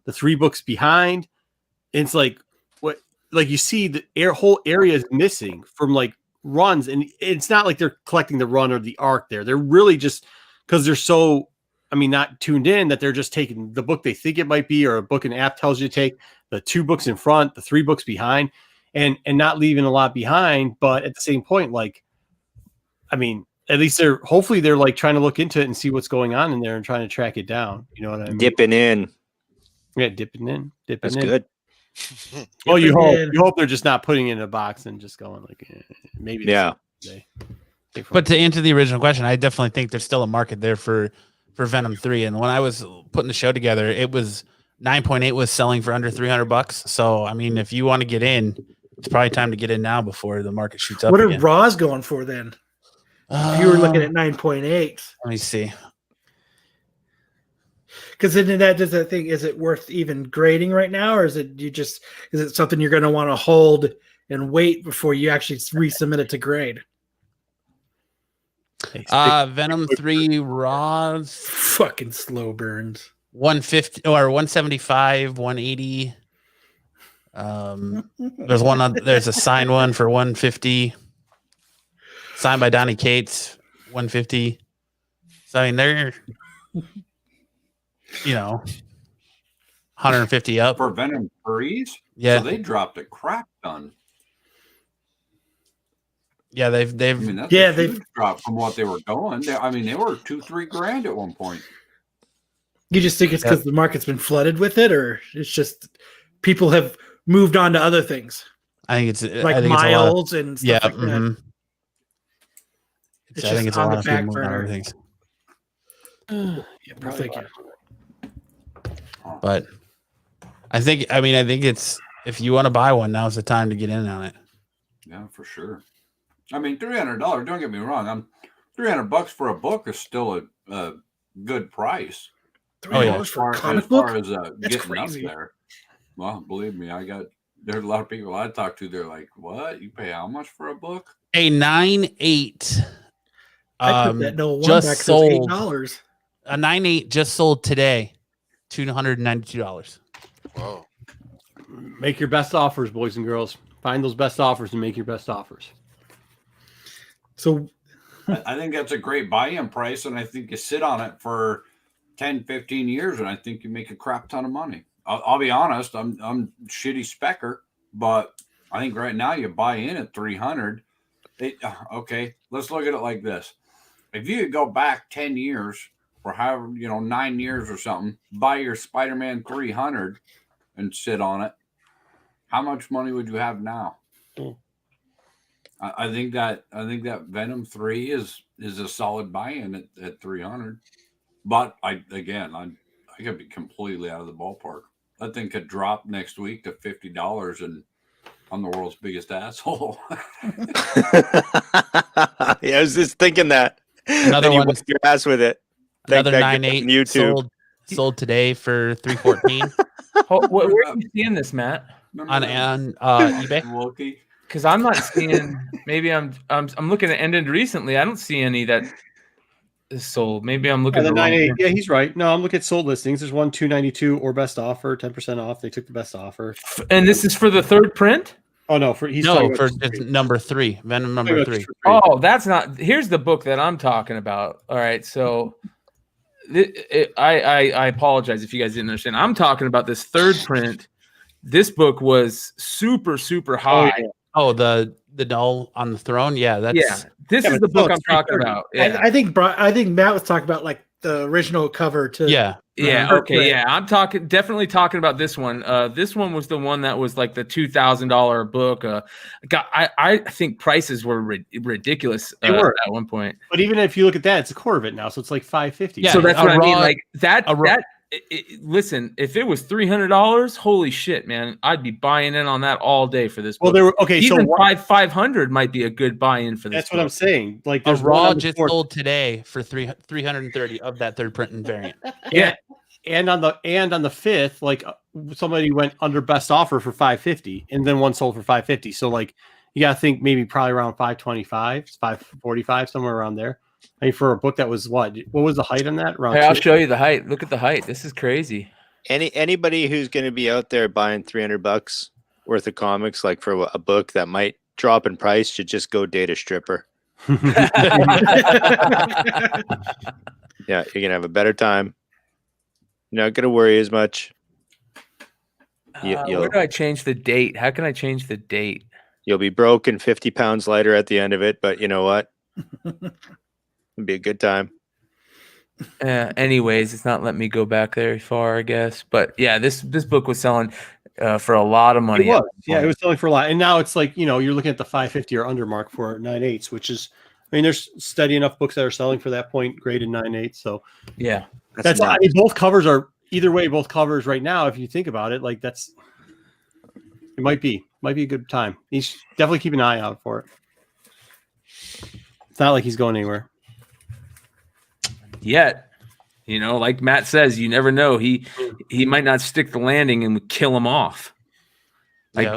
the 3 books behind. And it's like what, like, you see the whole area is missing from like runs, and it's not like they're collecting the run or the arc there. They're really just, because they're so, not tuned in, that they're just taking the book they think it might be, or a book an app tells you to take, the 2 books in front, the 3 books behind, and not leaving a lot behind. But at the same point, like, at least hopefully they're like trying to look into it and see what's going on in there and trying to track it down. You know what I mean? Dipping in. Yeah, dipping in. That's good. Well, you hope they're just not putting it in a box and just going like, maybe. Yeah. But to answer the original question, I definitely think there's still a market there for Venom 3. And when I was putting the show together, it was 9.8 was selling for under $300. So, if you want to get in, it's probably time to get in now before the market shoots up. What are again. Raws going for then? If you were looking at 9.8, let me see. because then that does that thing. Is it worth even grading right now, or is it something you're going to want to hold and wait before you actually resubmit it to grade? Venom 3 Raws, Fucking slow burns. 150 or 175, 180. There's a signed one for 150. Signed by Donny Cates, 150. So I mean, they're 150 up for Venom 3s. Yeah, so they dropped a crap ton. Yeah, they've I mean, that's a huge drop from what they were going. They were $2-3 grand at one point. You just think it's because the market's been flooded with it, or it's just people have moved on to other things? I think it's like Miles and stuff like that. I think it's a lot of people moving on other things. Thank you. But I think it's, if you want to buy one, now's the time to get in on it. Yeah, for sure. I mean, $300. Don't get me wrong. $300 for a book is still a good price. $3 for a comic book? As far as getting crazy up there. Well, believe me, there's a lot of people I talk to. They're like, "What? You pay how much for a book?" A 9.8. I put that no one just back sold $8. A 9.8 just sold today, $292. Whoa! Make your best offers, boys and girls. Find those best offers and make your best offers. So I think that's a great buy-in price, and I think you sit on it for 10, 15 years, and I think you make a crap ton of money. I'll be honest, I'm shitty specker, but I think right now you buy in at 300. Okay, let's look at it like this. If you could go back 10 years or however, 9 years or something, buy your Spider-Man 300 and sit on it, how much money would you have now? I think that Venom 3 is a solid buy-in at 300. But I could be completely out of the ballpark. That thing could drop next week to $50 and I'm the world's biggest asshole. Yeah, I was just thinking that. Another one, your ass with it. Another 9.8 sold today for $314. Where are you seeing this, Matt? on eBay. Because I'm not seeing. Maybe I'm looking at ended recently. I don't see any that is sold. Maybe I'm looking at the the wrong 9.8. thing. Yeah, he's right. No, I'm looking at sold listings. There's one 292 or best offer, 10% off. They took the best offer. And this is for the third print? Oh no, for just number 3, Venom number 3. Oh, that's not. Here's the book that I'm talking about. All right, so I apologize if you guys didn't understand. I'm talking about this third print. This book was super high. Oh, the doll on the throne. Yeah, that's This is the book I'm talking about. Yeah. I think Matt was talking about like the original cover too. Yeah. Okay. Yeah. I'm definitely talking about this one. This one was the one that was like the $2,000 book. I think prices were ridiculous at one point. But even if you look at that, it's a quarter of it now, so it's like $550. Yeah, so that's what I mean. Like that. Listen, if it was $300, holy shit, man, I'd be buying in on that all day for this book. Well, even 500 might be a good buy-in for this. That's book. what I'm saying. Like a raw just sold today for 330 of that third print and variant. Yeah. And on the 5th, like somebody went under best offer for $550, and then one sold for $550. So like you gotta think maybe probably around $525, $545, somewhere around there. I mean, for a book that was what was the height on that? Around I'll show you the height. Look at the height. This is crazy. Anybody who's going to be out there buying $300 worth of comics, like for a book that might drop in price, should just go date a stripper. Yeah, you're gonna have a better time. You're not gonna worry as much. Where do I change the date? How can I change the date? You'll be broke and 50 pounds lighter at the end of it, but you know what? It'd be a good time. Anyways, it's not letting me go back very far, I guess. But yeah, this book was selling for a lot of money. It was. Yeah, it was selling for a lot. And now it's like, you're looking at the 550 or under mark for 9.8s, which is, I mean, there's steady enough books that are selling for that point, graded 9.8. So yeah, that's I mean, both covers are either way. Both covers right now, if you think about it, like it might be a good time. You should definitely keep an eye out for it. It's not like he's going anywhere. Yet, you know, like Matt says, you never know. He might not stick the landing and kill him off. Like,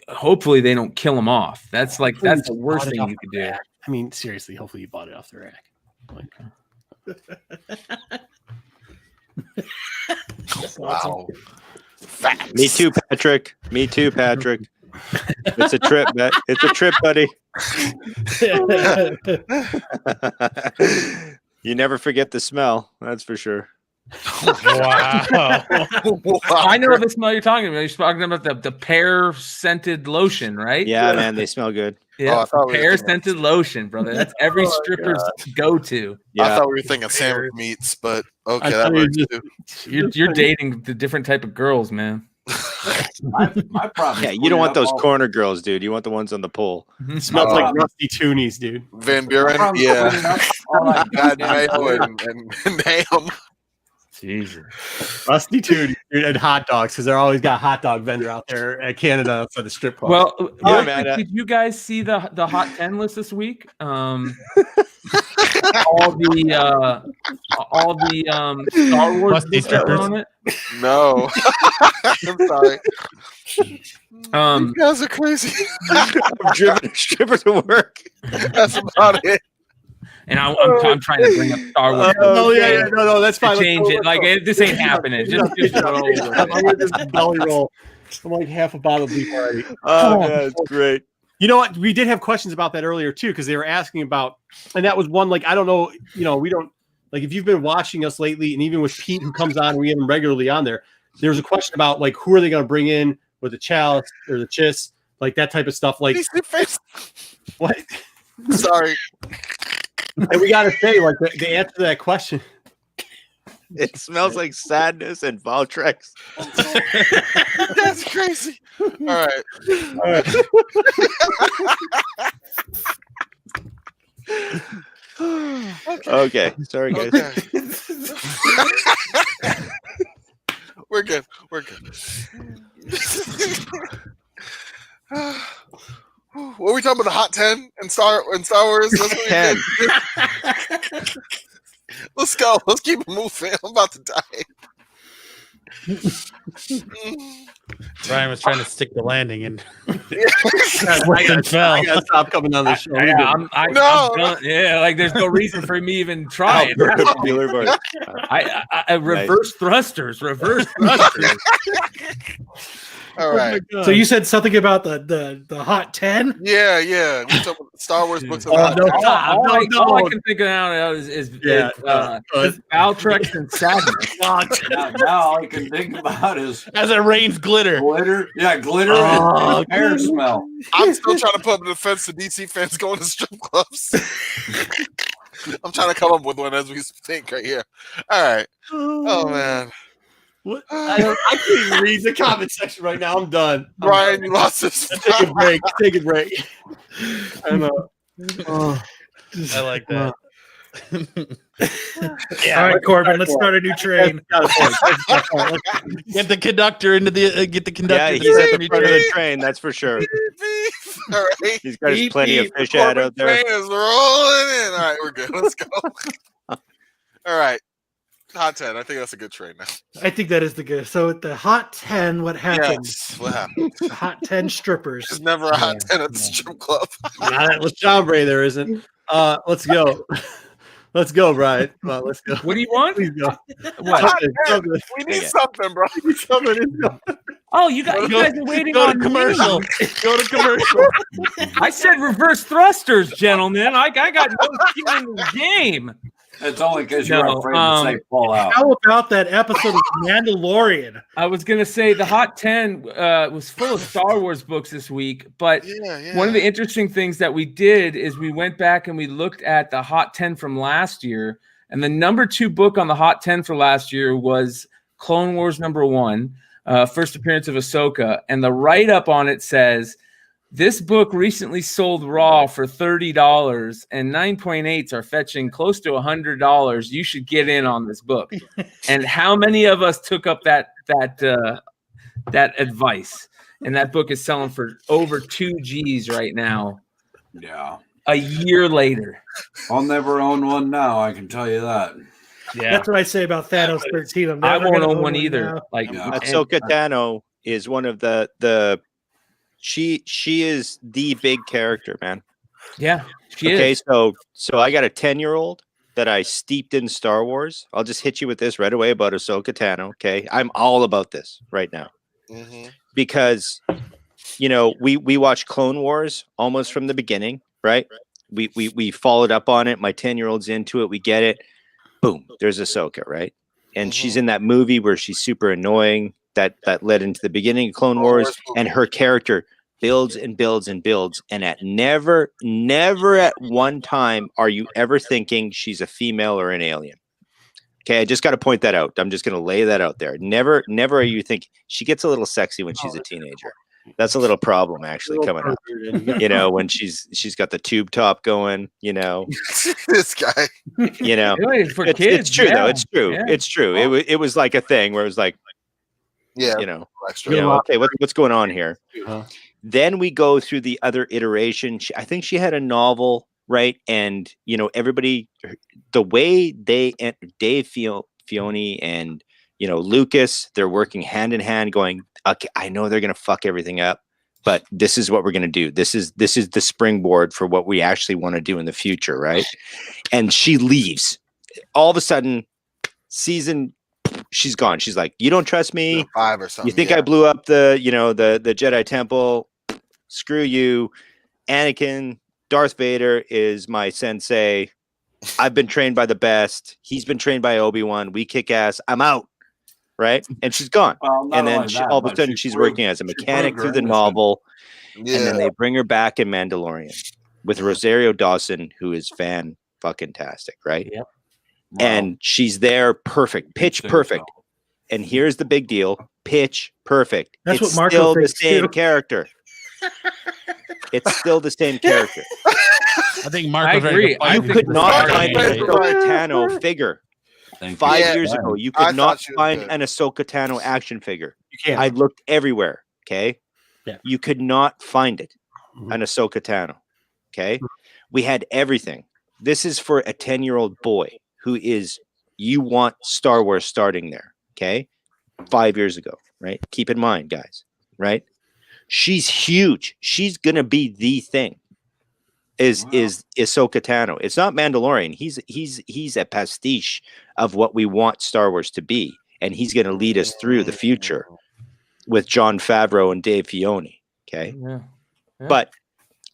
hopefully they don't kill him off. That's the worst thing you could do. I mean, seriously, hopefully you bought it off the rack. Wow. Facts. Me too, Patrick. It's a trip, man. It's a trip, buddy. You never forget the smell. That's for sure. Wow. I know the smell you're talking about. You're talking about the pear scented lotion, right? Yeah, man, they smell good. Yeah, pear scented lotion, brother. That's every stripper's go-to. Yeah. I thought we were thinking sandwich meats, but okay, that works too. You're dating the different type of girls, man. My problem. Yeah, you don't want those corner girls, dude. You want the ones on the pole. Smells like rusty toonies, dude. Van Buren, yeah. God, mayo and ham. Jesus. Rusty toonies and hot dogs, because they're always got a hot dog vendor out there at Canada for the strip club. Well, Yeah, man, did you guys see the Hot 10 list this week? All the Star Wars Rusty books that were strippers. on it. No. I'm sorry. Um, You guys are crazy. I've driven a stripper to work. That's about it. and I'm trying to bring up Star Wars. Oh yeah, no, that's to fine. change it. Like this ain't happening. Just roll with it. I'm here this belly roll. I'm like half a bottle deep already. Oh, yeah, it's great. You know what? We did have questions about that earlier too, because they were asking about, and that was one, like, I don't know, you know, we don't, like, if you've been watching us lately, and even with Pete who comes on, we have him regularly on there. There's a question about, like, who are they going to bring in with the chalice or the chiss, like that type of stuff. Like, what? Sorry. And we got to say, like, the answer to that question. It smells like sadness and Valtrex. That's crazy. All right. Okay. Sorry, guys. Okay. We're good. What were we talking about? The Hot 10 and Star Wars? That's what we 10. did. Let's go. Let's keep it moving. I'm about to die. Ryan was trying to stick the landing and I gotta stop coming on the show. I'm No. done. Yeah, like there's no reason for me even trying. Dealer bar. I reverse thrusters. All right. So you said something about the Hot 10? Yeah. We're talking about Star Wars books. Of the Hot no, 10. All I no. can think of now is Yeah, Valtrex and sadness. Now all I can think about is as it rains glitter. glitter. Yeah, glitter Oh, and hair smell. I'm still trying to put up a defense to DC fans going to strip clubs. I'm trying to come up with one as we think right here. All right. Oh man. What? I can't even read the comment section right now. I'm done. Brian, you lost this. Take a break. Take a break. I'm I like that. All right, Corbin, let's start a new train. Get the conductor into the get the conductor. Yeah, into he's the at the new front of train. the train, that's for sure. All right. He's got his Beep, plenty of beep. fish ad out Train there. is rolling in. All right, we're good. Let's go. All right. Hot 10. I think that's a good train now. I think that is the good. So at the Hot 10, what happens? Yes. What happened? The Hot 10 strippers. There's never a Hot 10 at the strip club. Not at Lachambre, there isn't. Let's go. Let's go, Brian. Come on, let's go. What do you want? Please go. What? Something. We need something, bro. Something. Oh, you guys are waiting Go on to me. commercial. Go to commercial. I said reverse thrusters, gentlemen. I got no skin in the game. It's only because you're No, afraid to say fall out. How about that episode of Mandalorian? I was gonna say the Hot 10 was full of Star Wars books this week, but Yeah. one of the interesting things that we did is we went back and we looked at the Hot 10 from last year, and the number 2 book on the Hot 10 for last year was Clone Wars #1, first appearance of Ahsoka, and the write-up on it says, this book recently sold raw for $30 and 9.8s are fetching close to $100. You should get in on this book. And how many of us took up that advice? And that book is selling for over 2 G's right now. Yeah. a year later. I'll never own one now. I can tell you that. Yeah, That's what I say about Thanos 13. I'm I never won't gonna own one either. now. Like Yeah. Ahsoka Tano is one of the she is the big character, man. yeah, she Okay, is. so I got a 10-year-old that I steeped in Star Wars. I'll just hit you with this right away about Ahsoka Tano. Okay, I'm all about this right now because we watched Clone Wars almost from the beginning, right? We followed up on it. My 10-year-old's into it. We get it. Boom, there's Ahsoka, right? And she's in that movie where she's super annoying. That led into the beginning of Clone Wars, and her character builds and builds and builds. And at never at one time are you ever thinking she's a female or an alien. Okay, I just got to point that out. I'm just going to lay that out there. Never are you thinking. She gets a little sexy when she's a teenager. That's a little problem actually coming up. When she's got the tube top going, This guy. Really, for it's kids, true though. yeah. It's true. Yeah. It's true. It was like a thing where it was like, Extra. okay, what's going on here? Uh-huh. Then we go through the other iteration. I think she had a novel, right? And everybody, the way Dave Filoni and Lucas, they're working hand in hand, going, okay, I know they're gonna fuck everything up, but this is what we're gonna do. This is the springboard for what we actually want to do in the future, right? And she leaves. All of a sudden, she's gone. She's like, you don't trust me. 5 or something. You think I blew up the Jedi Temple? Screw you. Anakin, Darth Vader is my sensei. I've been trained by the best. He's been trained by Obi-Wan. We kick ass. I'm out. Right? And she's gone. Well, And then all of a sudden she's working as a mechanic through the novel. And then they bring her back in Mandalorian with Rosario Dawson, who is fan-fucking-tastic, right? Yep. Wow. And she's there perfect, pitch perfect. And here's the big deal: pitch perfect. That's it's what Marco still the thinks, same too. character. It's still the same character. I think Marco's I ready agree. to fight You for could this not Saturday find an night. Ahsoka Tano figure Thank you. 5 Yeah. years ago. You I could not thought she was find good. an Ahsoka Tano action figure. You can't. I looked everywhere. Okay. Yeah. You could not find it. Mhm. An Ahsoka Tano. Okay. We had everything. This is for a 10-year-old boy who is, you want Star Wars starting there. Okay. 5 years ago. Right. Keep in mind, guys. Right. She's huge. She's going to be the thing. Is Ahsoka Tano. It's not Mandalorian. He's a pastiche of what we want Star Wars to be. And he's going to lead us through the future with Jon Favreau and Dave Filoni. Okay. Yeah. But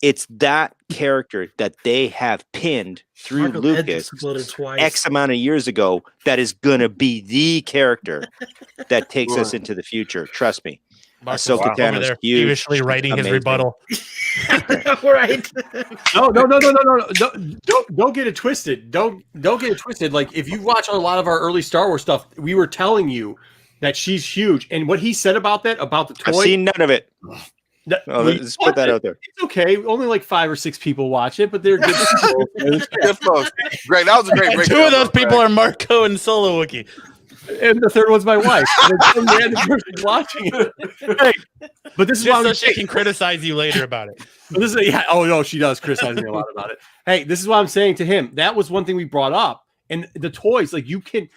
it's that character that they have pinned through Marco's head Lucas exploded twice. X amount of years ago that is going to be the character that takes us into the future. Trust me. Marco's Ahsoka over Tano's there huge. feverishly writing his Amazing. rebuttal. Right. No. Don't get it twisted. Don't get it twisted. Like if you watch a lot of our early Star Wars stuff, we were telling you that she's huge. And what he said about that, about the toy, I've seen none of it. that- Oh, we let's put that watch out there. it. It's okay. Only like 5 or 6 people watch it, but they're good people. Good folks. Greg, that was a great And breakdown. two of those Greg. people are Marco and Solo Wookie. And the third one's my wife. And it's some random person watching it. Hey, but this is why Just so I'm she can criticize you later about it. But this is Oh no, she does criticize me a lot about it. Hey, this is what I'm saying to him. That was one thing we brought up, and the toys. Like you couldn't.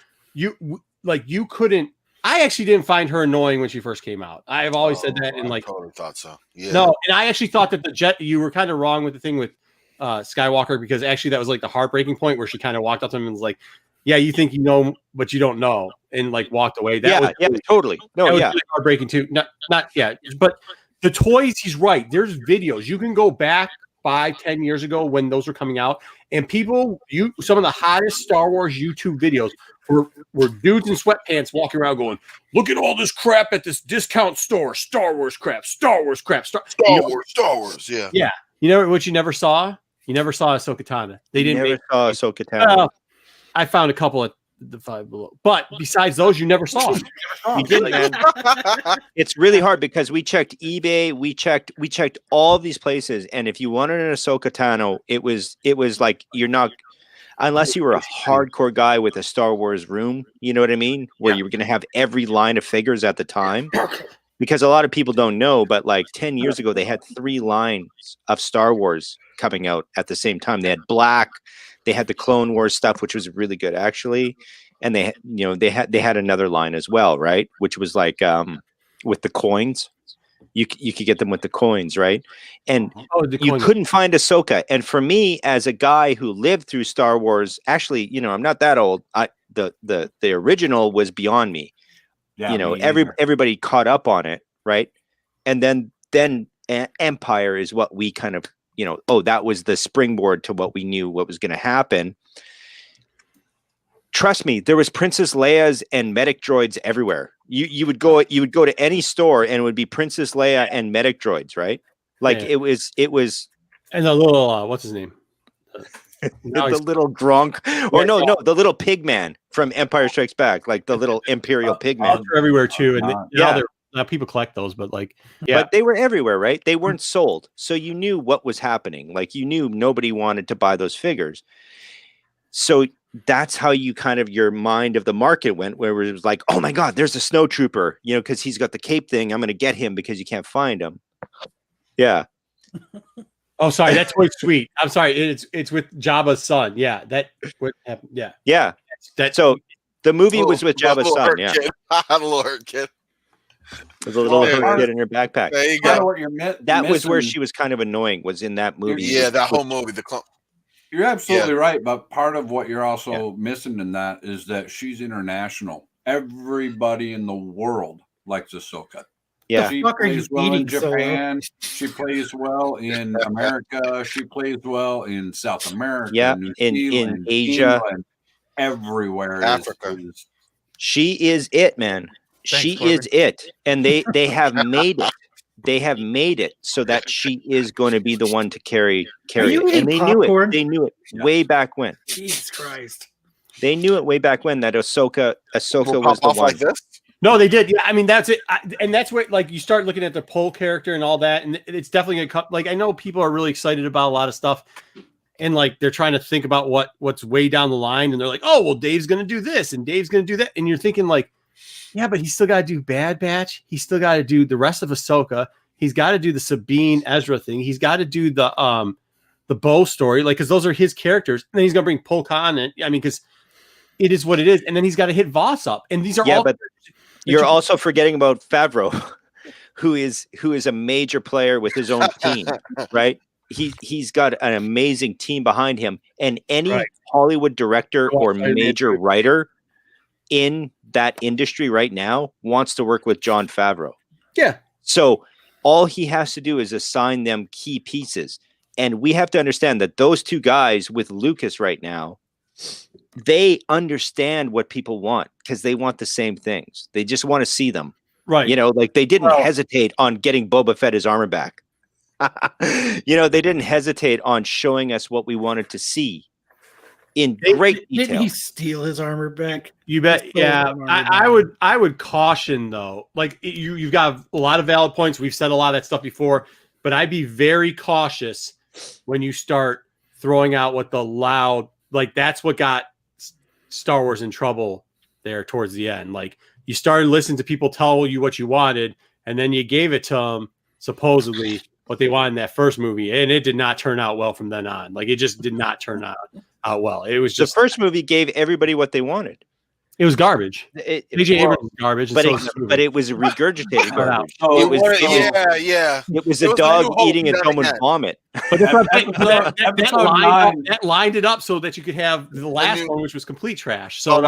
I actually didn't find her annoying when she first came out. I have always said that, and I like totally thought so. Yeah. no, and I actually thought that the jet. You were kind of wrong with the thing with Skywalker because actually that was like the heartbreaking point where she kind of walked up to him and was like, "Yeah, you think you know, but you don't know," and like walked away. That was Yeah, totally. No, that was yeah. really heartbreaking too. Not yeah, but the toys. He's right. There's videos you can go back 5-10 years ago when those were coming out, and some of the hottest Star Wars YouTube videos were dudes in sweatpants walking around going, "Look at all this crap at this discount store. Star Wars crap. Star Wars crap. Star Wars. Yeah. Yeah. You know what you never saw? You never saw Ahsoka Tano. They didn't Never make. saw Ahsoka Tano. I found a couple at the Five Below, but besides those, you never saw them. We didn't, man. It's really hard because we checked eBay, we checked all these places, and if you wanted an Ahsoka Tano, it was like you're not, unless you were a hardcore guy with a Star Wars room, you know what I mean, where you were going to have every line of figures at the time. because a lot of people don't know, but like 10 years ago, they had 3 lines of Star Wars coming out at the same time. They had Black, they had the Clone Wars stuff, which was really good actually, and they had another line as well, right? Which was like with the coins. You could get them with the coins, right? And you couldn't find Ahsoka. And for me, as a guy who lived through Star Wars, actually, I'm not that old. The original was beyond me. Yeah, everybody caught up on it, right? And then Empire is what we kind of, that was the springboard to what we knew what was going to happen. Trust me, there was Princess Leia's and medic droids everywhere. You would go to any store and it would be Princess Leia and medic droids, right? Like it was and the little what's his name? The little drunk, or no, the little pig man from Empire Strikes Back, like the little Imperial pig man. They're everywhere too, and now people collect those, but but they were everywhere, right? They weren't sold, so you knew what was happening. Like you knew nobody wanted to buy those figures, so that's how you kind of your mind of the market went, where it was like, oh my God, there's a snowtrooper, because he's got the cape thing. I'm going to get him because you can't find him. Yeah. Oh, sorry, that's Toy Sweet. I'm sorry, it's with Jabba's son. Yeah, that what happened. Yeah, yeah. So the movie was with Jabba's son. Yeah, a little hurt kid. There's a little hurt kid in her backpack. There you go. That was where she was kind of annoying. Was in that movie. Yeah, that whole movie. You're absolutely right, but part of what you're also missing in that is that she's international. Everybody in the world likes Ahsoka. Yeah, she plays well in Japan. She plays well in America. She plays well in South America. Yeah, New in Asia, England, everywhere. Africa. She is it, man. She is it, and they have made it. They have made it so that she is going to be the one to carry it. And they knew it. They knew it way back when. Jesus Christ. They knew it way back when that Ahsoka was the one. Like this? No, they did. Yeah, I mean, that's it. And that's where, like, you start looking at the Poe character and all that, and it's definitely going to come. Like, I know people are really excited about a lot of stuff, and, like, they're trying to think about what's way down the line, and they're like, oh, well, Dave's going to do this, and Dave's going to do that. And you're thinking, like, yeah, but he's still got to do Bad Batch. He's still got to do the rest of Ahsoka. He's got to do the Sabine Ezra thing. He's got to do the Bo story, like, because those are his characters. And then he's going to bring Pol Khan in. I mean, because it is what it is. And then he's got to hit Voss up. And these are all. But you're also forgetting about Favreau, who is a major player with his own team, right? He's got an amazing team behind him, and any Hollywood director or major writer in that industry right now wants to work with Jon Favreau. Yeah. So all he has to do is assign them key pieces. And we have to understand that those two guys with Lucas right now, they understand what people want because they want the same things. They just want to see them. Right. Like they didn't hesitate on getting Boba Fett his armor back. They didn't hesitate on showing us what we wanted to see in great detail. Didn't he steal his armor back? You bet. Yeah. I would caution though. Like you've got a lot of valid points. We've said a lot of that stuff before, but I'd be very cautious when you start throwing out what the loud, like that's what got Star Wars in trouble there towards the end. Like you started listening to people tell you what you wanted, and then you gave it to them supposedly what they wanted in that first movie, and it did not turn out well from then on. Like it just did not turn out well. It was just the first movie gave everybody what they wanted. It was garbage. J.J. Abrams was garbage, but it was regurgitated garbage. It was a a dog eating its own vomit. But that lined it up so that you could have the last one, which was complete trash. So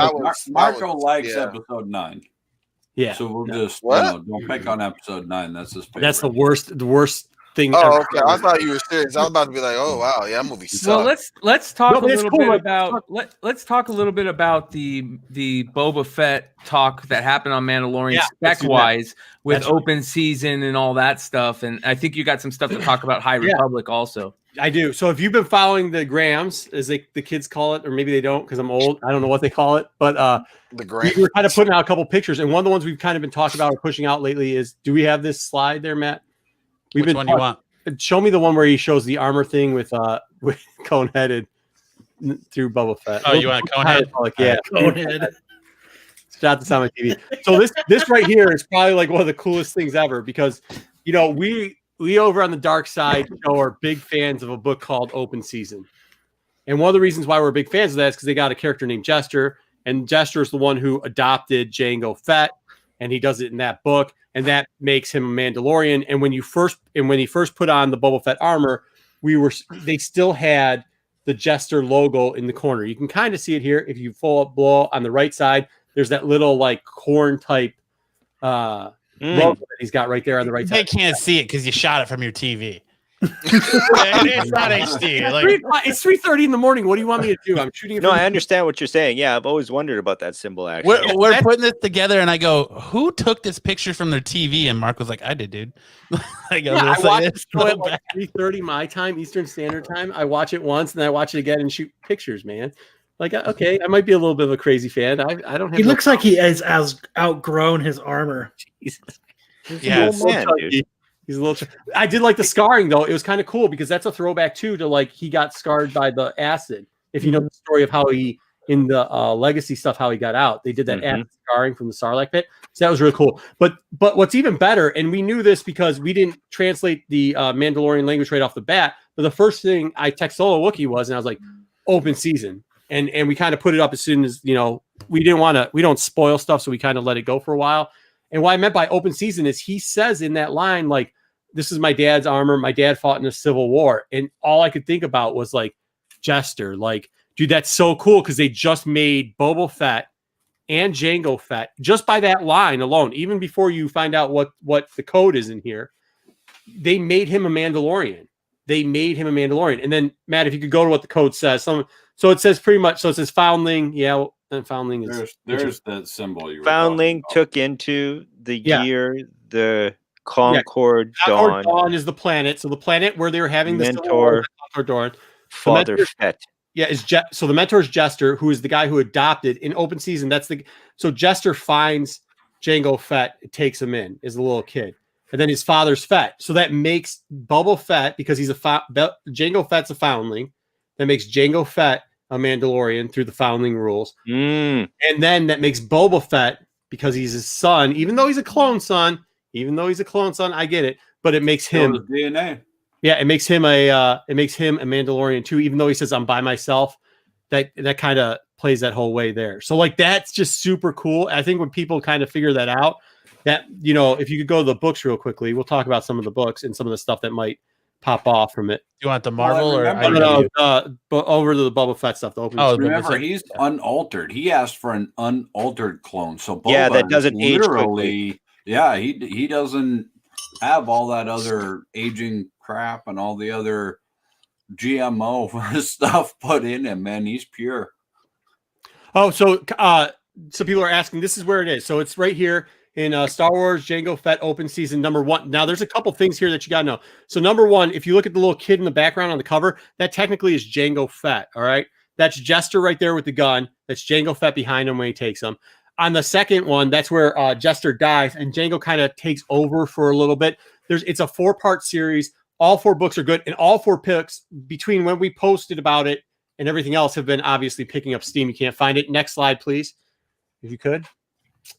Marco likes episode 9. Yeah. So we'll just don't pick on episode 9. That's his favorite. That's the worst thing. Oh, okay. I thought you were serious. I was about to be like, oh wow, yeah, that movie sucks. Well, let's talk a little bit about let's talk a little bit about the Boba Fett talk that happened on Mandalorian spec wise with open season and all that stuff. And I think you got some stuff to talk about High Republic also. I do. So if you've been following the Grams, as the kids call it, or maybe they don't because I'm old, I don't know what they call it, but the Grams. We were kind of putting out a couple pictures, and one of the ones we've kind of been talking about or pushing out lately is, do we have this slide there, Matt? Which one do you want? Show me the one where he shows the armor thing with Coneheaded through Boba Fett. Oh, you want Conehead? Yeah, Conehead. Shout out to Sound My TV. So this right here is probably like one of the coolest things ever because, you know, we over on the dark side are big fans of a book called Open Season. And one of the reasons why we're big fans of that is because they got a character named Jester, and Jester is the one who adopted Jango Fett, and he does it in that book, and that makes him a Mandalorian. And when he first put on the Boba Fett armor, they still had the Jester logo in the corner. You can kind of see it here if you blow on the right side. There's that little like corn type logo that he's got right there on the right side. They can't see it because you shot it from your TV. It's not HD. Like, it's 3:30 in the morning. What do you want me to do? I'm shooting it. No, I understand what you're saying. Yeah, I've always wondered about that symbol. Actually, we're putting this together, and I go, "Who took this picture from their TV?" And Mark was like, "I did, dude." I go, I watch it at like 3:30 my time, Eastern Standard Time. I watch it once, and then I watch it again and shoot pictures, man. Like, okay, I might be a little bit of a crazy fan. I don't have. He looks like he has outgrown his armor. Jesus. Yeah, dude. He's a little. I did like the scarring though. It was kind of cool because that's a throwback too to like he got scarred by the acid. If you know the story of how he in the legacy stuff, how he got out, they did that acid scarring from the Sarlacc pit. So that was really cool. But what's even better, and we knew this because we didn't translate the Mandalorian language right off the bat. But the first thing I texted Solo Wookiee was, and I was like, Open Season, and we kind of put it up as soon as we don't spoil stuff, so we kind of let it go for a while. And what I meant by Open Season is he says in that line like, this is my dad's armor. My dad fought in the Civil War. And all I could think about was like Jester. Like, dude, that's so cool because they just made Boba Fett and Jango Fett just by that line alone. Even before you find out what the code is in here, they made him a Mandalorian. And then, Matt, if you could go to what the code says. So it says pretty much, so it says Foundling. Yeah, and Foundling is... There's that symbol you were Foundling took into the year the... Concord Dawn. Dawn is the planet. So the planet where they were having the mentor, Dawn. Father Fett. Yeah, so the mentor is Jester, who is the guy who adopted in Open Season. So Jester finds Jango Fett, takes him in as a little kid, and then his father's Fett. So that makes Boba Fett, because he's Jango Fett's a foundling. That makes Jango Fett a Mandalorian through the foundling rules, and then that makes Boba Fett, because he's his son, even though he's a clone son. I get it, but it makes him DNA. Yeah, it makes him a Mandalorian too, even though he says I'm by myself. That kind of plays that whole way there. So like that's just super cool. I think when people kind of figure that out, that if you could go to the books real quickly, we'll talk about some of the books and some of the stuff that might pop off from it. Do you want the Marvel but over to the Boba Fett stuff. Remember, he's unaltered. He asked for an unaltered clone. So Boba that doesn't age quickly. Yeah, he doesn't have all that other aging crap and all the other GMO stuff put in him, man. He's pure. Oh, so people are asking, this is where it is. So it's right here in Star Wars Jango Fett Open Season #1. Now, there's a couple things here that you got to know. So number one, if you look at the little kid in the background on the cover, that technically is Jango Fett, all right? That's Jester right there with the gun. That's Jango Fett behind him when he takes him. On the second one, that's where Jester dies, and Jango kind of takes over for a little bit. It's a 4-part series. All 4 books are good, and all 4 picks between when we posted about it and everything else have been obviously picking up steam. You can't find it. Next slide, please, if you could.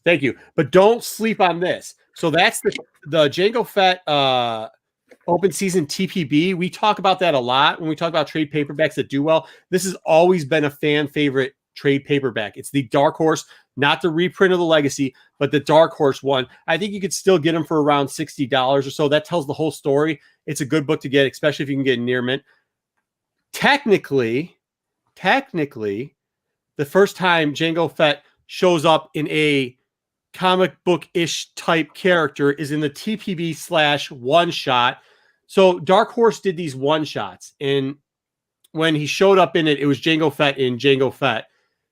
Thank you. But don't sleep on this. So that's the Jango Fett Open Season TPB. We talk about that a lot when we talk about trade paperbacks that do well. This has always been a fan favorite trade paperback. It's the Dark Horse, not the reprint of the Legacy, but the Dark Horse one. I think you could still get them for around $60 or so. That tells the whole story. It's a good book to get, especially if you can get near mint. Technically, the first time Jango Fett shows up in a comic book-ish type character is in the TPB / one-shot. So Dark Horse did these one-shots, and when he showed up in it, it was Jango Fett in Jango Fett.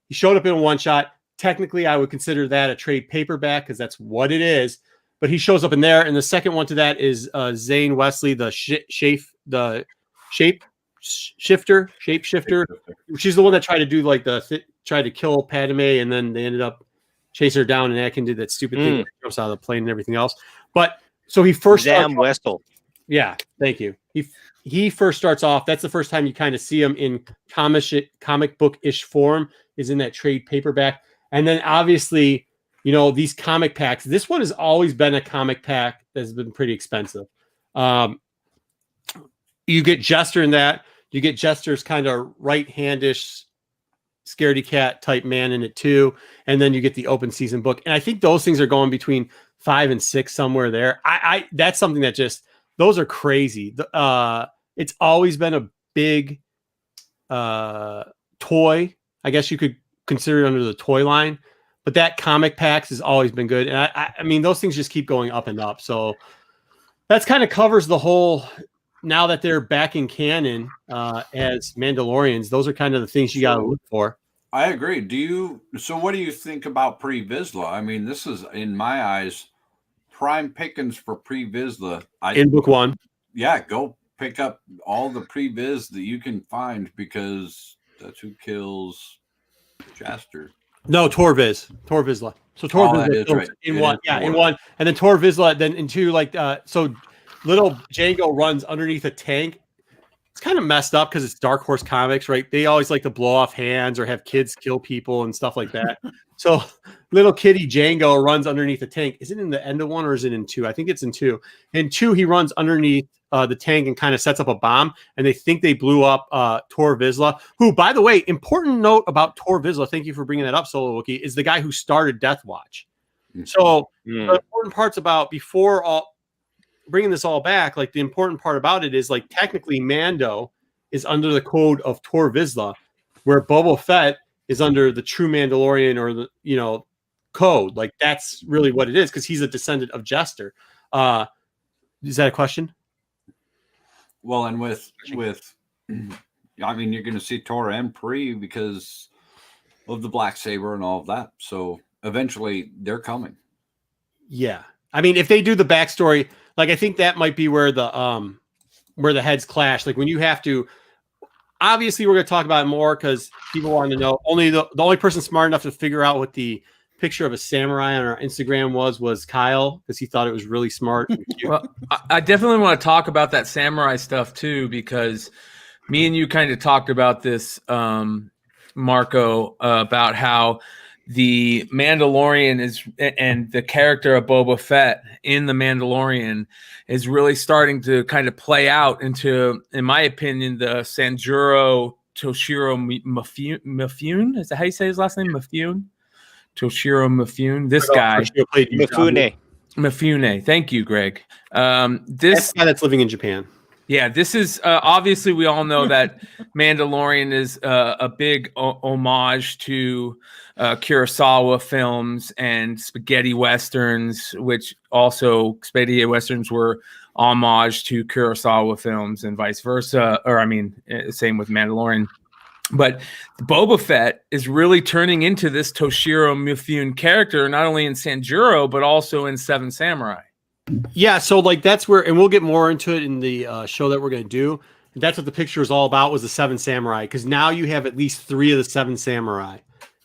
He showed up in a one-shot. Technically, I would consider that a trade paperback because that's what it is. But he shows up in there, and the second one to that is Zane Wesley, the shapeshifter. She's the one that tried to do like tried to kill Padme, and then they ended up chasing her down, and Anakin did that stupid thing that jumps out of the plane and everything else. But so he first Sam Westall. Yeah, thank you. He first starts off. That's the first time you kind of see him in comic book-ish form, is in that trade paperback. And then obviously you know, these comic packs. This one has always been a comic pack that's been pretty expensive. You get Jester in that. You get Jester's kind of right-handish scaredy cat type man in it too, and then you get the open season book. And I think those things are going between 5 and 6 somewhere there. I that's something that just those are crazy. It's always been a big toy. I guess you could consider it under the toy line, but that comic packs has always been good. And I mean, those things just keep going up and up. So that's kind of covers the whole. Now that they're back in canon as Mandalorians, those are kind of the things you got to look for. I agree. So what do you think about Pre-Vizsla? I mean, this is, in my eyes, prime pickings for Pre-Vizsla. In book 1. Yeah, go pick up all the Pre-Viz that you can find, because that's who kills Jaster. No, Tor Vizsla. So Tor Vizsla right. in one. Yeah, in one. And then Tor Vizsla, then in 2, like, so little Django runs underneath a tank. It's kind of messed up because it's Dark Horse Comics, right? They always like to blow off hands or have kids kill people and stuff like that. So little kitty Django runs underneath the tank. Is it in the end of 1 or is it in 2? I think it's in 2. In 2, he runs underneath the tank and kind of sets up a bomb, and they think they blew up Tor Vizsla, who, by the way, important note about Tor Vizsla, thank you for bringing that up, Solo Wookie, is the guy who started Death Watch. So the important parts about before all bringing this all back, like the important part about it is like technically Mando is under the code of Tor Vizsla, where Boba Fett is under the true Mandalorian or the, you know, code. Like that's really what it is, because he's a descendant of Jester. Is that a question? Well, and with I mean, you're going to see Tor and Pre because of the black saber and all of that. So eventually they're coming. Yeah. I mean, if they do the backstory, like I think that might be where the heads clash. Like when you have to, obviously we're going to talk about it more because people want to know. Only the only person smart enough to figure out what the picture of a samurai on our Instagram was Kyle, because he thought it was really smart and cute. Well, I definitely want to talk about that samurai stuff too, because me and you kind of talked about this, Marco, about how the Mandalorian is, and the character of Boba Fett in the Mandalorian is really starting to kind of play out into, in my opinion, the Sanjuro Toshiro Mifune. Is that how you say his last name? Mifune? Toshiro Mifune. This guy. Mifune. Thank you, Greg. This guy that's living in Japan. Yeah, this is obviously we all know that Mandalorian is a big homage to Kurosawa films and spaghetti westerns, which also spaghetti westerns were homage to Kurosawa films and vice versa. Or I mean, same with Mandalorian. But Boba Fett is really turning into this Toshiro Mifune character, not only in Sanjuro, but also in Seven Samurai. Yeah, so like that's where, and we'll get more into it in the show that we're going to do. That's what the picture is all about, was the Seven Samurai, because now you have at least 3 of the 7 samurai.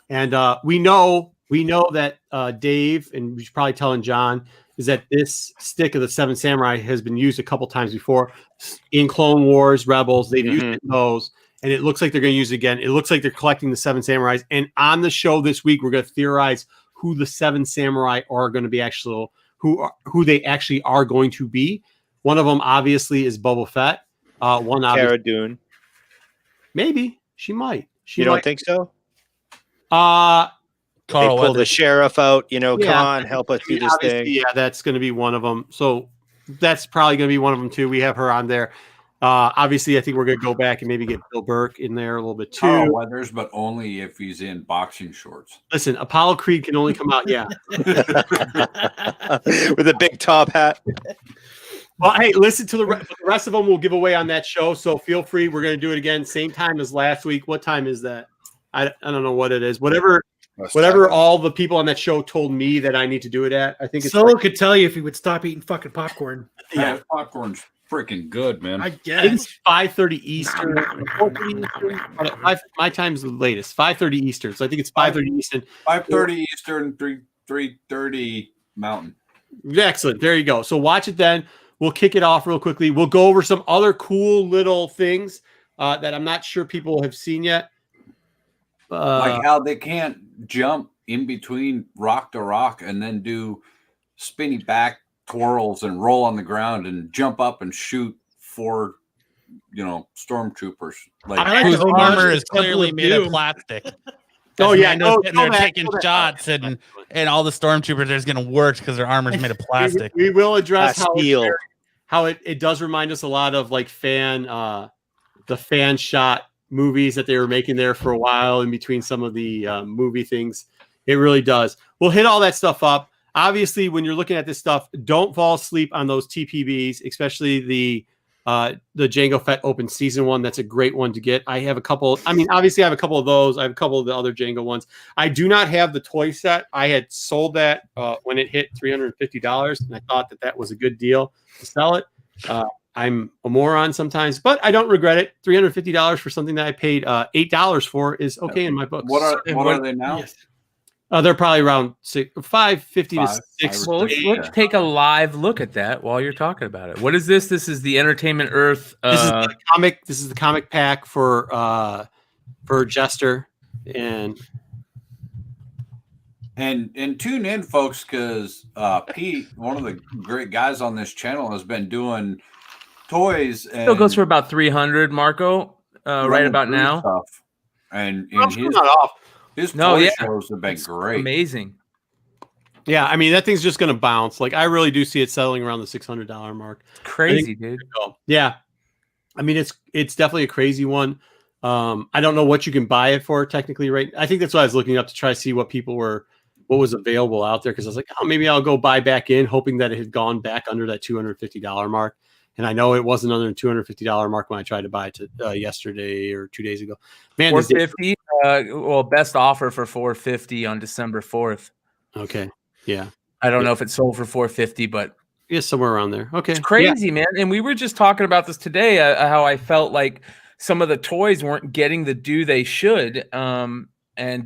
And we know that Dave, and we should probably telling John, is that this stick of the 7 samurai has been used a couple times before in Clone Wars, Rebels. They've used it in those. And it looks like they're going to use it again. It looks like they're collecting the 7 samurais. And on the show this week, we're going to theorize who the 7 samurai are going to be, actually, who they actually are going to be. One of them obviously is Boba Fett. One Cara Dune. Maybe she might. You don't think so? Carl, they pull the sheriff out. You know, come on, help us do this thing. Yeah, that's going to be one of them. So that's probably going to be one of them too. We have her on there. Obviously, I think we're going to go back and maybe get Bill Burke in there a little bit too. Carl Weathers, but only if he's in boxing shorts. Listen, Apollo Creed can only come out, yeah, with a big top hat. Well, hey, listen to the rest of them. We'll give away on that show, so feel free. We're going to do it again, same time as last week. What time is that? I don't know what it is. Whatever all the people on that show told me that I need to do it at. I think it's Solo could tell you if he would stop eating fucking popcorn. Yeah, popcorn's freaking good, man. I I think guess. it's 5:30 Eastern. My time's the latest. 5:30 Eastern. So I think it's 5:30 Eastern. 5:30 Eastern, 3:30 Mountain. Excellent. There you go. So watch it then. We'll kick it off real quickly. We'll go over some other cool little things that I'm not sure people have seen yet. Like how they can't jump in between rock to rock and then do spinny back twirls and roll on the ground and jump up and shoot 4, stormtroopers. Like whose armor is clearly made of plastic. Oh yeah, they're taking shots, and all the stormtroopers are just going to work because their armor is made of plastic. We will address Steel. how it does remind us a lot of like the fan shot movies that they were making there for a while in between some of the movie things. It really does. We'll hit all that stuff up. Obviously, when you're looking at this stuff, don't fall asleep on those TPBs, especially the Jango Fett Open Season 1. That's a great one to get. I have a couple. I mean, obviously, I have a couple of those. I have a couple of the other Jango ones. I do not have the toy set. I had sold that when it hit $350, and I thought that was a good deal to sell it. I'm a moron sometimes, but I don't regret it. $350 for something that I paid $8 for is okay in my books. What are they now? Yes. They're probably around $550 to $6. Well, let's take a live look at that while you're talking about it. What is this? This is the Entertainment Earth. This is the comic pack for Jester and tune in, folks, because Pete, one of the great guys on this channel, has been doing toys. And still goes for about 300, Marco. Right about now. Stuff. And not off. His toy shows have been it's great. Amazing. Yeah, I mean, that thing's just going to bounce. Like, I really do see it settling around the $600 mark. It's crazy, dude. Yeah. I mean, it's definitely a crazy one. I don't know what you can buy it for technically, right? I think that's why I was looking up to try to see what was available out there. Cause I was like, oh, maybe I'll go buy back in, hoping that it had gone back under that $250 mark. And I know it wasn't under the $250 mark when I tried to buy it yesterday or 2 days ago. Man, $450. Best offer for $450 on December 4th. Okay, yeah. I don't know if it sold for $450, but yeah, somewhere around there. Okay, it's crazy, man. And we were just talking about this today. How I felt like some of the toys weren't getting the due they should. And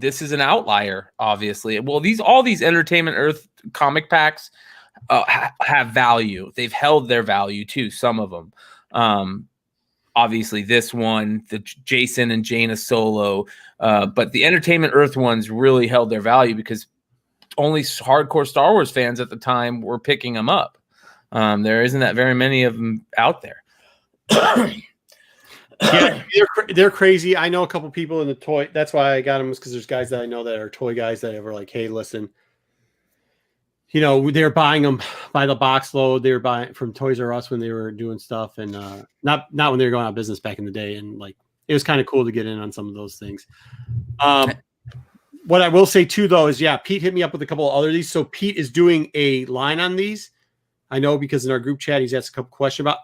this is an outlier, obviously. Well, all these Entertainment Earth comic packs have value. They've held their value too, some of them. Obviously this one, the Jason and Jaina solo, but the Entertainment Earth ones really held their value because only hardcore Star Wars fans at the time were picking them up. There isn't that very many of them out there. Yeah, they're crazy. I know a couple people in the toy. That's why I got them, because there's guys that I know that are toy guys that are like, hey, listen, they're buying them by the box load. They were buying from Toys R Us when they were doing stuff, and not when they were going out of business back in the day. And like, it was kind of cool to get in on some of those things. What I will say too, though, is Pete hit me up with a couple of other these. So Pete is doing a line on these. I know because in our group chat he's asked a couple questions about.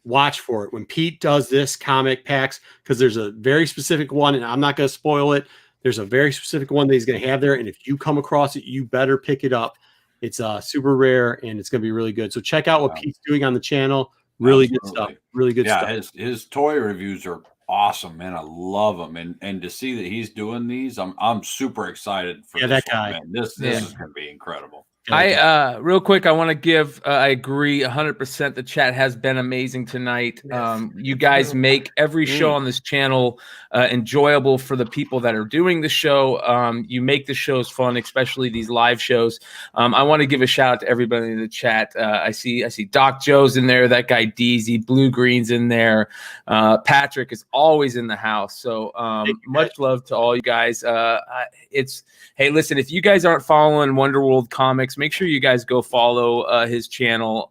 Watch for it when Pete does this comic packs, because there's a very specific one, and I'm not going to spoil it. There's a very specific one that he's going to have there, and if you come across it, you better pick it up. It's super rare, and it's going to be really good. So check out what Pete's doing on the channel. Really good stuff. Really good stuff. Yeah, his toy reviews are awesome, man. I love them, and to see that he's doing these, I'm super excited for this guy. Man. This is going to be incredible. Real quick, I want to give, I agree 100%. The chat has been amazing tonight. Yes. You guys make every show on this channel enjoyable for the people that are doing the show. You make the shows fun, especially these live shows. I want to give a shout out to everybody in the chat. I see Doc Joe's in there. That guy Deezy, Blue Green's in there. Patrick is always in the house. So much love to all you guys. Hey, listen, if you guys aren't following Wonderworld Comics, make sure you guys go follow his channel,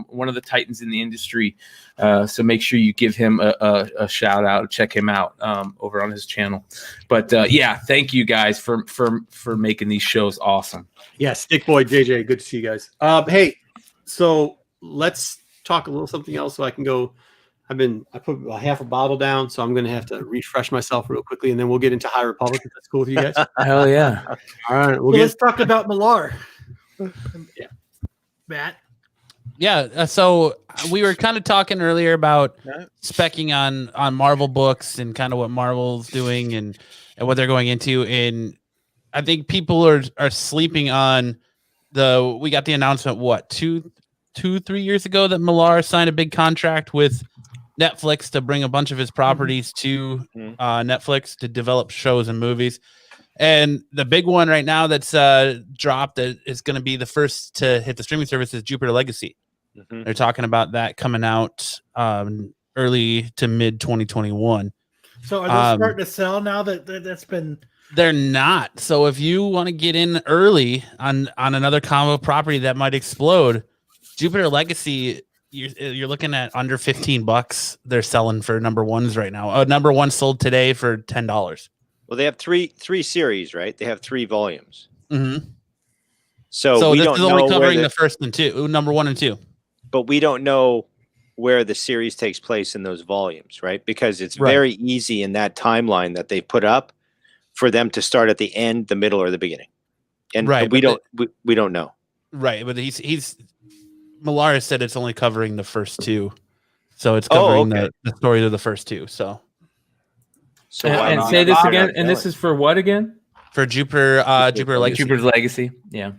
one of the titans in the industry. So make sure you give him a shout out, check him out over on his channel. But thank you guys for making these shows awesome. Yeah, Stick Boy JJ, good to see you guys. Hey, so let's talk a little something else so I can go. I put about half a bottle down, so I'm going to have to refresh myself real quickly, and then we'll get into High Republic, if that's cool with you guys. Hell yeah. All right. Let's talk about Millar. Yeah. Matt? Yeah, so we were kind of talking earlier about speccing on Marvel books and kind of what Marvel's doing and what they're going into. And I think people are sleeping on we got the announcement, 2-3 years ago, that Millar signed a big contract with Netflix to bring a bunch of his properties to Netflix to develop shows and movies. And the big one right now that's dropped that is going to be the first to hit the streaming service is Jupiter Legacy. Mhm. They're talking about that coming out early to mid 2021. So are they starting to sell now that's been? They're not. So if you want to get in early on another combo property that might explode, Jupiter Legacy, you're looking at under $15. They're selling for number ones right now. Number one sold today for $10. Well, they have three series, right? They have 3 volumes. Mm-hmm. So we this don't is only know covering where the first and two, number 1 and 2. but we don't know where the series takes place in those volumes, right? Because it's Right. very easy in that timeline that they put up for them to start at the end, the middle, or the beginning. And Right, we but don't know. Right, but he's Millar said it's only covering the first 2, so it's covering the story of the first 2. So And not? say this Not again. really. And this is for what again? for Jupiter Legacy. Jupiter's Legacy. Yeah.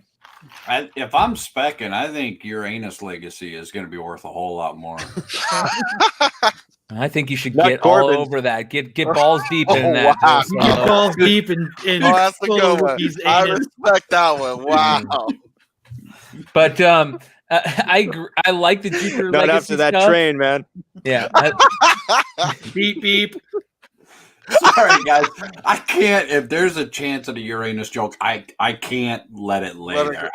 If I'm specking, I think Uranus Legacy is going to be worth a whole lot more. I think you should Not get Corbin. all over that. Get balls deep in that. wow. Just, Get balls deep and That's a full good of one. these I anus. respect that one. Wow. But I like the Jupiter Not Legacy after that stuff. train, man. Yeah. Beep beep. Sorry, guys. I can't. If there's a chance at a Uranus joke, I can't let it lay Let it there.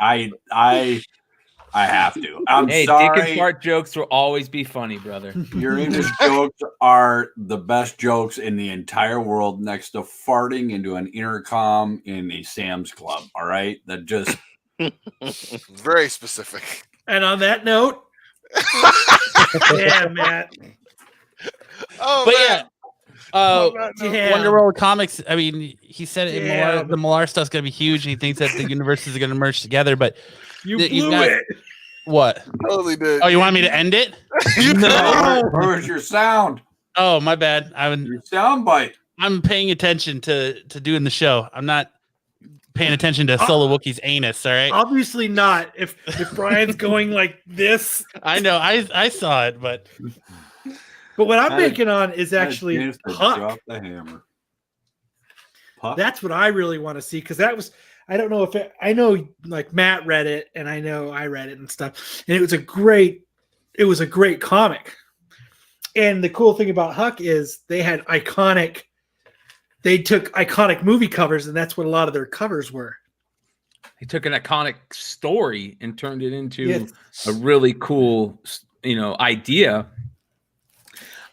I have to. I'm Hey, sorry. dick and fart jokes will always be funny, brother. Uranus jokes are the best jokes in the entire world, next to farting into an intercom in a Sam's Club. All right, that just Very specific. And on that note, yeah, Matt. Oh, But man. yeah. Yeah. Wonder World Comics. I mean, he said Yeah, the Millar stuff's gonna be huge, and he thinks that the universes are gonna merge together. But You You've blew got- it. what? Totally did. Oh, you want me to end it? where's your sound? Oh, my bad. Your sound bite. I'm paying attention to doing the show. I'm not paying attention to Solo Wookiee's anus. All right. Obviously not. If Brian's going like this, I know. I saw it, but but what I'm That is- banking on is actually Chance to Huck. drop the hammer. Puck? That's what I really want to see because that was. I don't know if I know like Matt read it and I know I read it and stuff, and it was a great comic. And the cool thing about Huck is they took iconic movie covers, and that's what a lot of their covers were. He took an iconic story and turned it into Yes. a really cool, idea.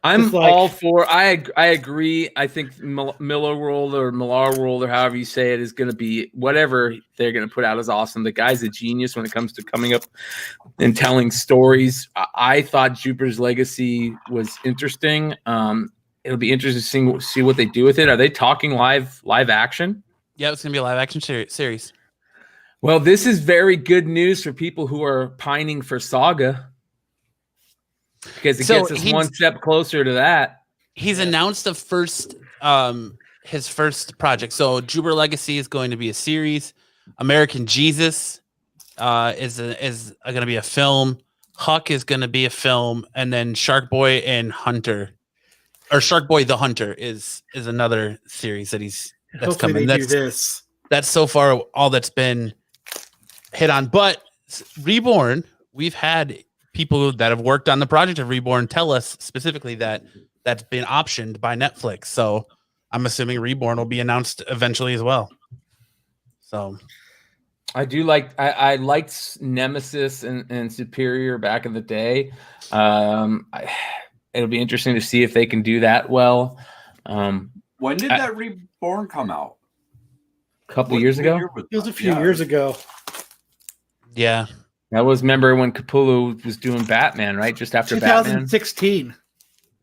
I'm It's like- all for. I agree. I think Miller World or Millar World or however you say it is going to be whatever they're going to put out is awesome. The guy's a genius when it comes to coming up and telling stories. I thought Jupiter's Legacy was interesting. It'll be interesting to see what they do with it. Are they talking live action? yeah, it's gonna be a live action series. Well, this is very good news for people who are pining for Saga. Because it So gets us he's- one step closer to that. He's announced the first his first project. So Jupiter Legacy is going to be a series. American Jesus is going to be a film. Huck is going to be a film, and then Shark Boy and Hunter, or Shark Boy the Hunter, is another series that's Hopefully coming. they do this. That's so far all that's been hit on. But Reborn, we've had people that have worked on the project of Reborn tell us specifically that that's been optioned by Netflix. So I'm assuming Reborn will be announced eventually as well. So I do like I liked Nemesis and Superior back in the day. It'll be interesting to see if they can do that well. When did that Reborn come out? A couple What years ago. year was It was a that? few Yeah, years ago. yeah, That was, remember when Capullo was doing Batman, right? Just after Batman. 2016.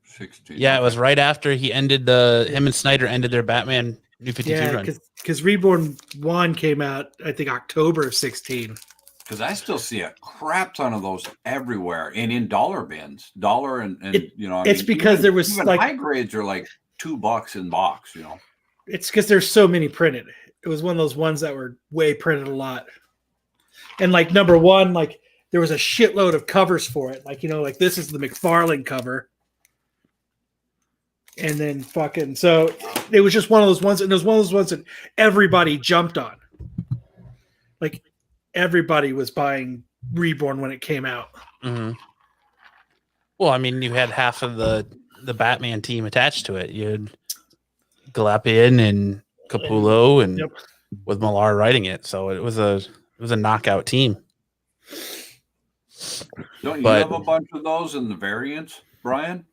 16. yeah, it was right after he ended him and Snyder ended their Batman New 52 Yeah, run. because Reborn 1 came out, I think, October of 16. Because I still see a crap ton of those everywhere and in dollar bins. Dollar and it's because there was, even like- high grades are like $2 in box, It's because there's so many printed. It was one of those ones that were way printed a lot. And like number 1, like there was a shitload of covers for it. Like, like this is the McFarlane cover. And then fucking, so it was just one of those ones, and it was one of those ones that everybody jumped on. Like everybody was buying Reborn when it came out. Mm-hmm. Well, I mean, you had half of the Batman team attached to it. You had Galapian and Capullo, and with Millar writing it, so it was a knockout team. Don't you have a bunch of those in the variants, Brian?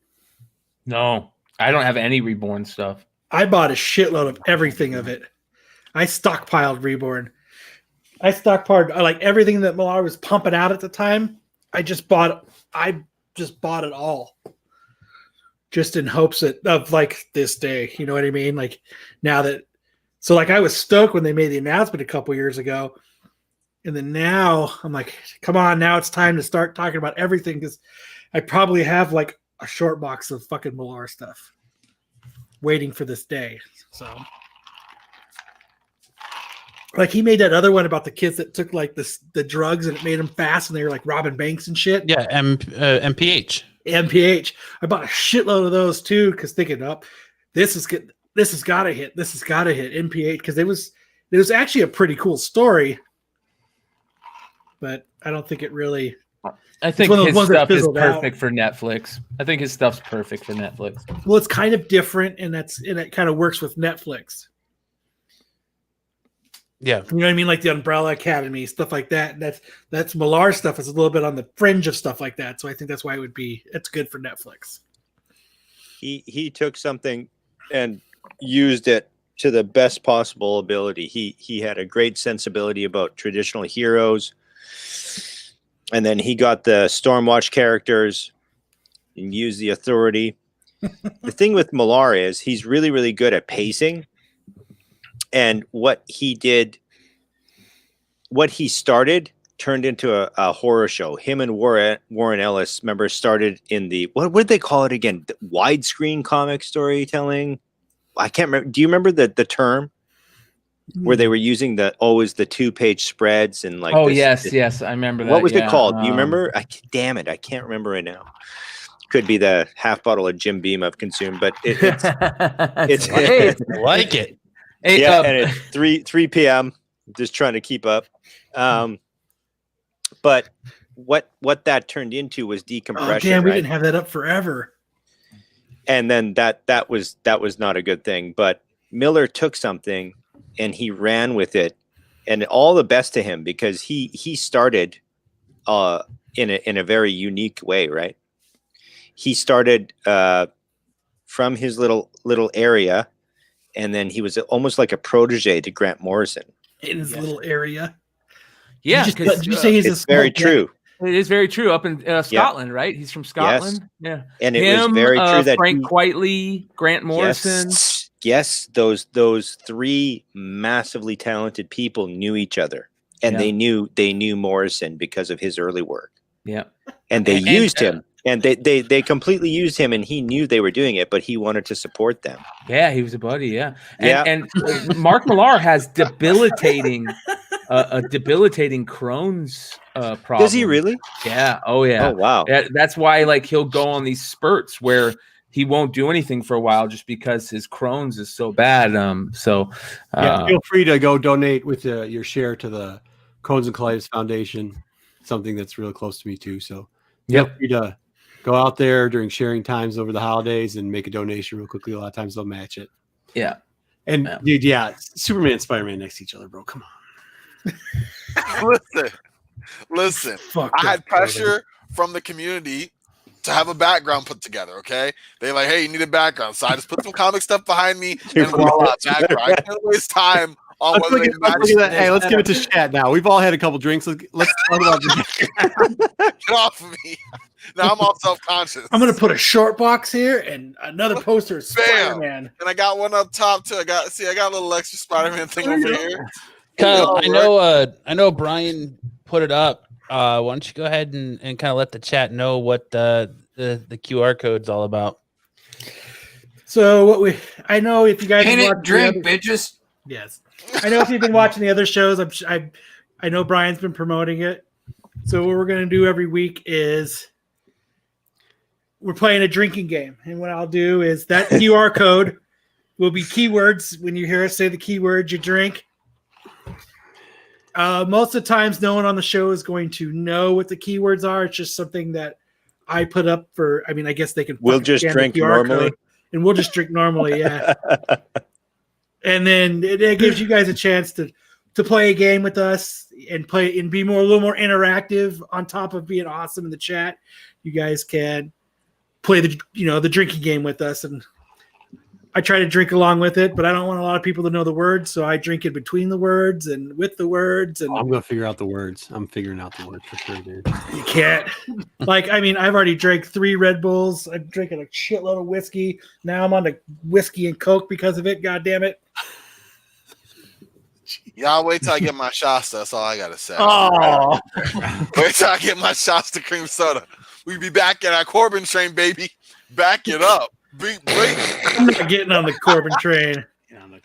No, I don't have any Reborn stuff. I bought a shitload of everything of it. I stockpiled Reborn. I stockpiled like everything that Millar was pumping out at the time. I just bought it all, just in hopes of like this day. You know what I mean? Like now that, so like I was stoked when they made the announcement a couple years ago, and then now I'm like, come on, now it's time to start talking about everything, because I probably have like a short box of fucking Millar stuff waiting for this day. So like he made that other one about the kids that took like the drugs and it made them fast and they were like robbing banks and shit. Yeah, MPH. MPH. I bought a shitload of those too, because thinking up, this has got to hit MPH, because it was actually a pretty cool story, but I don't think it really. I think his stuff is perfect for Netflix. I think his stuff's perfect for Netflix. Well, it's kind of different, and it kind of works with Netflix. Yeah, you know what I mean, like the Umbrella Academy, stuff like that. And that's Millar stuff. Is a little bit on the fringe of stuff like that. So I think that's why it's good for Netflix. He took something and used it to the best possible ability. He had a great sensibility about traditional heroes, and then he got the Stormwatch characters and used the authority. The thing with Millar is he's really, really good at pacing. And what he started turned into a horror show. Him and Warren Ellis, remember, started in the, what did they call it again? The widescreen comic storytelling. I can't remember. Do you remember the term where they were using always the 2-page spreads and like? Oh, yes, I remember that. What was it called? Do you remember? Damn it, I can't remember it now. Could be the half bottle of Jim Beam I've consumed, but it's I like it. Hey, yeah, and it's 3 p.m. Just trying to keep up. But what that turned into was decompression. Oh, damn, we right? didn't have that up forever. And then that was not a good thing. But Miller took something and he ran with it, and all the best to him, because he started in a very unique way, right? He started from his little area. And then he was almost like a protege to Grant Morrison in his little area. Yeah, did you say he's it's very true. It is very true. Up in Scotland, right? He's from Scotland. Yes. Yeah, and it was very true that Frank Quitely, Grant Morrison. Yes, those 3 massively talented people knew each other, and they knew Morrison because of his early work. Yeah, and they used him. And they completely used him, and he knew they were doing it, but he wanted to support them. Yeah, he was a buddy. Yeah, and Mark Millar has debilitating Crohn's problem. Does he really? Yeah. Oh yeah. Oh wow. That's why like he'll go on these spurts where he won't do anything for a while just because his Crohn's is so bad. Feel free to go donate with your share to the Crohn's and Colitis Foundation, something that's really close to me too. So feel free to go out there during sharing times over the holidays and make a donation real quickly. A lot of times they'll match it. Yeah. And dude, Superman and Spider-Man next to each other, bro. Come on. Listen. I had pressure from the community to have a background put together. Okay, they're like, "Hey, you need a background," so I just put some comic stuff behind me and voila, background. I can't waste time on whether Hey, let's give it to Shat now. We've all had a couple drinks. Let's talk about this. Get off of me. Now I'm all self-conscious. I'm gonna put a short box here and another poster of Spider-Man. And I got one up top too. I got a little extra Spider-Man thing over here. Kyle, I know Brian put it up. Why don't you go ahead and kind of let the chat know what the QR code's all about? So I know if you guys drink, bitches. Yes, I know if you've been watching the other shows. I know Brian's been promoting it. So what we're gonna do every week is we're playing a drinking game. And what I'll do is that QR code will be keywords. When you hear us say the keyword, you drink. Most of the times, no one on the show is going to know what the keywords are. It's just something that I put up for. I mean, I guess they can. We'll just drink normally, and we'll just drink normally. Yeah. And then it gives you guys a chance to play a game with us and play and be a little more interactive. On top of being awesome in the chat, you guys can play the drinking game with us, and I try to drink along with it, but I don't want a lot of people to know the words, so I drink in between the words and with the words. And I'm gonna figure out the words. I'm figuring out the words for sure, dude. You can't. I've already drank 3 Red Bulls. I'm drinking a shitload of whiskey. Now I'm on the whiskey and Coke because of it. God damn it. Y'all wait till I get my Shasta. That's all I gotta say. Oh, Wait till I get my Shasta cream soda. We be back at our Corbin train, baby. Back it up. I'm not getting on the Corbin train.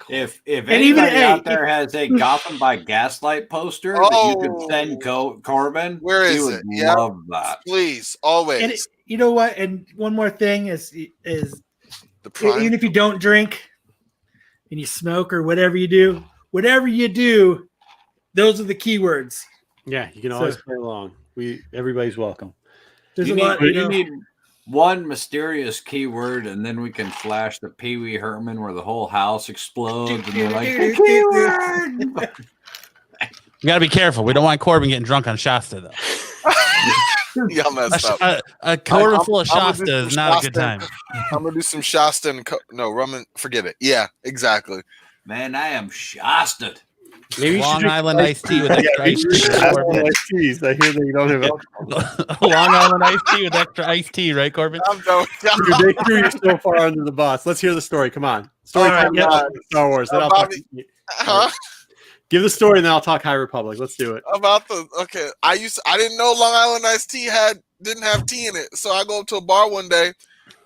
If anybody out there has a Gotham by Gaslight poster that you could send Corbin, where is it? Love that. Please, always. And you know what? And one more thing is the prime. Even if you don't drink and you smoke or whatever you do, those are the keywords. yeah, you can always play along. Everybody's welcome. There's You a lot. need one mysterious keyword, and then we can flash the Pee Wee Herman where the whole house explodes, and you're like, keyword. You got to be careful. We don't want Corbin getting drunk on Shasta, though. Y'all messed up. A Corbin full of Shasta is not a good time. I'm gonna do some Shasta and rum and forget it. Yeah, exactly. Man, I am Shasta. Maybe Long Island iced tea with extra iced tea. I hear that you don't have alcohol. Long Island iced tea with extra iced tea, right, Corbin? I'm done. Dude, they threw you so far under the bus. Let's hear the story. Come on. Story time about Star Wars. Then I'll talk. Give the story, and then I'll talk High Republic. Let's do it. I didn't know Long Island iced tea didn't have tea in it, so I go up to a bar one day,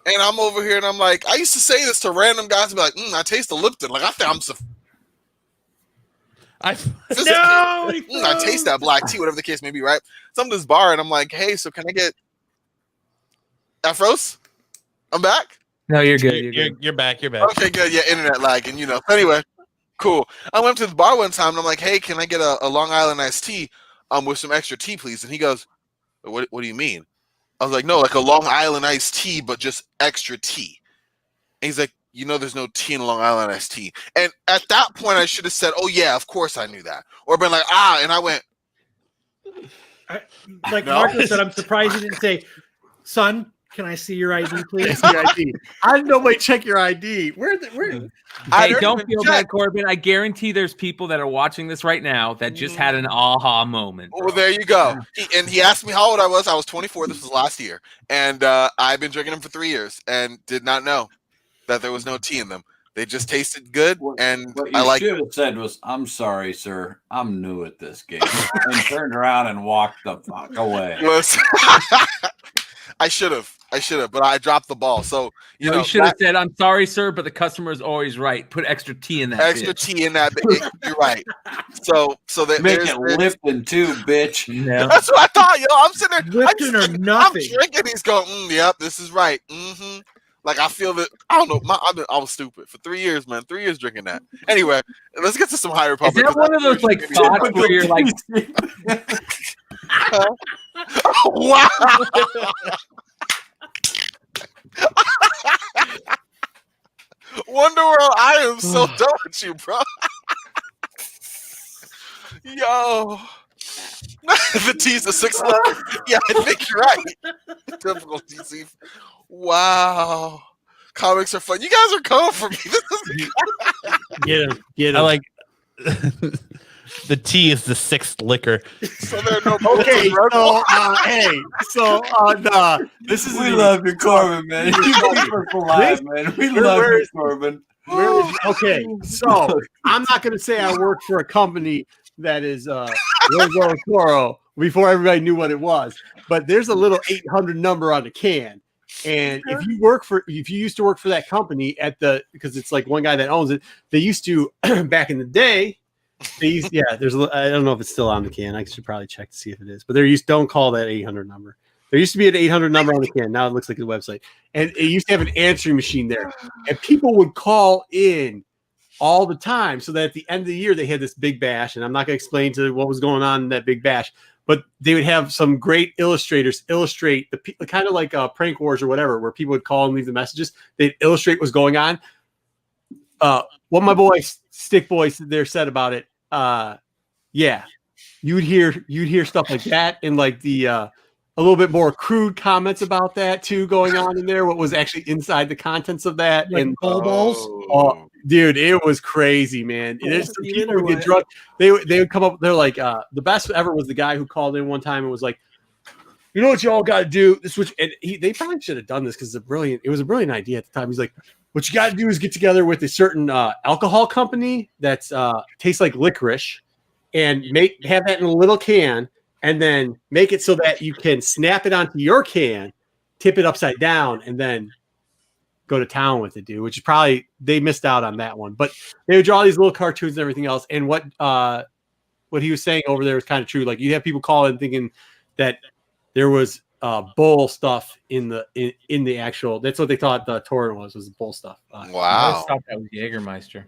and I'm over here, and I'm like, I used to say this to random guys, and be like, I taste the Lipton. Like I think I'm. I taste that black tea, whatever the case may be, right? So I'm at this bar, and I'm like, hey, so can I get Afros? I'm back. No, you're good. You're back. Okay, good. Yeah, internet lag, and anyway, cool. I went to the bar one time, and I'm like, hey, can I get a Long Island iced tea, with some extra tea, please? And he goes, what do you mean? I was like, no, like a Long Island iced tea, but just extra tea. And he's like, there's no tea in Long Island iced tea. And at that point, I should have said, oh, yeah, of course I knew that. Or been like, and I went. Marco said, I'm surprised you didn't say, son, can I see your ID, please? I didn't nobody check your ID. Where? Hey, don't feel bad, Corbin. I guarantee there's people that are watching this right now that just had an aha moment. Well, there you go. He asked me how old I was. I was 24. This was last year. And I've been drinking them for 3 years and did not know that there was no tea in them. They just tasted good, and what you should have said was, "I'm sorry, sir. I'm new at this game," and turned around and walked the fuck away. Listen, I should have, but I dropped the ball. So you should have said, "I'm sorry, sir, but the customer is always right. Put extra tea in that. Extra tea in that. You're right. So that make it Lipton too, bitch. Yeah. That's what I thought. I'm sitting there, Lipton or nothing. I'm drinking. He's going, yep, this is right. Mm-hmm. Like I feel that I don't know. I was stupid for 3 years, man. 3 years drinking that. Anyway, let's get to some High Republic. Is that one of those like thoughts where you're like, wow. Wonderworld, I am so done with you, bro. Yo. The T's a 6-11. Yeah, I think you're right. Typical DC. Wow. Comics are fun. You guys are coming for me. Get him. I like the tea is the 6th liquor. So there are no okay, this is we love you, Corbin, man. You alive, man. We love you, Corbin. Okay, so I'm not going to say I work for a company that is Logo Toro before everybody knew what it was, but there's a little 800 number on the can. And if you used to work for that company because it's like one guy that owns it, they used to back in the day. I don't know if it's still on the can. I should probably check to see if it is, but don't call that 800 number. There used to be an 800 number on the can. Now it looks like a website. And it used to have an answering machine there. And people would call in all the time, so that at the end of the year, they had this big bash. And I'm not going to explain to what was going on in that big bash, but they would have some great illustrators illustrate the kind of like Prank Wars or whatever, where people would call and leave the messages. They'd illustrate what's going on. What my boy Stick Boy there said about it, yeah, you'd hear stuff like that, and like the a little bit more crude comments about that too going on in there. What was actually inside the contents of that, Like and balls. Oh, dude, it was crazy, man. There's some people who get drunk. They would come up. They're like, the best ever was the guy who called in one time and was like, you know what you all got to do? They probably should have done this because it was a brilliant idea at the time. He's like, what you got to do is get together with a certain alcohol company that's tastes like licorice, and have that in a little can, and then make it so that you can snap it onto your can, tip it upside down, and then go to town with it, dude. Which is probably, they missed out on that one. But they would draw these little cartoons and everything else. And what he was saying over there was kind of true. Like, you have people call in thinking that there was bull stuff in the actual. That's what they thought the torrent was bull stuff. I Wow. thought that was Jägermeister.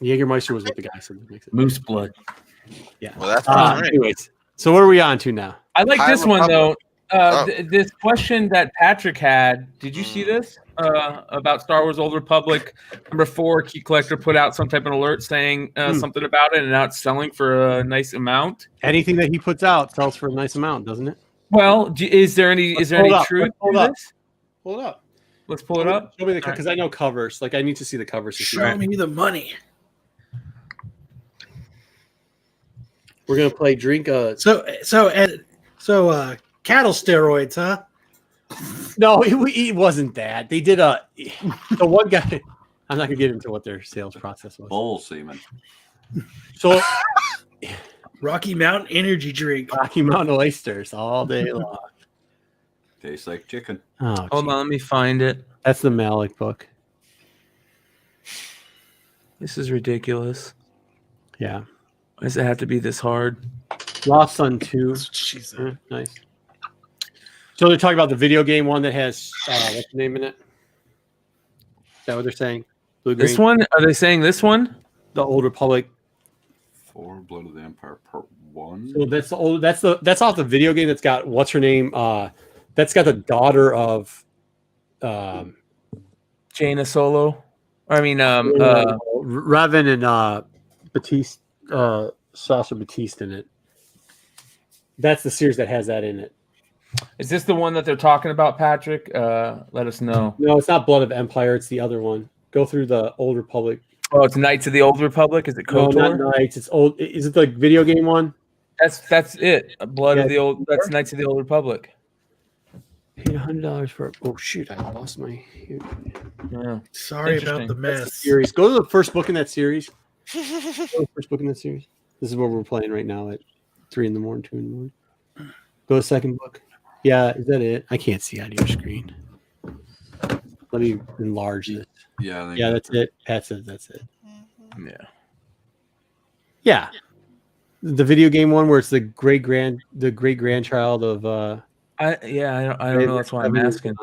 Jägermeister was what the guy said. That makes it. Moose blood. Yeah. Well, that's right. Anyways, so what are we on to now? I like High this one though. Republic. This question that Patrick had. Did you see this about Star Wars: Old Republic number 4? Key Collector put out some type of alert saying something about it, and now it's selling for a nice amount. Anything that he puts out sells for a nice amount, doesn't it? Well, is there any truth to this? Pull it up. Let's pull it up. Show me the, because I know covers. Like, I need to see the covers. To see. Show me the money. We're gonna play drink. So cattle steroids, huh? No, it wasn't that. They did the one guy. I'm not gonna get into what their sales process was. Bull semen. So Rocky Mountain energy drink. Rocky Mountain oysters all day long. Tastes like chicken. Oh, Hold on, let me find it. that's the Malik book. This is ridiculous. Yeah, Why does it have to be this hard? Lost Sun 2. Jesus. Nice. So they're talking about the video game one that has what's the name in it? Is that what they're saying? Blue This green? one? Are they saying this one? The Old Republic. 4 Blood of the Empire Part 1. So that's off the video game that's got what's her name? That's got the daughter of Jaina Solo. I mean, Revan and Batiste, Sasha Batiste in it. That's the series that has that in it. is this the one that they're talking about, Patrick? Let us know. No, it's not Blood of Empire. It's the other one. Go through the Old Republic. Oh, it's Knights of the Old Republic. Is it No, KOTOR? not Knights. It's old. Is it the video game one? That's it. Blood Yeah. of the Old. That's Knights of the Old Republic. Paid $100 for. Oh shoot! I lost my. Yeah. Sorry about Interesting. the That's the mess. series. Go to the first book in that series. Go to the first book in that series. This is what we're playing right now at 3 in the morning, 2 in the morning. Go to the second book. Yeah, is that it? I can't see out of your screen. Let me enlarge this. Yeah, I think Yeah, that's it. That's it. That's it. Yeah. Yeah, the video game one where it's the great grandchild of. I don't know. That's why I'm asking.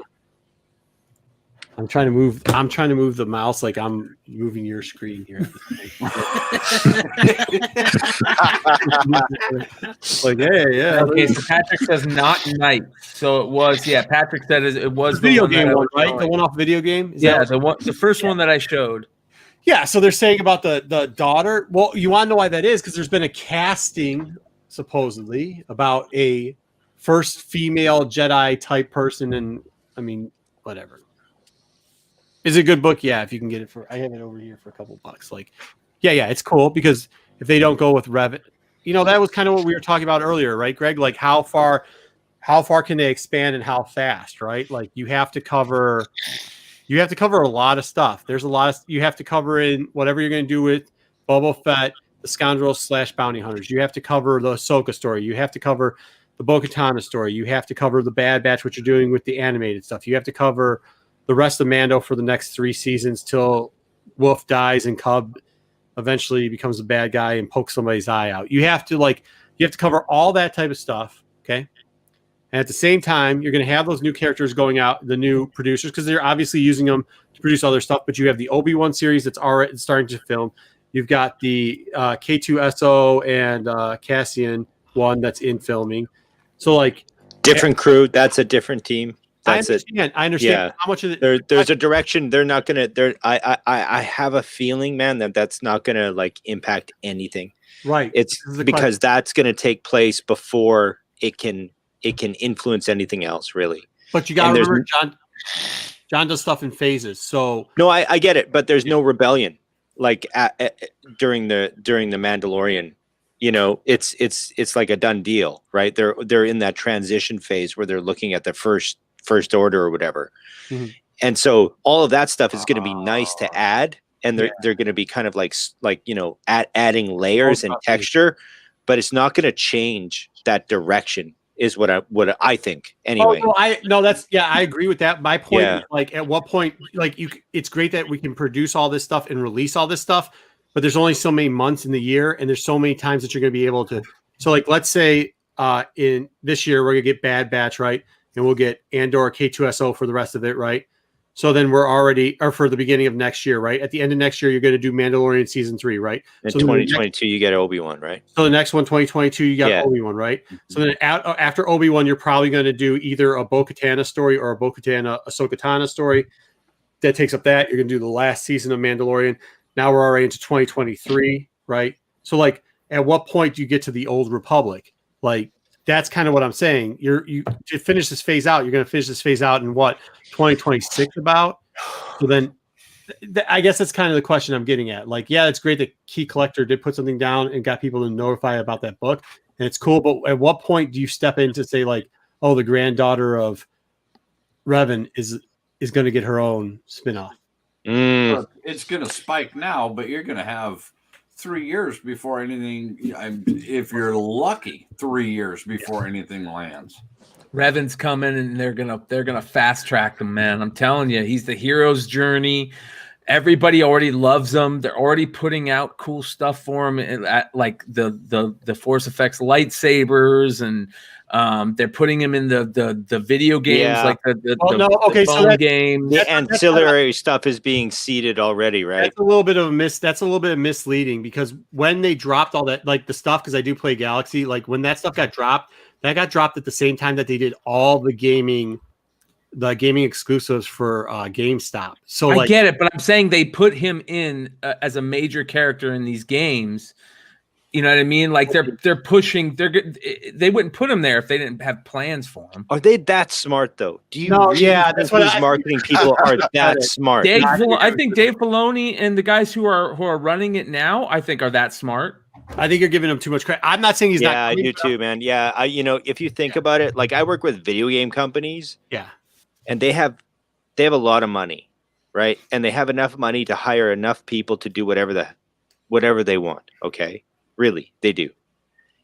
I'm trying to move the mouse like I'm moving your screen here. Like, yeah. Okay, so Patrick says not Knight. So it was, Patrick said it was The video one that game I one, was right? showing. The one off video game. Is Yeah, that the first one that I showed. Yeah, so they're saying about the daughter. Well, you want to know why that is? Because there's been a casting, supposedly, about a first female Jedi type person, and I mean, whatever. Is it a good book? Yeah, if you can get it for, I have it over here for a couple bucks. Like, yeah, it's cool because if they don't go with Revan, that was kind of what we were talking about earlier, right, Greg? Like how far can they expand and how fast, right? Like you have to cover a lot of stuff. There's a lot of you have to cover in whatever you're going to do with Boba Fett, the scoundrels / bounty hunters. You have to cover the Ahsoka story. You have to cover the Bo-Katan story. You have to cover the Bad Batch, what you're doing with the animated stuff. You have to cover the rest of Mando for the next 3 seasons till Wolf dies and Cub eventually becomes a bad guy and pokes somebody's eye out. You have to cover all that type of stuff. Okay. And at the same time, you're going to have those new characters going out, the new producers, because they're obviously using them to produce other stuff. But you have the Obi-Wan series that's already starting to film. You've got the K2SO and Cassian one that's in filming. So like different crew. That's a different team. That's I understand how much of it. There's a direction. They're not gonna. I have a feeling, man, that's not gonna like impact anything. Right. It's because that's gonna take place before it can influence anything else, really. But you got to remember, John does stuff in phases. So no, I get it, but there's no rebellion like during the Mandalorian. You know, it's like a done deal, right? They're in that transition phase where they're looking at the first order or whatever. Mm-hmm. And so all of that stuff is going to be nice to add, and they're going to be kind of like you know, adding layers and texture, but it's not going to change that direction is what I think anyway. I agree with that. My point is, like, at what point, like, it's great that we can produce all this stuff and release all this stuff, but there's only so many months in the year, and there's so many times that you're going to be able to. So, like, let's say in this year we're going to get Bad Batch, right? And we'll get Andor, K2SO for the rest of it, right? So then we're already, or for the beginning of next year, right? At the end of next year, you're going to do Mandalorian season 3, right? In so 2022, you get Obi-Wan, right? So the next one, 2022, you got Obi-Wan, right? So then after Obi-Wan, you're probably going to do either a Bo-Katan story or a Bo-Katan Ahsoka Tano story. That takes up that. You're going to do the last season of Mandalorian. Now we're already into 2023, right? So like, at what point do you get to the Old Republic? Like, that's kind of what I'm saying. You to finish this phase out, you're going to finish this phase out in what, 2026 about? So then I guess that's kind of the question I'm getting at. Like, yeah, it's great that Key Collector did put something down and got people to notify about that book. And it's cool. But at what point do you step in to say, like, oh, the granddaughter of Revan is going to get her own spinoff? It's going to spike now, but you're going to have 3 years before anything. If you're lucky, 3 years before anything lands. Revan's coming, and they're gonna fast track him, man. I'm telling you, he's the hero's journey. Everybody already loves him. They're already putting out cool stuff for him, like the Force Effects lightsabers, and they're putting him in the video games, like the phone games. The ancillary stuff is being seeded already, right? That's a little bit of misleading, because when they dropped all that, like the stuff, because I do play Galaxy, like when that stuff got dropped, that got dropped at the same time that they did all the gaming exclusives for GameStop. So I get it, but I'm saying they put him in as a major character in these games. You know what I mean? Like they're pushing. They wouldn't put him there if they didn't have plans for him. Are they that smart though? Do you? No, yeah, that's what these marketing people are that smart. I think Dave Filoni and the guys who are running it now, I think, are that smart. I think you're giving him too much credit. I'm not saying he's not. Yeah, I do too, man. Yeah, you know, if you think about it, like I work with video game companies. Yeah. And they have a lot of money, right? And they have enough money to hire enough people to do whatever they want. Okay, really, they do,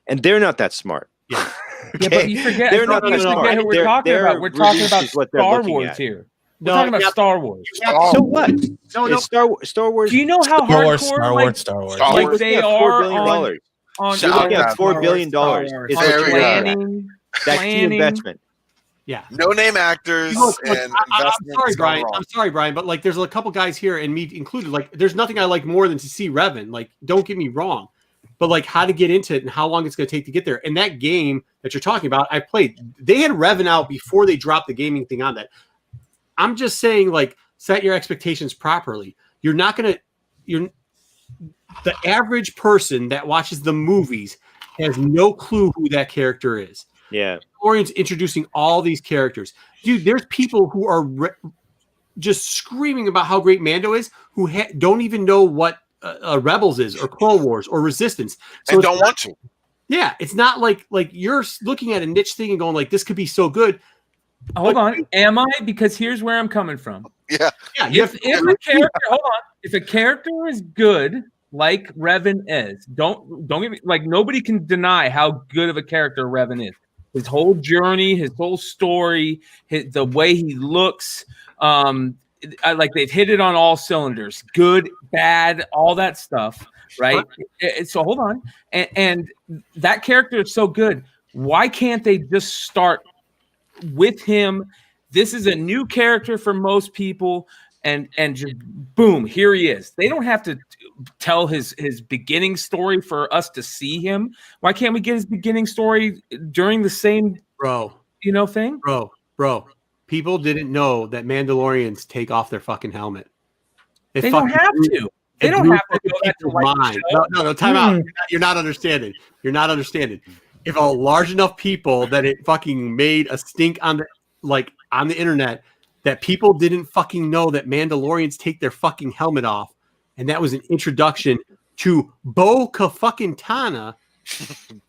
and they're not that smart. Yeah, okay? Yeah, but you forget. They're not that smart. Who we're talking about. We're talking about Star Wars here. We're talking about Star Wars. So what? No. Star Wars. Do you know how hardcore Star Wars. Like they are on $4 billion. It's planning. That key investment. Yeah. No name actors. I'm sorry, Brian, but like there's a couple guys here, and me included, like there's nothing I like more than to see Revan. Like, don't get me wrong, but like how to get into it and how long it's going to take to get there. And that game that you're talking about, I played. They had Revan out before they dropped the gaming thing on that. I'm just saying, like, set your expectations properly. You're not going to. The average person that watches the movies has no clue who that character is. Yeah. Mandalorian's introducing all these characters. Dude, there's people who are just screaming about how great Mando is who don't even know what Rebels is or Clone Wars or Resistance. So and don't want to. Yeah, it's not like you're looking at a niche thing and going like, this could be so good. Hold on. Am I? Because here's where I'm coming from. Yeah. If a character is good, like Revan is, don't get me, like, nobody can deny how good of a character Revan is. His whole journey, his whole story, the way he looks, like they've hit it on all cylinders. Good, bad, all that stuff, right? So hold on, and that character is so good. Why can't they just start with him. This is a new character for most people, and just boom, here he is. They don't have to tell his beginning story for us to see him. Why can't we get his beginning story during the same thing? Bro. People didn't know that Mandalorians take off their fucking helmet. They don't have to. They don't have to know that to like the show. No, time out. You're not understanding. If a large enough people that it fucking made a stink on the internet that people didn't fucking know that Mandalorians take their fucking helmet off, and that was an introduction to Bo-Katan,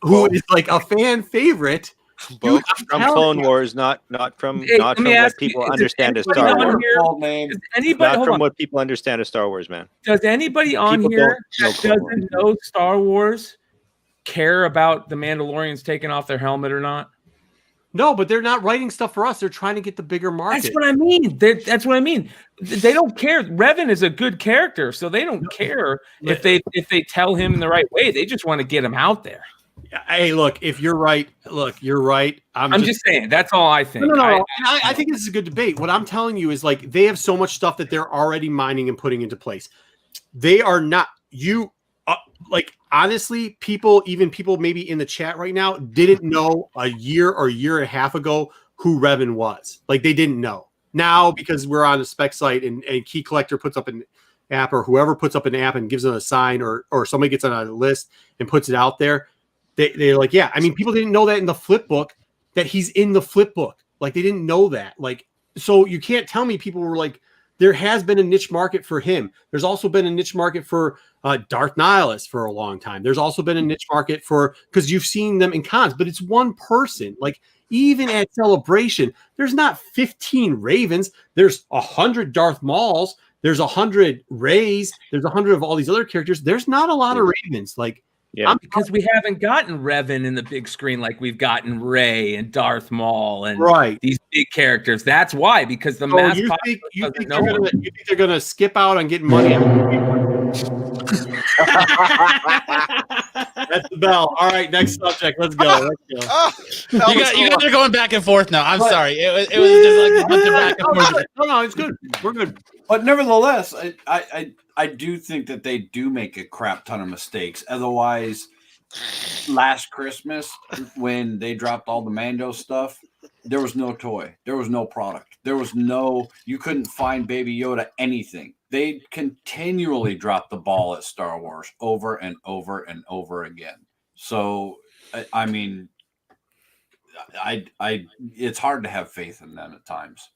who is like a fan favorite. Dude, from Clone Wars, not from what people understand as Star Wars. Not from what people understand as Star Wars, man. Does anybody on here that doesn't know Star Wars care about the Mandalorians taking off their helmet or not? No, but they're not writing stuff for us. They're trying to get the bigger market. That's what I mean. That's what I mean. They don't care. Revan is a good character, so they don't care if they tell him in the right way. They just want to get him out there. Hey, look, if you're right, you're right. I'm just saying. That's all I think. No. I think this is a good debate. What I'm telling you is like they have so much stuff that they're already mining and putting into place. They are not honestly, people maybe in the chat right now didn't know a year or year and a half ago who Revan was. Like they didn't know. Now because we're on a spec site and Key Collector puts up an app, or whoever puts up an app and gives them a sign, or somebody gets on a list and puts it out there. They're like, yeah. I mean, people didn't know that in the flip book that he's in the flip book. Like they didn't know that. Like, so you can't tell me people were like, there has been a niche market for him. There's also been a niche market for Darth Nihilus for a long time. There's also been a niche market because you've seen them in cons, but it's one person. Like even at Celebration, there's not 15 Ravens. There's 100 Darth Mauls. There's 100 Rays. There's 100 of all these other characters. There's not a lot of Ravens. Like, yeah, because we haven't gotten Revan in the big screen like we've gotten Ray and Darth Maul and these big characters. That's why, because the mass you think they're gonna skip out on getting money? That's the bell. All right, next subject. Let's go. You guys are going back and forth now. I'm sorry. It was just like a bunch of back and forth. No, it's good. We're good. But nevertheless, I do think that they do make a crap ton of mistakes. Otherwise, last Christmas when they dropped all the Mando stuff, there was no toy. There was no product. You couldn't find Baby Yoda anything. They continually drop the ball at Star Wars over and over and over again. So, I mean, it's hard to have faith in them at times.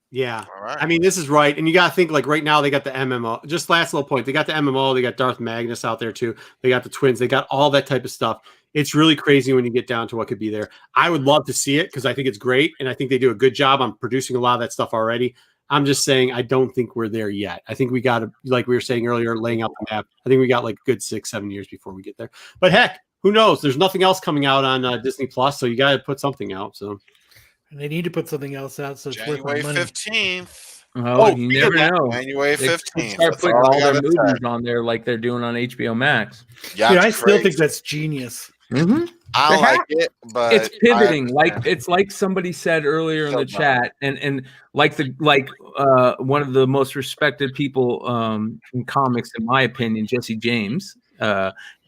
Yeah. Right. I mean, this is right. And you got to think like right now they got the MMO. Just last little point. They got the MMO. They got Darth Magnus out there too. They got the twins. They got all that type of stuff. It's really crazy when you get down to what could be there. I would love to see it because I think it's great. And I think they do a good job on producing a lot of that stuff already. I'm just saying I don't think we're there yet. I think we got to, like we were saying earlier, laying out the map. I think we got like a good 6-7 years before we get there. But heck, who knows? There's nothing else coming out on Disney Plus. So you got to put something out. So. And they need to put something else out so it's January worth money. 15th. Oh, you never know. January 15th. Start putting all their movies on there like they're doing on HBO Max. Yeah, dude, I still think that's genius. Mm-hmm. I like it, but it's pivoting. It's like somebody said earlier in the chat, and like one of the most respected people in comics, in my opinion, Jesse James,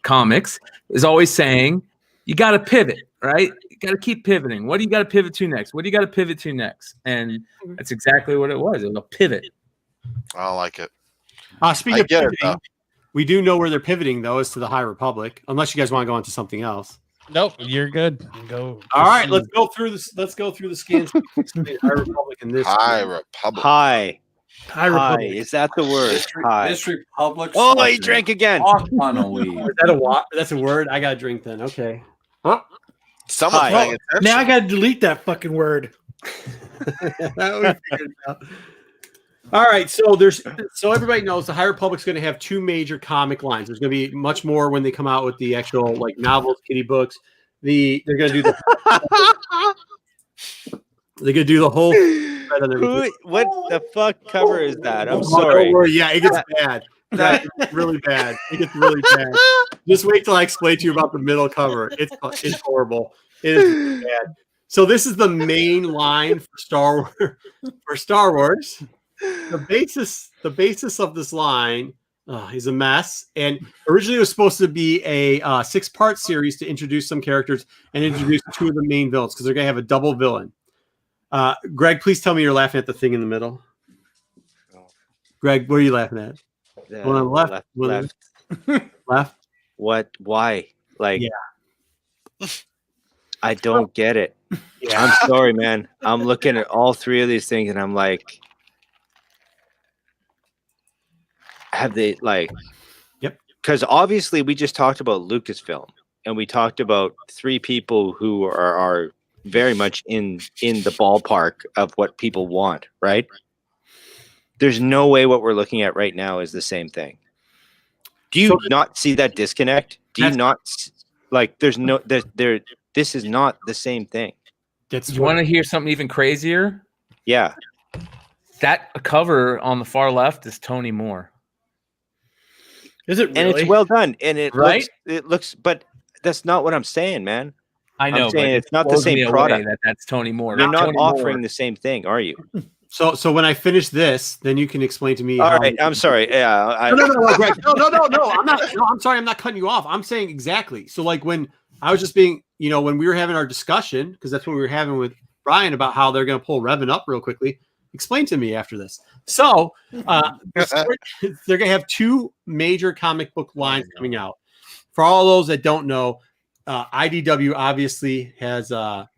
comics, is always saying, you got to pivot, right? You got to keep pivoting. What do you got to pivot to next? What do you got to pivot to next? And that's exactly what it was. It was a pivot. I like it. Speaking of pivoting, we do know where they're pivoting, though, is to the High Republic, unless you guys want to go on to something else. Nope, you're good. Go. All right, let's go through this. Let's go through the scans. High Republic and this. High Republic. High Republic. Is that the word? High. This Republic. Oh, he drank again. Is that a what? That's a word. I gotta drink then. Okay. Huh? Someone paying attention. Now I gotta delete that fucking word. All right, so everybody knows the High Republic's going to have two major comic lines. There's going to be much more when they come out with the actual like novels, kiddie books. They're going to do the whole. What the fuck cover is that? I'm sorry. Don't worry. Yeah, it gets bad. That's really bad. It gets really bad. Just wait till I explain to you about the middle cover. It's horrible. It is bad. So this is the main line for Star Wars. The basis of this line is a mess. And originally it was supposed to be a 6-part series to introduce some characters and introduce 2 of the main villains because they're gonna have a double villain. Greg, please tell me you're laughing at the thing in the middle. Greg, what are you laughing at? One on the left. Left. What? Why? Like, Yeah. I don't get it. Yeah. I'm sorry, man. I'm looking at all 3 of these things and I'm like, have they like? Yep. Because obviously we just talked about Lucasfilm and we talked about 3 people who are very much in the ballpark of what people want, right? There's no way what we're looking at right now is the same thing. Do you not see that disconnect? Do you not like? There's no there. This is not the same thing. You want to hear something even crazier? Yeah. That cover on the far left is Tony Moore. Is it really? And it's well done, and Right? it looks, but that's not what I'm saying, man. I know, I'm saying but it's not the same product. That's Tony Moore. You're not Tony offering Moore. the same thing, are you? So when I finish this, then you can explain to me. All right, I'm sorry. Yeah, No, Greg. No. I'm not. No, I'm sorry. I'm not cutting you off. I'm saying exactly. So like when I was just being, when we were having our discussion, because that's what we were having with Brian about how they're going to pull Revan up real quickly. Explain to me after this. So they're going to have 2 major comic book lines coming out. For all those that don't know, IDW obviously has the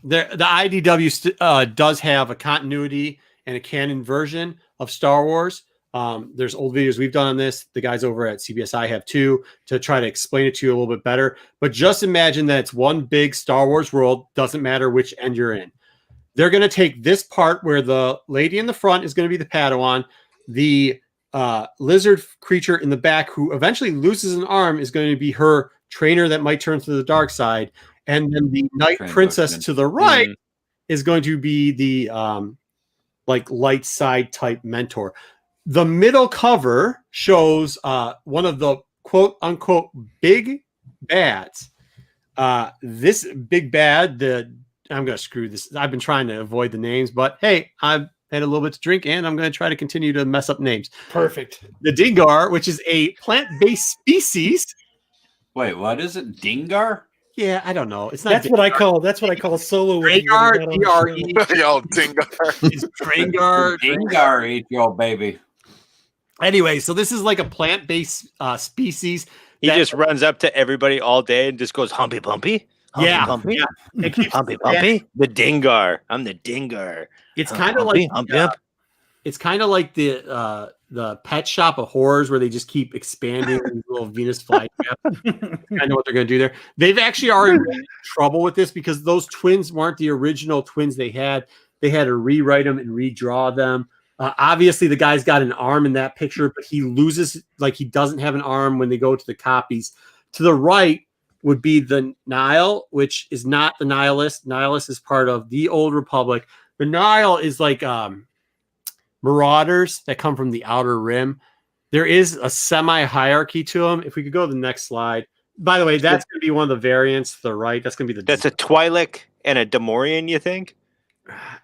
IDW does have a continuity and a canon version of Star Wars. There's old videos we've done on this. The guys over at CBSI have too, to try to explain it to you a little bit better. But just imagine that it's one big Star Wars world. Doesn't matter which end you're in. They're going to take this part where the lady in the front is going to be the Padawan. The lizard creature in the back, who eventually loses an arm, is going to be her trainer that might turn to the dark side. And then the Night Princess to the right is going to be the light side type mentor. The middle cover shows one of the quote unquote big bads. This big bad, I'm going to screw this. I've been trying to avoid the names, but hey, I've had a little bit to drink and I'm going to try to continue to mess up names. Perfect. The Dingar, which is a plant-based species. Wait, what is it? Dingar? Yeah, I don't know. It's not. That's what I call solo. Drangar, D-R-E. Yo, Dingar. It's Drangar. Dingar, eat your baby. Anyway, so this is like a plant-based species. He just runs up to everybody all day and just goes humpy pumpy. Humpy. It keeps humpy pumpy. The Dingar. I'm the Dingar. It's kind of like it's kind of like the Pet Shop of Horrors, where they just keep expanding these little Venus flytraps. I know what they're going to do there. They've actually already been in trouble with this because those twins weren't the original twins they had. They had to rewrite them and redraw them. Obviously, the guy's got an arm in that picture, but he loses, like he doesn't have an arm when they go to the copies. To the right would be the Nile, which is not the Nihilist. Nihilist is part of the Old Republic. The Nile is like marauders that come from the Outer Rim. There is a semi-hierarchy to them. If we could go to the next slide. By the way, that's going to be one of the variants to the right. That's going to be That's a Twi'lek and a Demorian, you think?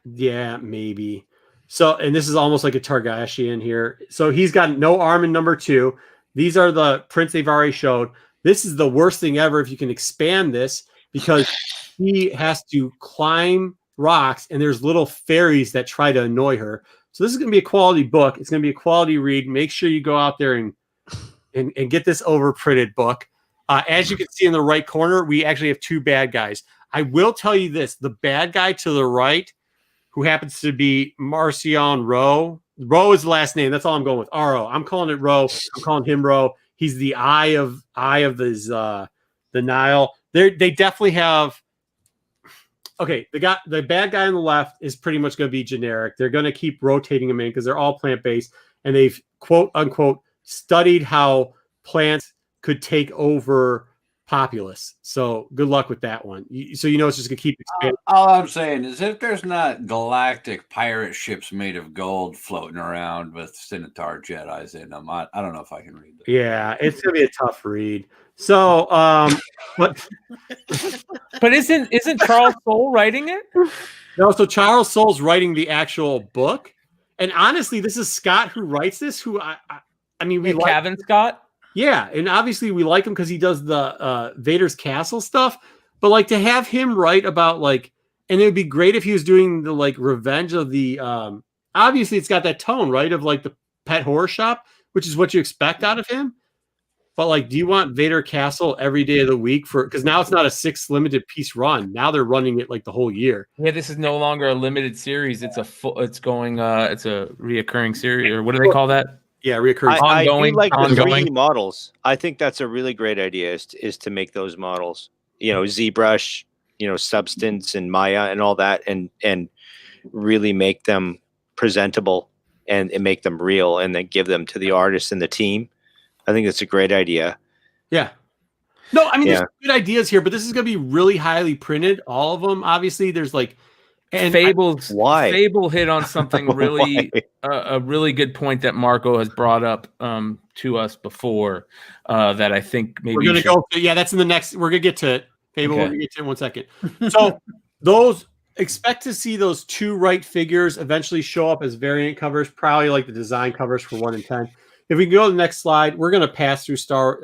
Yeah, maybe. So, and this is almost like a Targashian here. So he's got no arm in number 2. These are the prints they've already showed. This is the worst thing ever if you can expand this, because he has to climb rocks and there's little fairies that try to annoy her. So this is going to be a quality book. It's going to be a quality read. Make sure you go out there and get this overprinted book. As you can see in the right corner, we actually have 2 bad guys. I will tell you this. The bad guy to the right, who happens to be Marcion Ro. Ro is the last name. That's all I'm going with. R-O. I'm calling it Ro. I'm calling him Ro. He's the eye of this, the Nile. They definitely have. Okay, the bad guy on the left is pretty much going to be generic. They're going to keep rotating them in because they're all plant-based, and they've quote unquote studied how plants could take over populace. So good luck with that one. So it's just going to keep expanding. All I'm saying is, if there's not galactic pirate ships made of gold floating around with Centaur Jedis in them, I don't know if I can read this. Yeah, it's going to be a tough read. So, but But isn't Charles Soule writing it? no, so Charles Soule's writing the actual book, and honestly, this is Scott who writes this. Who I mean, we like, Kevin Scott. yeah, and obviously we like him because he does the Vader's Castle stuff. But like to have him write about like, and it would be great if he was doing the like Revenge of the. Obviously, it's got that tone, right, of like the Pet Horror Shop, which is what you expect out of him. But like, do you want Vader Castle every day of the week for? Because now it's not a 6 limited piece run. Now they're running it like the whole year. Yeah, this is no longer a limited series. It's a full. It's going. It's a reoccurring series, or what do they call that? Yeah, reoccurring. I do Ongoing- like the ongoing. 3D models. I think that's a really great idea is to make those models. You know, ZBrush, you know, Substance and Maya and all that, and really make them presentable and make them real, and then give them to the artists and the team. I think that's a great idea. Yeah. No, I mean, Yeah. there's good ideas here, but this is going to be really highly printed. All of them, obviously. There's like, and Fables. Why? Fable hit on something really, Why? a really good point that Marco has brought up to us before. That I think maybe we're going to go. Yeah, that's in the next. We're going to get to it. Fable, Okay. we're going to get to it in 1 second. So those expect to see those 2 right figures eventually show up as variant covers, probably like the design covers for 1 and 10. If we can go to the next slide, we're going to pass through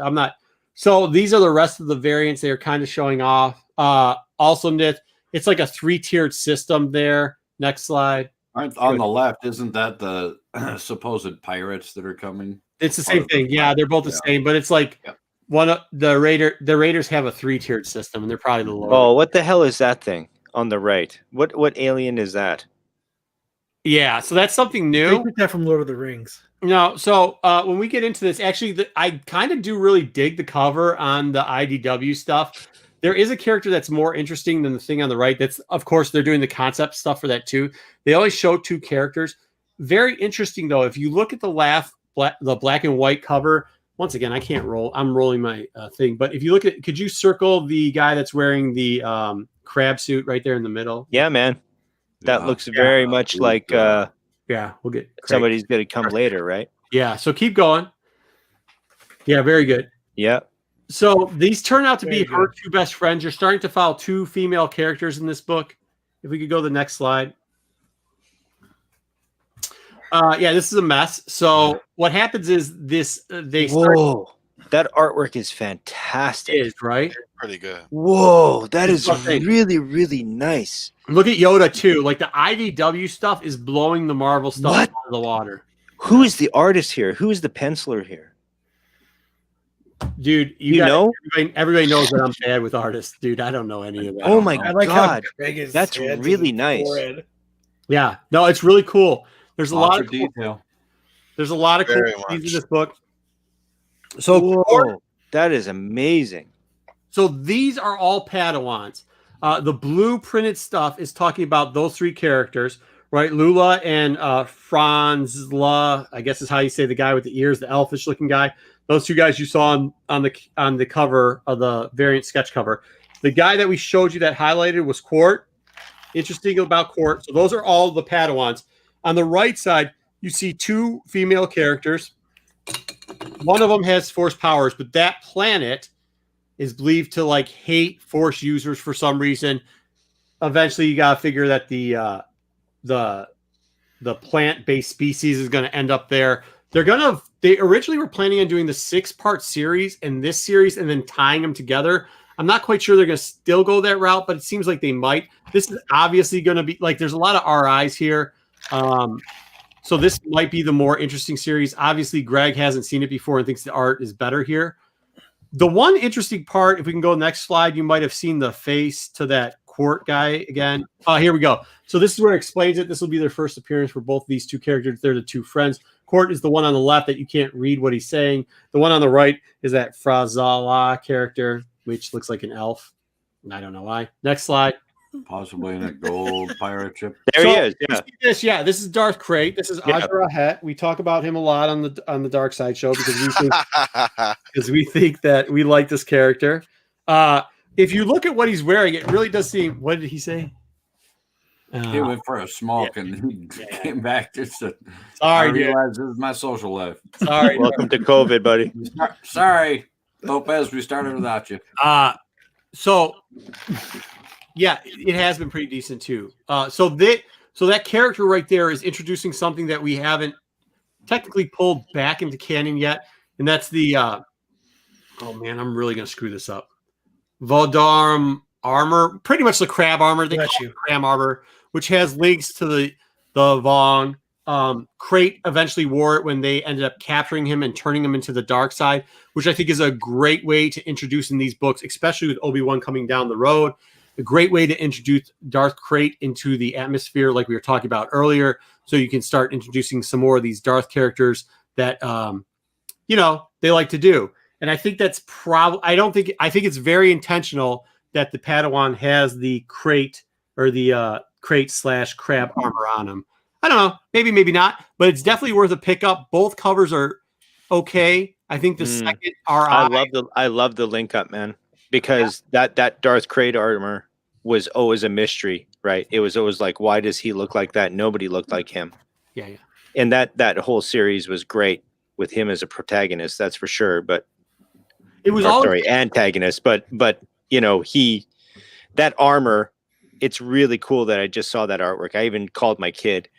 I'm not. So these are the rest of the variants they are kind of showing off. Awesomeness. It's like a 3-tiered system there. Next slide. On the left, isn't that the supposed pirates that are coming? It's the same thing. Yeah, they're both the same, but it's like one of the Raiders have a 3-tiered system, and they're probably the lower. Oh, what the hell is that thing on the right? What alien is that? Yeah, so that's something They new. took that from Lord of the Rings. No, so when we get into this, actually, I kind of do really dig the cover on the IDW stuff. There is a character that's more interesting than the thing on the right. That's, of course, they're doing the concept stuff for that too. They always show 2 characters. Very interesting though. If you look at the black and white cover, once again, I can't roll. I'm rolling my thing. But if you look at, could you circle the guy that's wearing the crab suit right there in the middle? Yeah, man. That looks very much like Yeah, we'll get Craig. somebody's going to come later, right? Yeah, so keep going. Yeah, very good. Yeah. So these turn out to be Very her 2 best friends. You're starting to follow 2 female characters in this book. If we could go to the next slide. Yeah, this is a mess. So what happens is this they start Whoa, that artwork is fantastic. is right. Pretty good. Whoa, that is Okay. really, really nice. Look at Yoda too. Like the IDW stuff is blowing the Marvel stuff What? out of the water. Who is the artist here? Who is the penciler here? Dude, You gotta- know? everybody knows that I'm bad with artists, dude. I don't know any of that. Oh my I like God, how Craig is. that's hands really in his nice. forehead. Yeah, no, it's really cool. There's a lot Lots of of cool, detail. there's a lot of cool Very things much. in this book. So Whoa, that is amazing. So these are all Padawans. The blue printed stuff is talking about those 3 characters, right? Lula and Franzla, I guess is how you say the guy with the ears, the elfish looking guy. Those 2 guys you saw on the cover of the variant sketch cover. The guy that we showed you that highlighted was Quart. Interesting about Quart. So those are all the Padawans. On the right side, you see 2 female characters. One of them has force powers, but that planet is believed to like hate force users for some reason. Eventually, you gotta figure that the plant-based species is gonna end up there. They originally were planning on doing the 6-part series and this series and then tying them together. I'm not quite sure they're gonna still go that route, but it seems like they might. This is obviously gonna be like there's a lot of RIs here. So this might be the more interesting series. Obviously, Greg hasn't seen it before and thinks the art is better here. The one interesting part, if we can go next slide, you might have seen the face to that Quart guy again. Here we go. So this is where it explains it. This will be their first appearance for both these 2 characters. They're the 2 friends. Quart is the one on the left that you can't read what he's saying. The one on the right is that Frazala character, which looks like an elf. I don't know why. Next slide. Possibly in a gold pirate ship. There he is. you Yeah. see this is Darth Crate. This is Yeah. Azra Het. We talk about him a lot on the Dark Side show because we think that we like this character. If you look at what he's wearing, it really does seem. What did he say? He went for a smoke and he came back just to. I Sorry, dude. realized this is my social life. Sorry. Welcome to COVID, buddy. Sorry. Lopez, we started without you. So yeah, it has been pretty decent too. So that character right there is introducing something that we haven't technically pulled back into canon yet, and that's the oh man, I'm really gonna screw this up. Valdarm armor, pretty much the crab armor. They call it crab armor, which has links to the Vaughn. Crate eventually wore it when they ended up capturing him and turning him into the dark side, which I think is a great way to introduce in these books, especially with Obi-Wan coming down the road. A great way to introduce Darth Crate into the atmosphere, like we were talking about earlier, so you can start introducing some more of these Darth characters that they like to do. And I think that's I think it's very intentional that the Padawan has the crate or the crate/crab armor on him. I don't know, maybe not, but it's definitely worth a pickup. Both covers are okay. I think the second I love the link up, man, because that Darth Crate armor was always a mystery, right? It was always like, why does he look like that? Nobody looked like him. Yeah. And that whole series was great with him as a protagonist, that's for sure. But it was antagonist, but that armor, it's really cool that I just saw that artwork. I even called my kid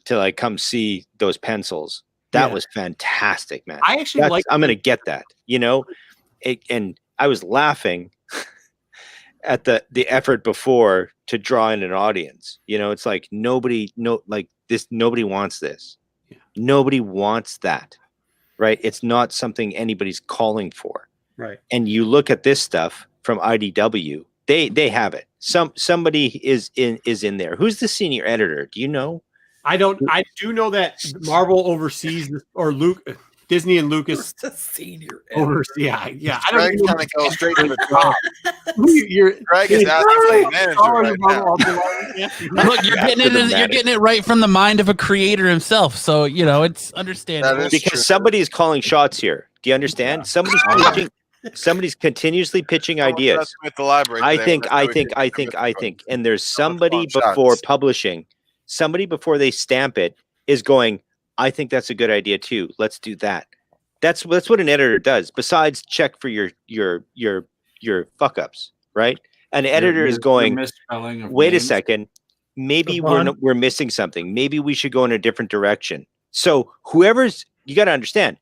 to like come see those pencils. That was fantastic, man. I actually I'm gonna get that, and I was laughing at the effort before to draw in an audience. It's like nobody wants this. Yeah. Nobody wants that, right? It's not something anybody's calling for. Right. And you look at this stuff from IDW, they have it. Somebody is in there. Who's the senior editor? Do you know? I don't. I do know that Marvel oversees this, or Disney and Lucas senior oversee. Yeah. I don't Greg kind of goes straight to the top. Greg is asking for the manager right now. Look, you're getting it right from the mind of a creator himself. So it's understandable. Because somebody is calling shots here. Do you understand? Somebody's pitching. Somebody's continuously pitching ideas. With the library I think, and there's somebody before publishing. Somebody before they stamp it is going, I think that's a good idea too. Let's do that. That's what an editor does. Besides check for your fuck ups, right? An editor is going, wait a second, maybe we're missing something. Maybe we should go in a different direction. So you got to understand,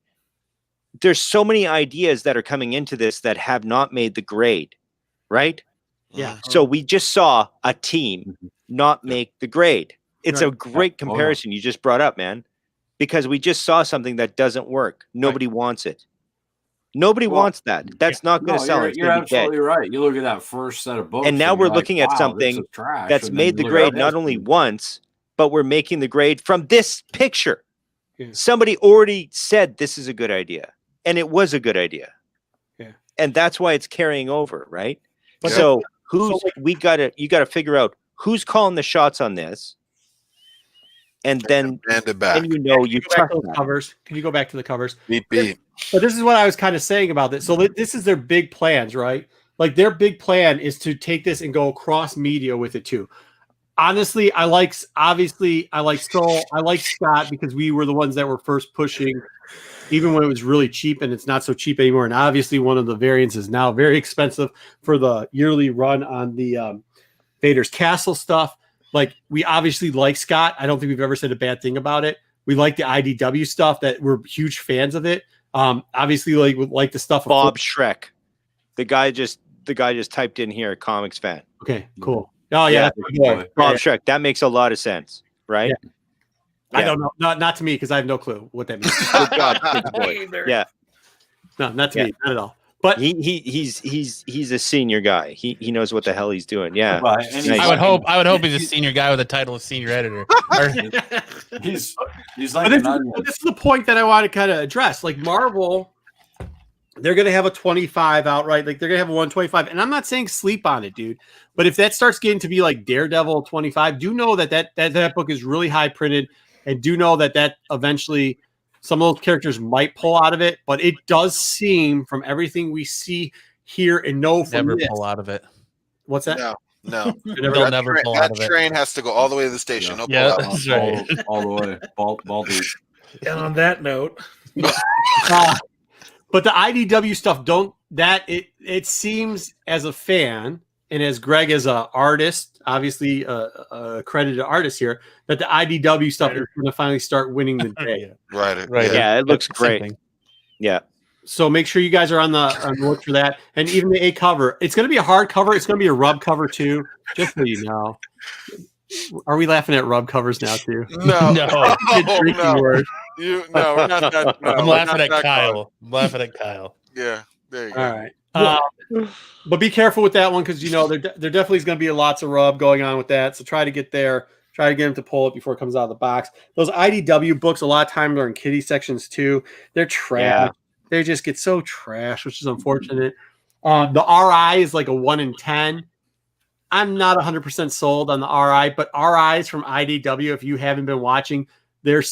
there's so many ideas that are coming into this that have not made the grade, right? Yeah. So we just saw a team not make the grade. It's a great comparison you just brought up, man, because we just saw something that doesn't work. Nobody wants it. Nobody wants that. That's not going to sell. You're absolutely right. You look at that first set of books, and now we're looking at something that's made the grade not only once, but we're making the grade from this picture. Yeah. Somebody already said this is a good idea, and it was a good idea. Yeah. And that's why it's carrying over, right? But so you got to figure out who's calling the shots on this. And then you trust those covers. Can you go back to the covers? Beep. But this is what I was kind of saying about this. So this is their big plans, right? Like their big plan is to take this and go across media with it too. Honestly, I like Soul, I like Scott, because we were the ones that were first pushing, even when it was really cheap, and it's not so cheap anymore. And obviously one of the variants is now very expensive for the yearly run on the Vader's Castle stuff. Like, we obviously like Scott. I don't think we've ever said a bad thing about it. We like the IDW stuff, that we're huge fans of it. Obviously, like the stuff. Bob Shrek, the guy just typed in here, comics fan. Okay, cool. Oh yeah, Bob Shrek. That makes a lot of sense, right? Yeah. I don't know, not to me, because I have no clue what that means. Good job. Yeah, no, not to me, not at all. But he's a senior guy. He knows what the hell he's doing. Yeah. Nice. I would hope he's a senior guy with a title of senior editor. he's like this is the point that I want to kind of address. Like Marvel, they're going to have a 25 outright. Like they're going to have a 125. And I'm not saying sleep on it, dude. But if that starts getting to be like Daredevil 25, do know that book is really high printed, and do know that eventually some of those characters might pull out of it, but it does seem, from everything we see here and know from never pull out of it. What's that? No. They'll never pull out of it. That train has to go all the way to the station. That's right. all the way. Ball deep. And on that note, but the IDW stuff, don't it seems as a fan and as Greg as an artist, obviously a accredited artist here, that the IDW stuff is going to finally start winning the day. Right. Yeah, it looks Same great. thing. Yeah. So make sure you guys are on the look for that, and even the A cover. It's going to be a hard cover. It's going to be a rub cover too, just so you know. Are we laughing at rub covers now too? No, No. no, Word. no, we're not that. No, I'm we're laughing not at that Kyle. I'm laughing at Kyle. Yeah, there you go. All right. But be careful with that one because there definitely is going to be lots of rub going on with that. So try to get there. Try to get them to pull it before it comes out of the box. Those IDW books, a lot of times, are in kiddie sections too. They're trash. Yeah. They just get so trash, which is unfortunate. The RI is like a 1 in 10. I'm not 100% sold on the RI, but RIs from IDW, if you haven't been watching, they've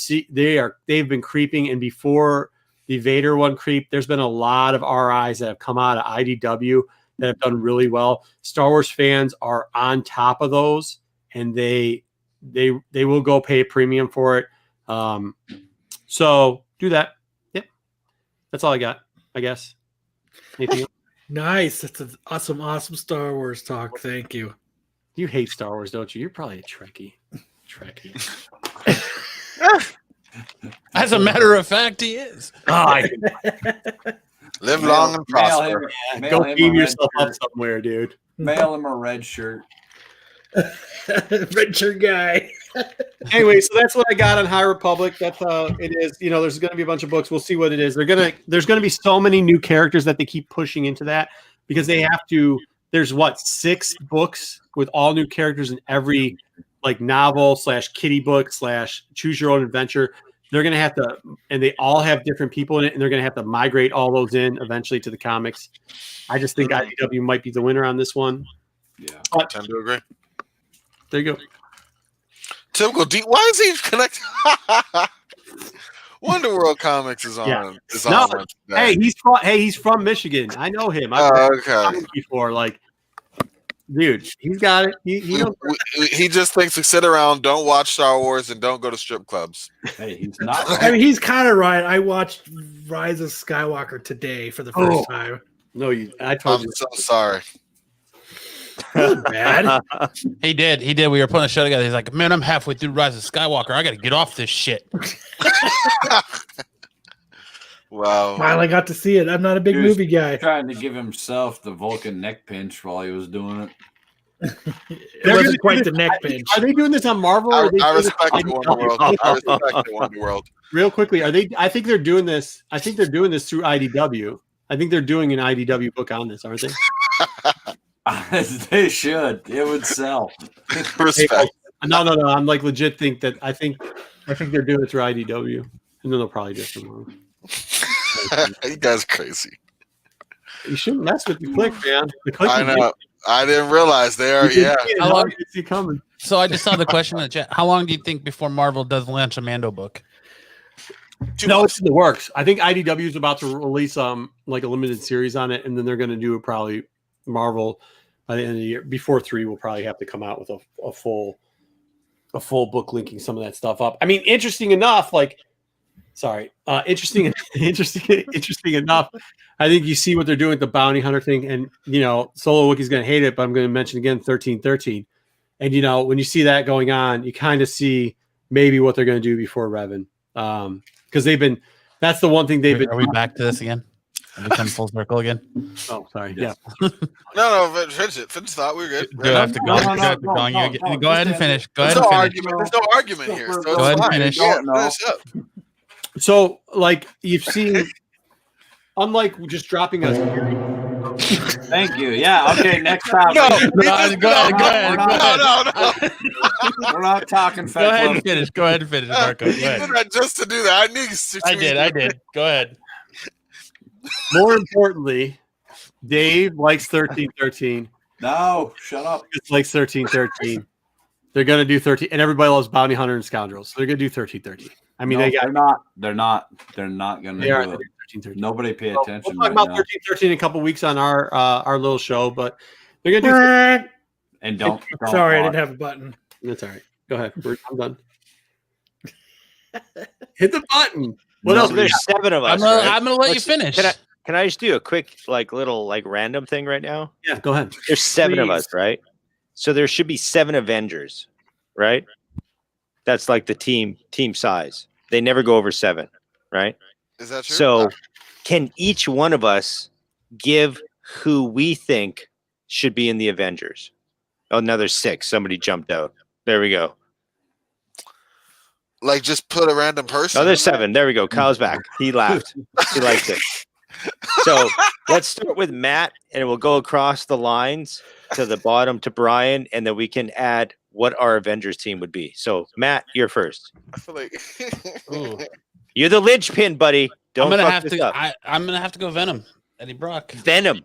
been creeping, and before the Vader one creep, there's been a lot of RIs that have come out of IDW that have done really well. Star Wars fans are on top of those, and they will go pay a premium for it. So do that. Yep, that's all I got, I guess. Anything else? Nice. That's an awesome Star Wars talk. Thank you. You hate Star Wars, don't you? You're probably a Trekkie. As a matter of fact, he is. Live long and prosper. Go beam yourself up somewhere, dude. Mail him a red shirt. Red shirt guy. Anyway, so that's what I got on High Republic. That's it is. There's going to be a bunch of books. We'll see what it is. There's going to be so many new characters that they keep pushing into that because they have to. There's 6 books with all new characters in every novel / kiddie book / choose your own adventure. They're going to have to, and they all have different people in it, and they're going to have to migrate all those in eventually to the comics. I just think IDW might be the winner on this one. Yeah, I tend to agree. There you go. Typical D. Why is he connected? Wonder World Comics is on. Yeah. Is on Hey, he's from Michigan. I know him. okay. Before, dude, he's got it. He just thinks to sit around, don't watch Star Wars, and don't go to strip clubs. Hey, he's not. I mean, he's kind of right. I watched Rise of Skywalker today for the first time. No, I told you. I'm so sorry. Bad. He did. We were putting a show together. He's like, man, I'm halfway through Rise of Skywalker. I got to get off this shit. Wow. Finally got to see it. I'm not a big movie guy. Trying to give himself the Vulcan neck pinch while he was doing it. It wasn't quite the neck pinch. Are they doing this on Marvel? I respect the Wonder World. I respect the Wonder World. Real quickly, I think they're doing this. I think they're doing this through IDW. I think they're doing an IDW book on this, aren't they? They should. It would sell. Respect. No. I'm legit think that I think they're doing it through IDW, and then they'll probably do it tomorrow. You guys are crazy. You shouldn't mess with the click, man. The click I know. I didn't realize they are. Yeah. How long did you see coming? So I just saw the question in the chat. How long do you think before Marvel does launch a Mando book? No, it's in the works. I think IDW is about to release a limited series on it, and then they're going to do probably Marvel by the end of the year. Before 3, we'll probably have to come out with a full book linking some of that stuff up. I mean, interesting enough. Interesting enough. I think you see what they're doing with the bounty hunter thing, and Solo Wookiee's going to hate it, but I'm going to mention again 1313. And when you see that going on, you kind of see maybe what they're going to do before Revan. Because that's the one thing they've been. Are we back to this again? Have we come full circle again? Oh, sorry. Yeah. No, finish it. Finish thought. We're good. Do I have to go? Go ahead and finish. Go ahead and finish. There's no argument here. So Go ahead and finish. Yeah, finish up. So, you've seen, unlike just dropping us. Thank you. Yeah. Okay. Next time. Go ahead. No. We're not talking. Go ahead and finish. Marco. Go ahead. Did that just to do that. I did. Go ahead. More importantly, Dave likes 1313. No, shut up. It's like 1313. They're gonna do 13, and everybody loves Bounty Hunter and Scoundrels. So they're gonna do 1313. I mean, they're not gonna do it. Nobody pay attention. We'll talk about 1313 in a couple weeks on our little show, but they're gonna do. And don't Sorry, I didn't have a button. That's all right. Go ahead. I'm done. Hit the button. What else? There's 7 of us. I'm gonna let you finish. Can I just do a quick little random thing right now? Yeah, go ahead. There's 7 of Please. us, right? So there should be 7 Avengers, right? That's like the team size. They never go over 7, right? Is that true? So can each one of us give who we think should be in the Avengers? Oh, now there's 6. Somebody jumped out. There we go. Like just put a random person. Oh, there's 7. There we go. Kyle's back. He laughed. He liked it. So let's start with Matt, and we'll go across the lines to the bottom to Brian, and then we can add what our Avengers team would be. So Matt, you're first. I feel like You're the linchpin, buddy. Don't I'm gonna fuck have this to. up. I'm gonna have to go Venom. Eddie Brock. Venom.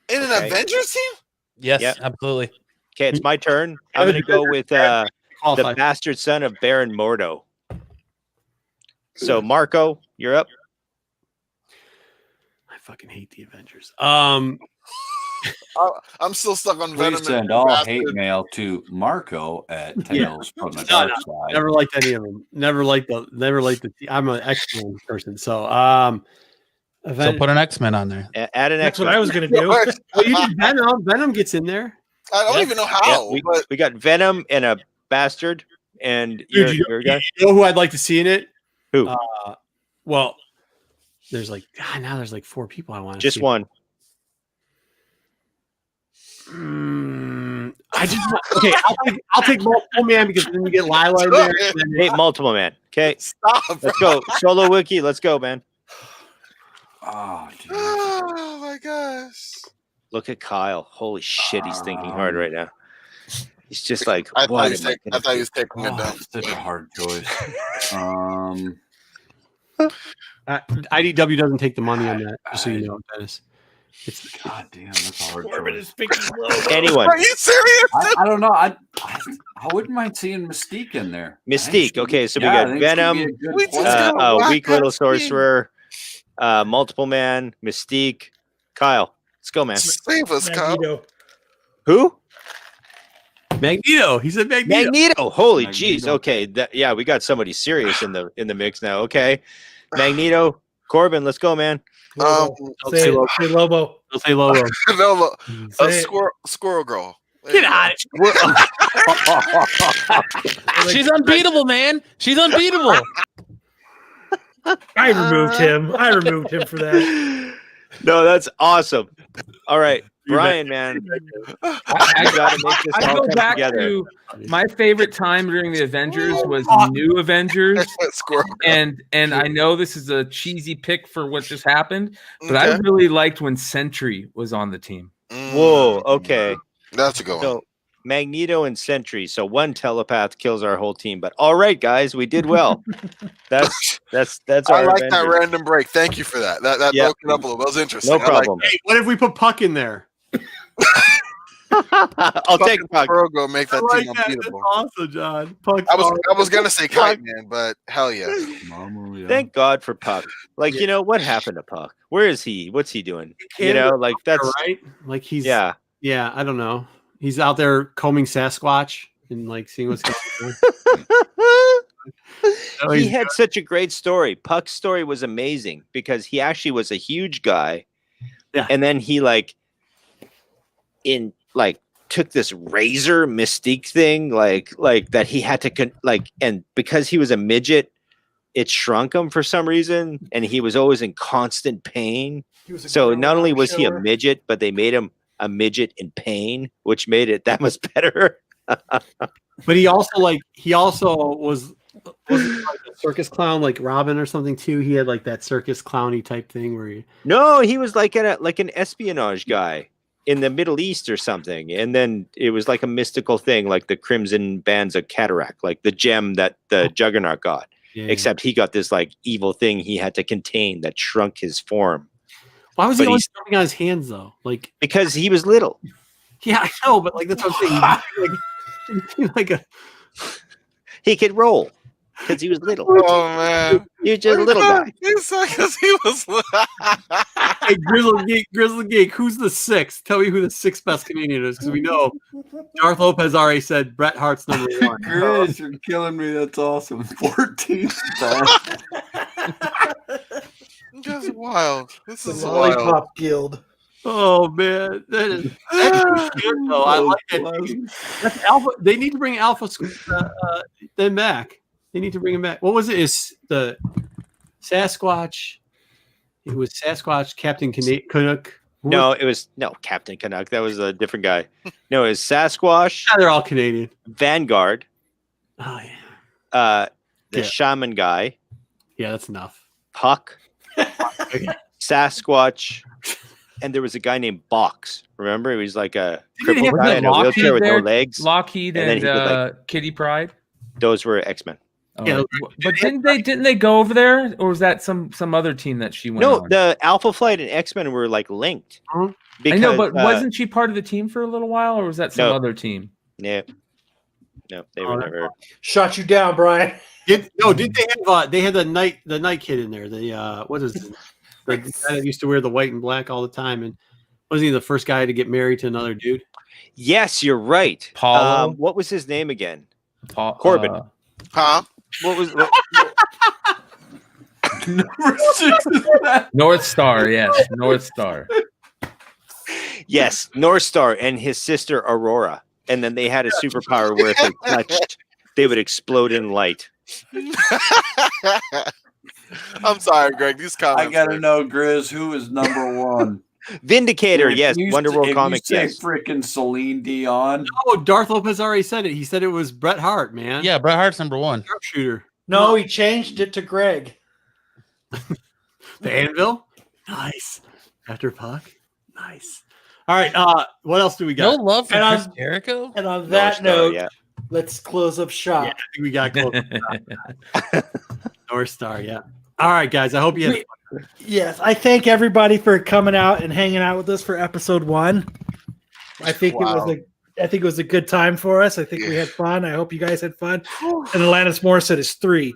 in an Okay. Avengers team. Yes, Yep. absolutely. Okay, it's my turn. I'm gonna go with the Qualify. bastard son of Baron Mordo. So Marco, you're up. I fucking hate the Avengers. I'm still stuck on Venom. Please send all hate mail to Marco at Tales from the Dark Side. Never liked any of them. Never liked the. I'm an X-Men person, so So put an X-Men on there. Add an That's X. what I was going to do. Well, you did Venom. Venom gets in there. I don't even know how. But we got Venom and a bastard, and Dude, your guy. You know who I'd like to see in it? Who? Well, there's now there's 4 people I want to Just see. one. I just okay. I'll take multiple man because then you get Lila in there. and then- Hey, multiple man. Okay, stop. let's go. Solo wiki. Let's go, man. Oh, geez. Oh my gosh. Look at Kyle. Holy shit, he's thinking hard right now. He's just like, I what thought am I he was taking it Oh, down. it's such a hard choice. IDW doesn't take the money on that. Just so you know, Dennis. It's God damn, that's a hard Corbin choice. is picking low. Anyone? Are you serious? I don't know. I wouldn't mind seeing Mystique in there. I think Mystique. she- Okay, so yeah, I we got think she'd Venom, be a good We just player. got- a Whack weak little out Steve. sorcerer, multiple man, Mystique, Kyle. Let's go, man. Save us, Kyle. Magneto. Who? Magneto. He said Magneto. Magneto. Holy jeez. Magneto. Okay. Yeah, we got somebody serious in the mix now. Okay. Magneto. Corbin, let's go, man. Lobo. say Say, Lobo. say Lobo. I'll say Lobo. No, look, Say it. squirrel girl. There Get you go. out of She's unbeatable, man. She's unbeatable. I removed him. I removed him for that. No, that's awesome. All right. You're Brian, man. I You gotta make this I all go come back together. to my favorite time during the Avengers was New Avengers, Squirrel girl. and I know this is a cheesy pick for what just happened, but I Okay. really liked when Sentry was on the team. Whoa. Okay. That's a good one. So Magneto and Sentry. So one telepath kills our whole team. But all right, guys, we did well. That's I our like that Avengers. random break. Thank you for that. That Yeah. broke it up a little. That was interesting. No I like problem. Hey, what if we put Puck in there? I'll take fucking Puck. Squirrel girl make I that like team that. That's unbeatable. awesome, John. Puck. I was gonna say Kite Man, but hell yeah. Mama, yeah. Thank God for Puck. Like, you know, what happened to Puck? Where is he? What's he doing? You know, like that's right. Like he's yeah. yeah. I don't know. He's out there combing Sasquatch and like seeing what's going on. He had such a great story. Puck's story was amazing because he actually was a huge guy. Yeah. And then he took this razor mystique thing like that he had to and because he was a midget, it shrunk him for some reason and he was always in constant pain. So not only was he a midget, but they made him a midget in pain, which made it that much better. But he also was like a circus clown like Robin or something too. He had like that circus clowny type thing where he No, he was like an espionage guy in the Middle East or something. And then it was like a mystical thing, like the Crimson Bands of Cataract, like the gem that the Juggernaut got. yeah. Except he got this like evil thing he had to contain that shrunk his form Why was he but always he's- jumping on his hands though? Like because he was little. yeah, I know, but like that's what I'm saying. like a He could roll because he was little. Oh man. You're just a little guy. Because he was. hey, Grizzly Geek, who's the 6th? Tell me who the 6th best Canadian is, because we know Darth Lopez already said Bret Hart's number 1. Chris, you're killing me. That's awesome. 14th best. That's wild. This The is wild. Lollipop Guild. Oh man, that's good though. I like that. Team. That's Alpha. They need to bring Alpha them back. They need to bring him back. What was it? Is the Sasquatch? It was Sasquatch Captain Canuck. No, it was Captain Canuck. That was a different guy. No, it was Sasquatch. They're all Canadian. Vanguard. Oh yeah. The shaman guy. Yeah, that's enough. Puck. Sasquatch. And there was a guy named Box. Remember? He was like a crippled guy in a wheelchair with no legs. Lockheed and Kitty Pride. Those were X-Men. Oh, yeah, but didn't they go over there, or was that some other team that she went on? No, the Alpha Flight and X-Men were like linked. Because, I know, but wasn't she part of the team for a little while, or was that some other team? No, they were never. Shot you down, Brian. Did they have they had the night kid in there? The what is it? The guy that used to wear the white and black all the time, and wasn't he the first guy to get married to another dude? Yes, you're right. Paul. What was his name again? Corbin. Huh? What was North Star? Yes, North Star. Yes, North Star and his sister Aurora, and then they had a superpower where if they touched, they would explode in light. I'm sorry, Greg. These comments. I gotta know, Grizz, who is number one? Vindicator, yes. Wonder World Comics, yes. Freaking Celine Dion. Oh, Darth Lopez already said it. He said it was Bret Hart, man. Yeah, Bret Hart's number one. Sharpshooter. No, he changed it to Greg. The Anvil? Nice. After Puck? Nice. All right, what else do we got? No love for And Chris Jericho? And on that note, yeah. let's close up shop. Yeah, I think we got close. North Star, yeah. All right, guys. I hope you had fun. Yes, I thank everybody for coming out and hanging out with us for episode 1. I think it was a good time for us. I think we had fun. I hope you guys had fun. And Alanis Morissette is 3.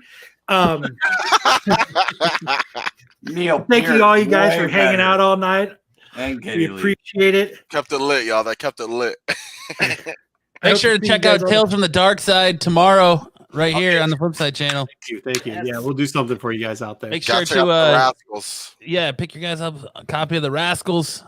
Neil, thank you all you guys for hanging out all night. And we appreciate it. Kept it lit, y'all. That kept it lit. Make sure to check out Tales from the Dark Side tomorrow, right here on the Flip Side channel. Thank you. Yeah, we'll do something for you guys out there. Make sure to Wraskles. pick your guys up a copy of the Wraskles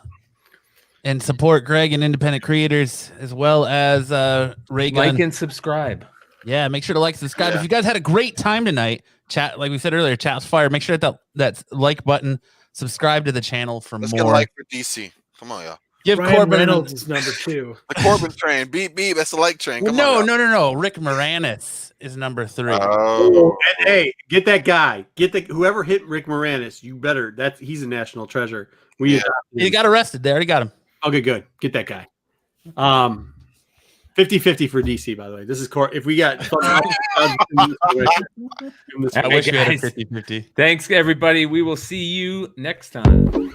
and support Greg and independent creators as well as RAYGUN. Like and subscribe. Yeah, make sure to like, subscribe. If you guys had a great time tonight, chat, like we said earlier, chat's fire. Make sure that like button, subscribe to the channel for Let's more. get a like for DC. Come on, y'all. Give Ryan Corbin Reynolds is number 2. The Corbin train. Beep, beep. That's the like train. Come no. on, y'all. Rick Moranis is number 3. Oh. And hey, get that guy. Whoever hit Rick Moranis. You better. He's a national treasure. He got arrested. They already got him. Okay, good. Get that guy. 50-50 for DC, by the way. This is if we got I wish we had a 50-50. Thanks, everybody. We will see you next time.